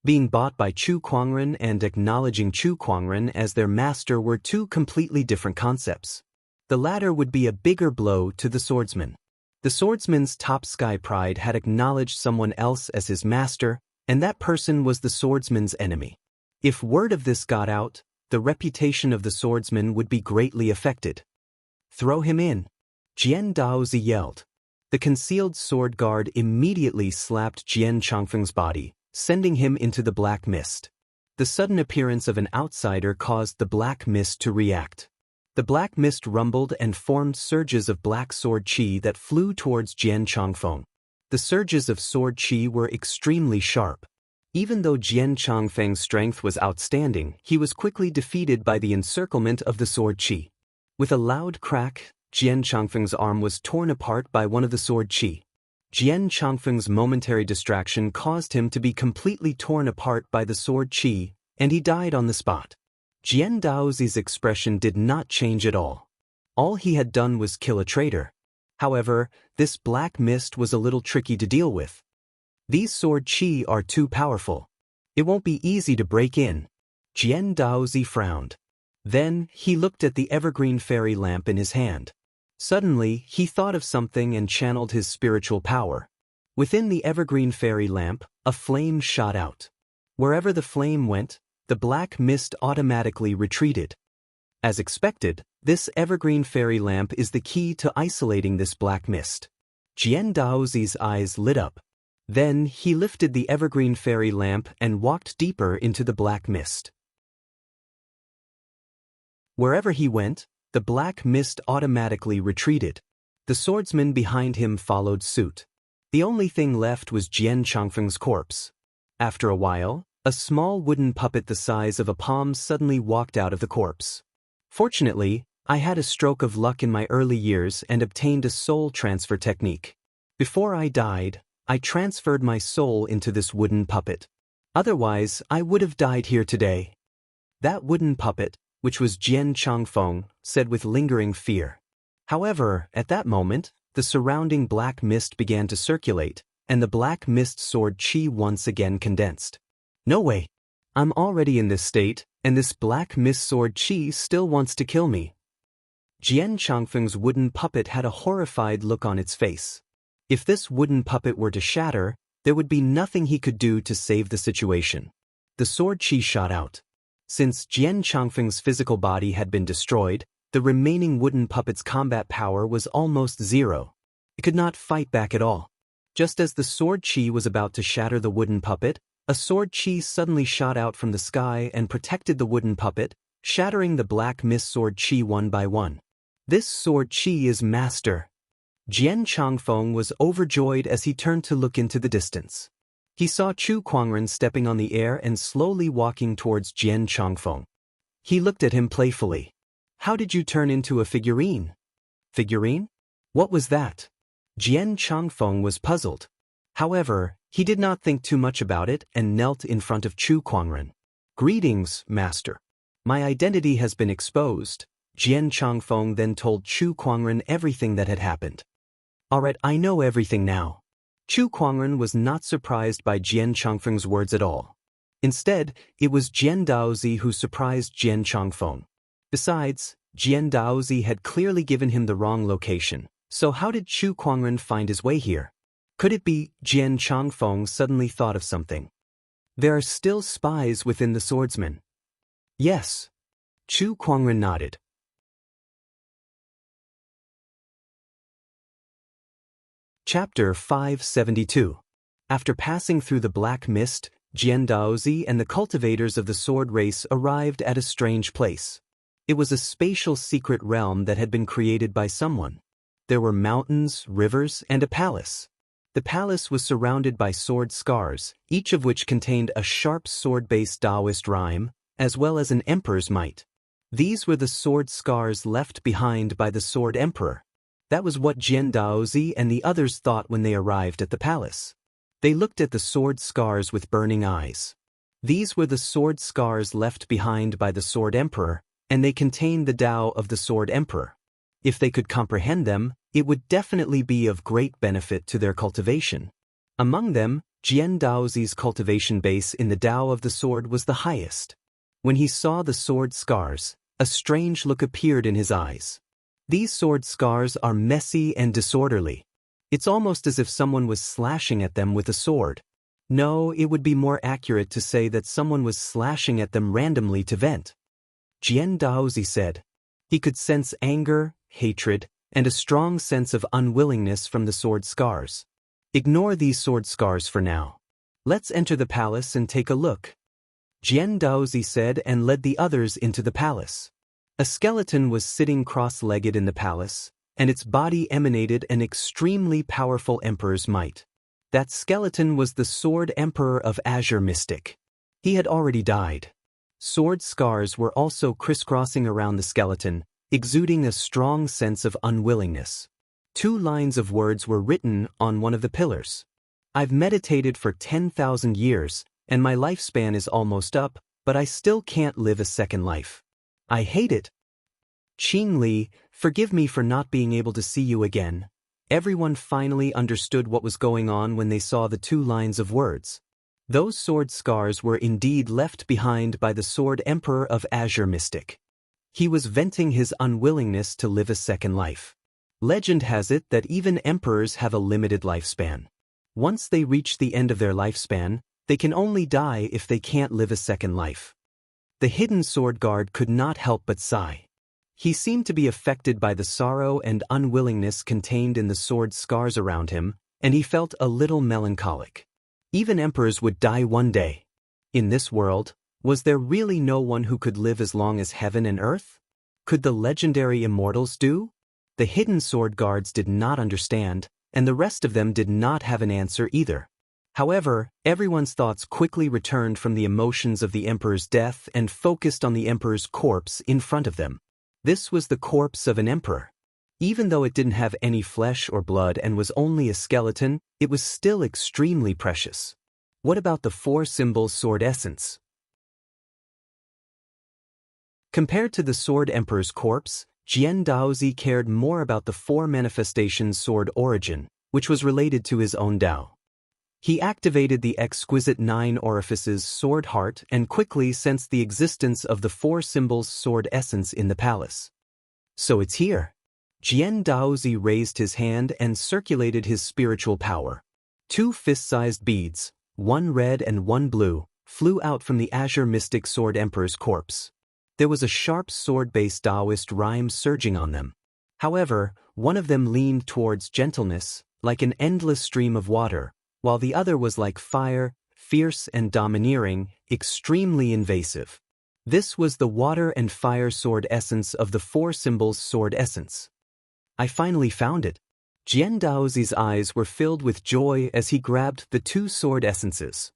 Being bought by Chu Kuangren and acknowledging Chu Kuangren as their master were two completely different concepts. The latter would be a bigger blow to the swordsman. The swordsman's top sky pride had acknowledged someone else as his master, and that person was the swordsman's enemy. If word of this got out, the reputation of the swordsman would be greatly affected. Throw him in. Jian Daozi yelled. The concealed sword guard immediately slapped Jian Changfeng's body, sending him into the black mist. The sudden appearance of an outsider caused the black mist to react. The black mist rumbled and formed surges of black sword qi that flew towards Jian Changfeng. The surges of sword qi were extremely sharp. Even though Jian Changfeng's strength was outstanding, he was quickly defeated by the encirclement of the sword qi. With a loud crack, Jian Changfeng's arm was torn apart by one of the sword qi. Jian Changfeng's momentary distraction caused him to be completely torn apart by the sword qi, and he died on the spot. Jian Daozi's expression did not change at all. All he had done was kill a traitor. However, this black mist was a little tricky to deal with. These sword qi are too powerful. It won't be easy to break in. Jian Daozi frowned. Then, he looked at the evergreen fairy lamp in his hand. Suddenly, he thought of something and channeled his spiritual power. Within the evergreen fairy lamp, a flame shot out. Wherever the flame went, the black mist automatically retreated. As expected, this evergreen fairy lamp is the key to isolating this black mist. Jian Daozi's eyes lit up. Then, he lifted the evergreen fairy lamp and walked deeper into the black mist. Wherever he went, the black mist automatically retreated. The swordsman behind him followed suit. The only thing left was Jian Changfeng's corpse. After a while, a small wooden puppet the size of a palm suddenly walked out of the corpse. Fortunately, I had a stroke of luck in my early years and obtained a soul transfer technique. Before I died, I transferred my soul into this wooden puppet. Otherwise, I would have died here today. That wooden puppet, which was Jian Changfeng, said with lingering fear. However, at that moment, the surrounding black mist began to circulate, and the black mist sword qi once again condensed. No way. I'm already in this state, and this black mist sword qi still wants to kill me. Jian Changfeng's wooden puppet had a horrified look on its face. If this wooden puppet were to shatter, there would be nothing he could do to save the situation. The sword qi shot out. Since Jian Changfeng's physical body had been destroyed, the remaining wooden puppet's combat power was almost zero. It could not fight back at all. Just as the sword qi was about to shatter the wooden puppet, a sword qi suddenly shot out from the sky and protected the wooden puppet, shattering the black mist sword qi one by one. This sword qi is master. Jian Changfeng was overjoyed as he turned to look into the distance. He saw Chu Kuangren stepping on the air and slowly walking towards Jian Changfeng. He looked at him playfully. How did you turn into a figurine? Figurine? What was that? Jian Changfeng was puzzled. However, He did not think too much about it and knelt in front of Chu Kuangren. "Greetings, master. My identity has been exposed." Jian Changfeng then told Chu Kuangren everything that had happened. "Alright, I know everything now." Chu Kuangren was not surprised by Jian Changfeng's words at all. Instead, it was Jian Daozi who surprised Jian Changfeng. Besides, Jian Daozi had clearly given him the wrong location, so how did Chu Kuangren find his way here? Could it be Jian Changfeng suddenly thought of something? There are still spies within the swordsmen. Yes. Chu Kuangren nodded. Chapter 572. After passing through the black mist, Jian Daozi and the cultivators of the sword race arrived at a strange place. It was a spatial secret realm that had been created by someone. There were mountains, rivers, and a palace. The palace was surrounded by sword scars, each of which contained a sharp sword-based Taoist rhyme, as well as an emperor's might. These were the sword scars left behind by the sword emperor. That was what Jian Daozi and the others thought when they arrived at the palace. They looked at the sword scars with burning eyes. These were the sword scars left behind by the sword emperor, and they contained the Tao of the sword emperor. If they could comprehend them, it would definitely be of great benefit to their cultivation. Among them, Jian Daozi's cultivation base in the Tao of the sword was the highest. When he saw the sword scars, a strange look appeared in his eyes. These sword scars are messy and disorderly. It's almost as if someone was slashing at them with a sword. No, it would be more accurate to say that someone was slashing at them randomly to vent. Jian Daozi said. He could sense anger, hatred, and a strong sense of unwillingness from the sword scars. Ignore these sword scars for now. Let's enter the palace and take a look. Jian Daozi said and led the others into the palace. A skeleton was sitting cross-legged in the palace, and its body emanated an extremely powerful emperor's might. That skeleton was the sword emperor of Azure Mystic. He had already died. Sword scars were also crisscrossing around the skeleton, exuding a strong sense of unwillingness. 2 lines of words were written on one of the pillars. "I've meditated for 10,000 years, and my lifespan is almost up, but I still can't live a second life. I hate it. Qing Li, forgive me for not being able to see you again." Everyone finally understood what was going on when they saw the 2 lines of words. Those sword scars were indeed left behind by the sword emperor of Azure Mystic. He was venting his unwillingness to live a second life. Legend has it that even emperors have a limited lifespan. Once they reach the end of their lifespan, they can only die if they can't live a second life. The hidden sword guard could not help but sigh. He seemed to be affected by the sorrow and unwillingness contained in the sword scars around him, and he felt a little melancholic. Even emperors would die one day. In this world, was there really no one who could live as long as heaven and earth? Could the legendary immortals do? The hidden sword guards did not understand, and the rest of them did not have an answer either. However, everyone's thoughts quickly returned from the emotions of the emperor's death and focused on the emperor's corpse in front of them. This was the corpse of an emperor. Even though it didn't have any flesh or blood and was only a skeleton, it was still extremely precious. What about the 4 symbols sword essence? Compared to the sword emperor's corpse, Jian Daozi cared more about the 4 manifestations sword origin, which was related to his own Tao. He activated the exquisite 9 orifices sword heart and quickly sensed the existence of the 4 symbols sword essence in the palace. So it's here. Jian Daozi raised his hand and circulated his spiritual power. 2 fist-sized beads, 1 red and 1 blue, flew out from the Azure Mystic Sword Emperor's corpse. There was a sharp sword-based Taoist rhyme surging on them. However, one of them leaned towards gentleness, like an endless stream of water, while the other was like fire, fierce and domineering, extremely invasive. This was the water and fire sword essence of the 4 symbols sword essence. I finally found it. Jian Daozi's eyes were filled with joy as he grabbed the 2 sword essences.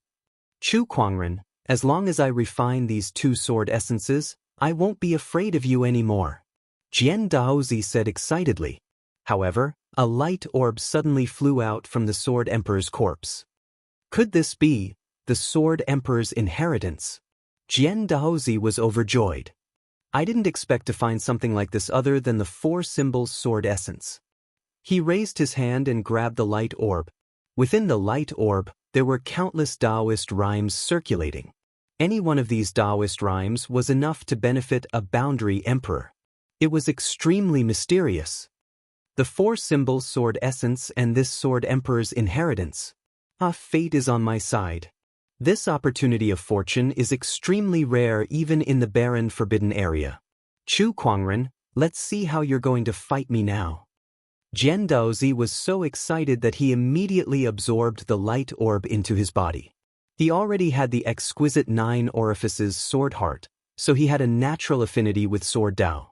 Chu Kuangren, as long as I refine these 2 sword essences, I won't be afraid of you anymore. Jian Daozi said excitedly. However, a light orb suddenly flew out from the sword emperor's corpse. Could this be the Sword Emperor's inheritance? Jian Daozi was overjoyed. I didn't expect to find something like this other than the 4 symbols sword essence. He raised his hand and grabbed the light orb. Within the light orb, there were countless Taoist rhymes circulating. Any one of these Taoist rhymes was enough to benefit a boundary emperor. It was extremely mysterious. The 4 symbols sword essence and this sword emperor's inheritance. Fate is on my side. This opportunity of fortune is extremely rare even in the barren forbidden area. Chu Kuangren, let's see how you're going to fight me now. Jian Daozi was so excited that he immediately absorbed the light orb into his body. He already had the exquisite 9 orifices sword heart, so he had a natural affinity with sword Dao.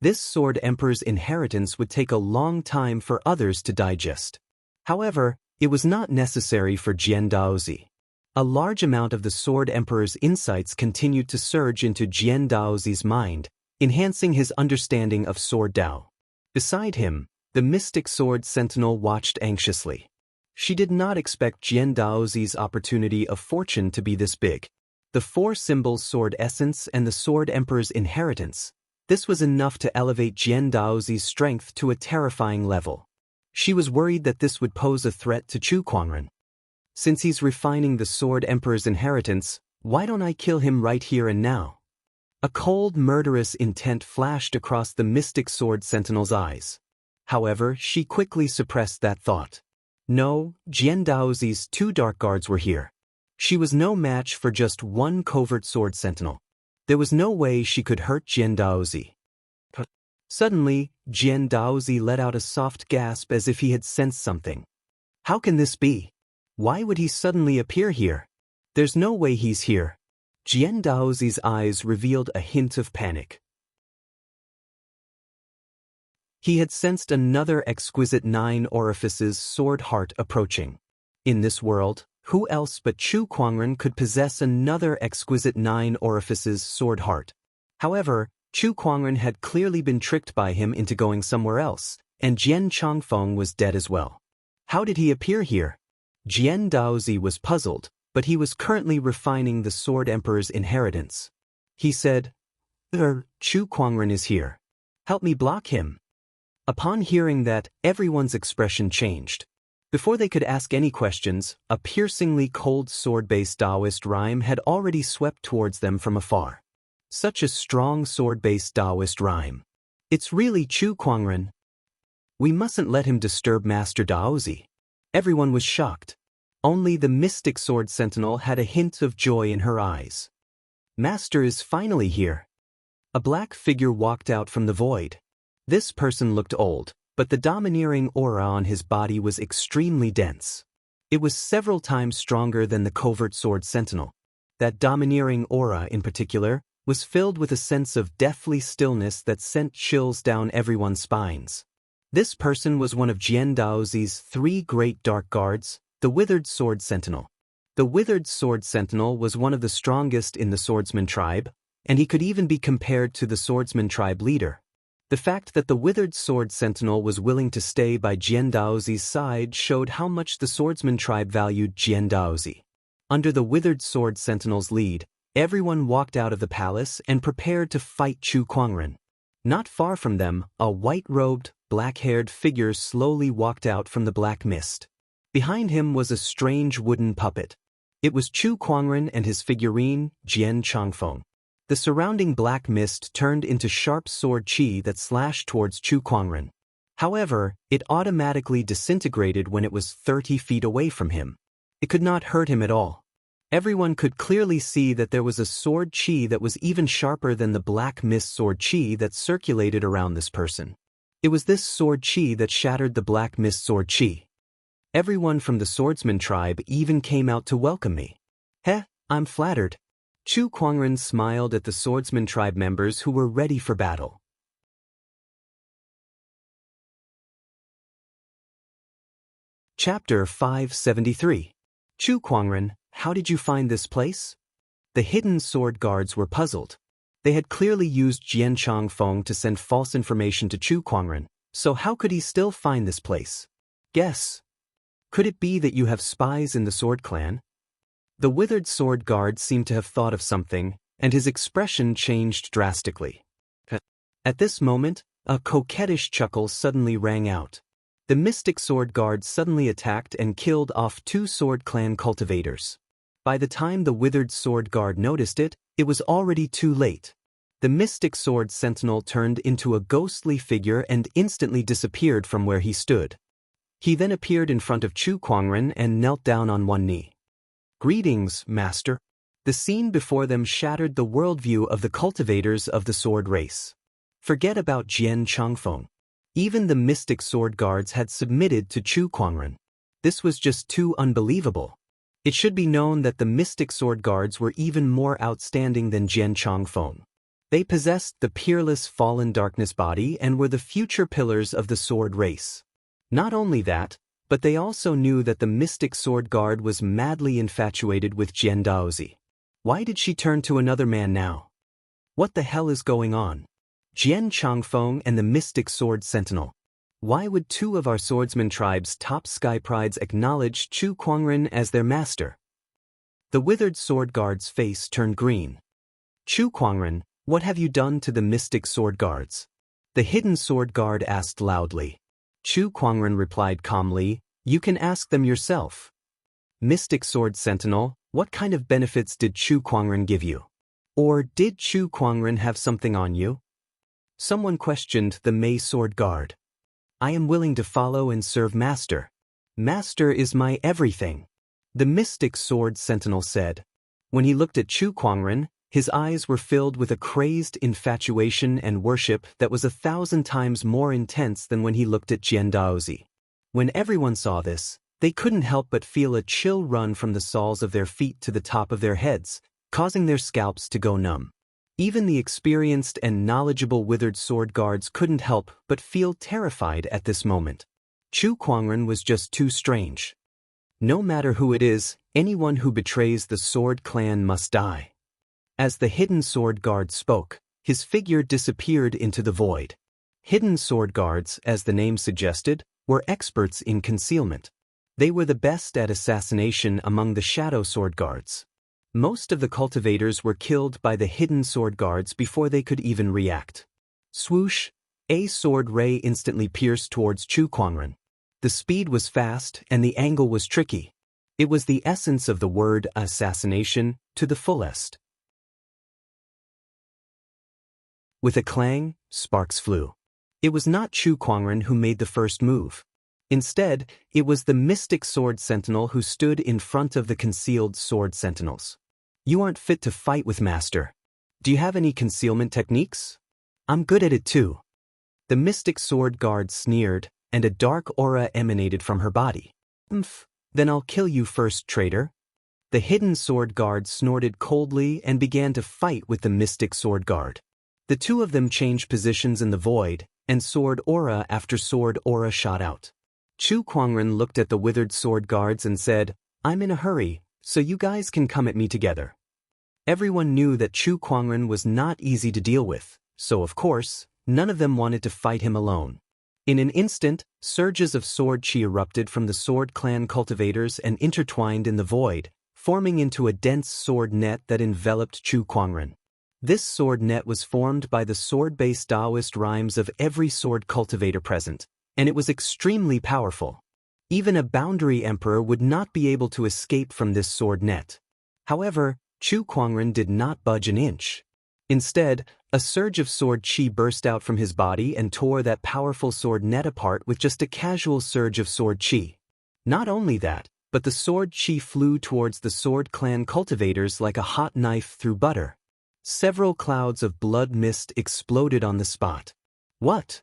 This sword emperor's inheritance would take a long time for others to digest. However, it was not necessary for Jian Daozi. A large amount of the sword emperor's insights continued to surge into Jian Daozi's mind, enhancing his understanding of sword Dao. Beside him, the mystic sword sentinel watched anxiously. She did not expect Jian Daozi's opportunity of fortune to be this big. The 4 symbols sword essence and the sword emperor's inheritance. This was enough to elevate Jian Daozi's strength to a terrifying level. She was worried that this would pose a threat to Chu Kuangren. Since he's refining the sword emperor's inheritance, why don't I kill him right here and now? A cold, murderous intent flashed across the mystic sword sentinel's eyes. However, she quickly suppressed that thought. No, Jian Daozi's 2 dark guards were here. She was no match for just 1 covert sword sentinel. There was no way she could hurt Jian Daozi. Suddenly, Jian Daozi let out a soft gasp as if he had sensed something. How can this be? Why would he suddenly appear here? There's no way he's here. Jian Daozi's eyes revealed a hint of panic. He had sensed another exquisite 9 orifices sword heart approaching. In this world, who else but Chu Kuangren could possess another exquisite 9 orifices sword heart? However, Chu Kuangren had clearly been tricked by him into going somewhere else, and Jian Changfeng was dead as well. How did he appear here? Jian Daozi was puzzled, but he was currently refining the sword emperor's inheritance. He said, Chu Kuangren is here. Help me block him. Upon hearing that, everyone's expression changed. Before they could ask any questions, a piercingly cold sword-based Taoist rhyme had already swept towards them from afar. Such a strong sword-based Taoist rhyme. It's really Chu Kuangren. We mustn't let him disturb Master Daozi. Everyone was shocked. Only the mystic sword sentinel had a hint of joy in her eyes. Master is finally here. A black figure walked out from the void. This person looked old, but the domineering aura on his body was extremely dense. It was several times stronger than the covert sword sentinel. That domineering aura in particular was filled with a sense of deathly stillness that sent chills down everyone's spines. This person was one of Jian Daozi's 3 great dark guards, the Withered Sword Sentinel. The Withered Sword Sentinel was one of the strongest in the swordsman tribe, and he could even be compared to the swordsman tribe leader. The fact that the Withered Sword Sentinel was willing to stay by Jian Daozi's side showed how much the swordsman tribe valued Jian Daozi. Under the Withered Sword Sentinel's lead, everyone walked out of the palace and prepared to fight Chu Kuangren. Not far from them, a white-robed, black-haired figure slowly walked out from the black mist. Behind him was a strange wooden puppet. It was Chu Kuangren and his figurine, Jian Changfeng. The surrounding black mist turned into sharp sword qi that slashed towards Chu Kuangren. However, it automatically disintegrated when it was 30 feet away from him. It could not hurt him at all. Everyone could clearly see that there was a sword qi that was even sharper than the black mist sword qi that circulated around this person. It was this sword qi that shattered the black mist sword qi. Everyone from the swordsman tribe even came out to welcome me. I'm flattered. Chu Kuangren smiled at the swordsman tribe members who were ready for battle. Chapter 573. Chu Kuangren, how did you find this place? The hidden sword guards were puzzled. They had clearly used Jian Changfeng to send false information to Chu Kuangren, so how could he still find this place? Guess. Could it be that you have spies in the Sword Clan? The withered sword guard seemed to have thought of something, and his expression changed drastically. At this moment, a coquettish chuckle suddenly rang out. The mystic sword guard suddenly attacked and killed off 2 Sword Clan cultivators. By the time the withered sword guard noticed it, it was already too late. The mystic sword sentinel turned into a ghostly figure and instantly disappeared from where he stood. He then appeared in front of Chu Kuangren and knelt down on one knee. "Greetings, master." The scene before them shattered the worldview of the cultivators of the sword race. Forget about Jian Changfeng. Even the mystic sword guards had submitted to Chu Kuangren. This was just too unbelievable. It should be known that the mystic sword guards were even more outstanding than Jian Changfeng. They possessed the peerless fallen darkness body and were the future pillars of the sword race. Not only that, but they also knew that the mystic sword guard was madly infatuated with Jian Daozi. Why did she turn to another man now? What the hell is going on? Jian Changfeng and the mystic sword sentinel. Why would 2 of our swordsman tribe's top sky prides acknowledge Chu Kuangren as their master? The withered sword guard's face turned green. "Chu Kuangren, what have you done to the mystic sword guards?" The hidden sword guard asked loudly. Chu Kuangren replied calmly, "You can ask them yourself." Mystic sword sentinel, what kind of benefits did Chu Kuangren give you? Or did Chu Kuangren have something on you? Someone questioned the Mei sword guard. "I am willing to follow and serve Master. Master is my everything," the mystic sword sentinel said. When he looked at Chu Kuangren, his eyes were filled with a crazed infatuation and worship that was 1,000 times more intense than when he looked at Jian Daozi. When everyone saw this, they couldn't help but feel a chill run from the soles of their feet to the top of their heads, causing their scalps to go numb. Even the experienced and knowledgeable withered sword guards couldn't help but feel terrified at this moment. Chu Kuangren was just too strange. No matter who it is, anyone who betrays the Sword Clan must die. As the hidden sword guard spoke, his figure disappeared into the void. Hidden sword guards, as the name suggested, were experts in concealment. They were the best at assassination among the shadow sword guards. Most of the cultivators were killed by the hidden sword guards before they could even react. Swoosh! A sword ray instantly pierced towards Chu Kuangren. The speed was fast and the angle was tricky. It was the essence of the word assassination to the fullest. With a clang, sparks flew. It was not Chu Kuangren who made the first move. Instead, it was the mystic sword sentinel who stood in front of the concealed sword sentinels. "You aren't fit to fight with Master. Do you have any concealment techniques? I'm good at it too." The mystic sword guard sneered, and a dark aura emanated from her body. Then I'll kill you first, traitor." The hidden sword guard snorted coldly and began to fight with the mystic sword guard. The 2 of them changed positions in the void, and sword aura after sword aura shot out. Chu Kuangren looked at the withered sword guards and said, "I'm in a hurry, so you guys can come at me together." Everyone knew that Chu Kuangren was not easy to deal with, so of course, none of them wanted to fight him alone. In an instant, surges of sword chi erupted from the Sword Clan cultivators and intertwined in the void, forming into a dense sword net that enveloped Chu Kuangren. This sword net was formed by the sword-based Taoist rhymes of every sword cultivator present, and it was extremely powerful. Even a boundary emperor would not be able to escape from this sword net. However, Chu Kuangren did not budge an inch. Instead, a surge of sword chi burst out from his body and tore that powerful sword net apart with just a casual surge of sword chi. Not only that, but the sword chi flew towards the Sword Clan cultivators like a hot knife through butter. Several clouds of blood mist exploded on the spot. What?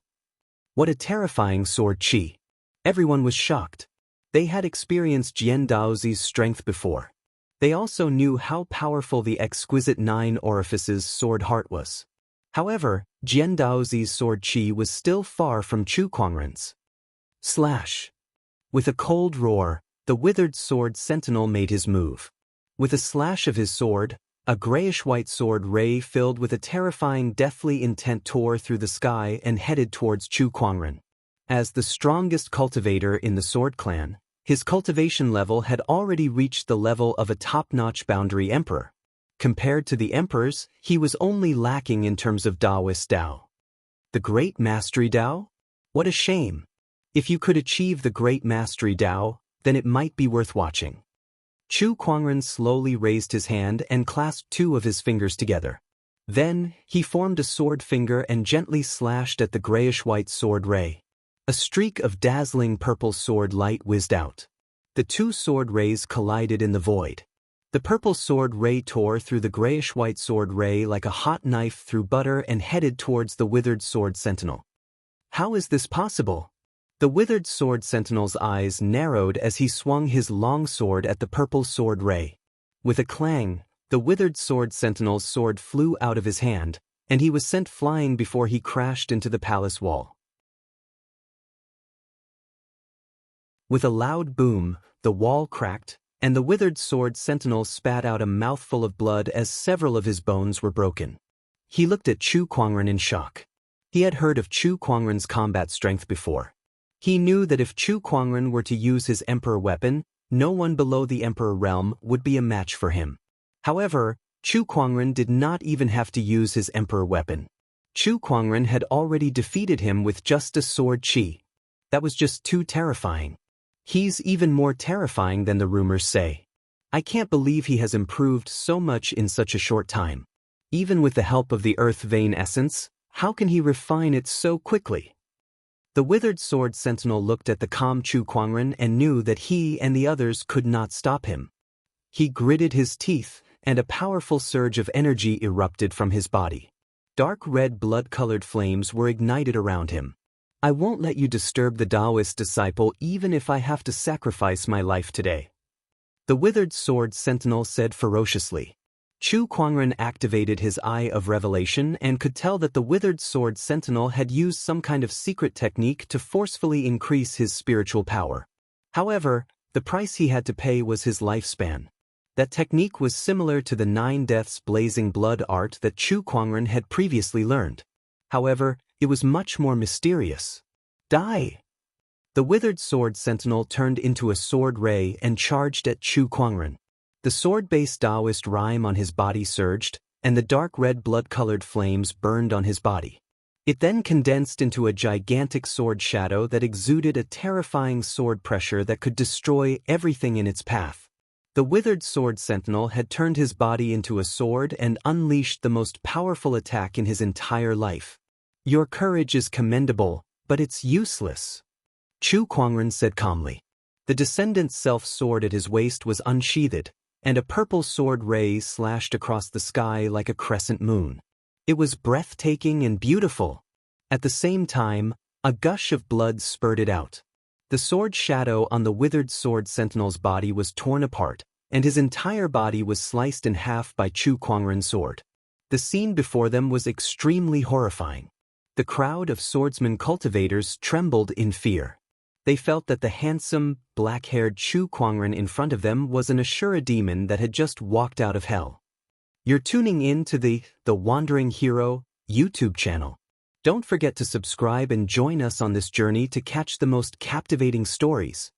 What a terrifying sword chi! Everyone was shocked. They had experienced Jian Daozi's strength before. They also knew how powerful the exquisite 9 orifices sword heart was. However, Jian Daozi's sword chi was still far from Chu Kuangren's. Slash! With a cold roar, the withered sword sentinel made his move. With a slash of his sword, a grayish-white sword ray filled with a terrifying deathly intent tore through the sky and headed towards Chu Kuangren. As the strongest cultivator in the Sword Clan, His cultivation level had already reached the level of a top-notch boundary emperor. Compared to the emperors, he was only lacking in terms of Taoist Tao. The Great Mastery Tao? What a shame. If you could achieve the Great Mastery Tao, then it might be worth watching. Chu Kuangren slowly raised his hand and clasped two of his fingers together. Then, he formed a sword finger and gently slashed at the grayish-white sword ray. A streak of dazzling purple sword light whizzed out. The two sword rays collided in the void. The purple sword ray tore through the grayish-white sword ray like a hot knife through butter and headed towards the withered sword sentinel. How is this possible? The withered sword sentinel's eyes narrowed as he swung his long sword at the purple sword ray. With a clang, the withered sword sentinel's sword flew out of his hand, and he was sent flying before he crashed into the palace wall. With a loud boom, the wall cracked, and the withered sword sentinel spat out a mouthful of blood as several of his bones were broken. He looked at Chu Kuangren in shock. He had heard of Chu Kuangren's combat strength before. He knew that if Chu Kuangren were to use his emperor weapon, no one below the emperor realm would be a match for him. However, Chu Kuangren did not even have to use his emperor weapon. Chu Kuangren had already defeated him with just a sword chi. That was just too terrifying. He's even more terrifying than the rumors say. I can't believe he has improved so much in such a short time. Even with the help of the earth vein essence, how can he refine it so quickly? The withered sword sentinel looked at the calm Chu Kuangren and knew that he and the others could not stop him. He gritted his teeth, and a powerful surge of energy erupted from his body. Dark red blood-colored flames were ignited around him. I won't let you disturb the Taoist disciple even if I have to sacrifice my life today. The withered sword sentinel said ferociously. Chu Kuangren activated his Eye of Revelation and could tell that the withered sword sentinel had used some kind of secret technique to forcefully increase his spiritual power. However, the price he had to pay was his lifespan. That technique was similar to the 9 Deaths blazing blood art that Chu Kuangren had previously learned. However, it was much more mysterious. Die! The withered sword sentinel turned into a sword ray and charged at Chu Kuangren. The sword-based Taoist rhyme on his body surged, and the dark red blood-colored flames burned on his body. It then condensed into a gigantic sword shadow that exuded a terrifying sword pressure that could destroy everything in its path. The withered sword sentinel had turned his body into a sword and unleashed the most powerful attack in his entire life. Your courage is commendable, but it's useless, Chu Kuangren said calmly. The descendant's self-sword at his waist was unsheathed, and a purple sword ray slashed across the sky like a crescent moon. It was breathtaking and beautiful. At the same time, a gush of blood spurted out. The sword shadow on the withered sword sentinel's body was torn apart, and his entire body was sliced in half by Chu Kuangren's sword. The scene before them was extremely horrifying. The crowd of swordsman cultivators trembled in fear. They felt that the handsome, black-haired Chu Kuangren in front of them was an Ashura demon that had just walked out of hell. You're tuning in to the Wandering Hero YouTube channel. Don't forget to subscribe and join us on this journey to catch the most captivating stories.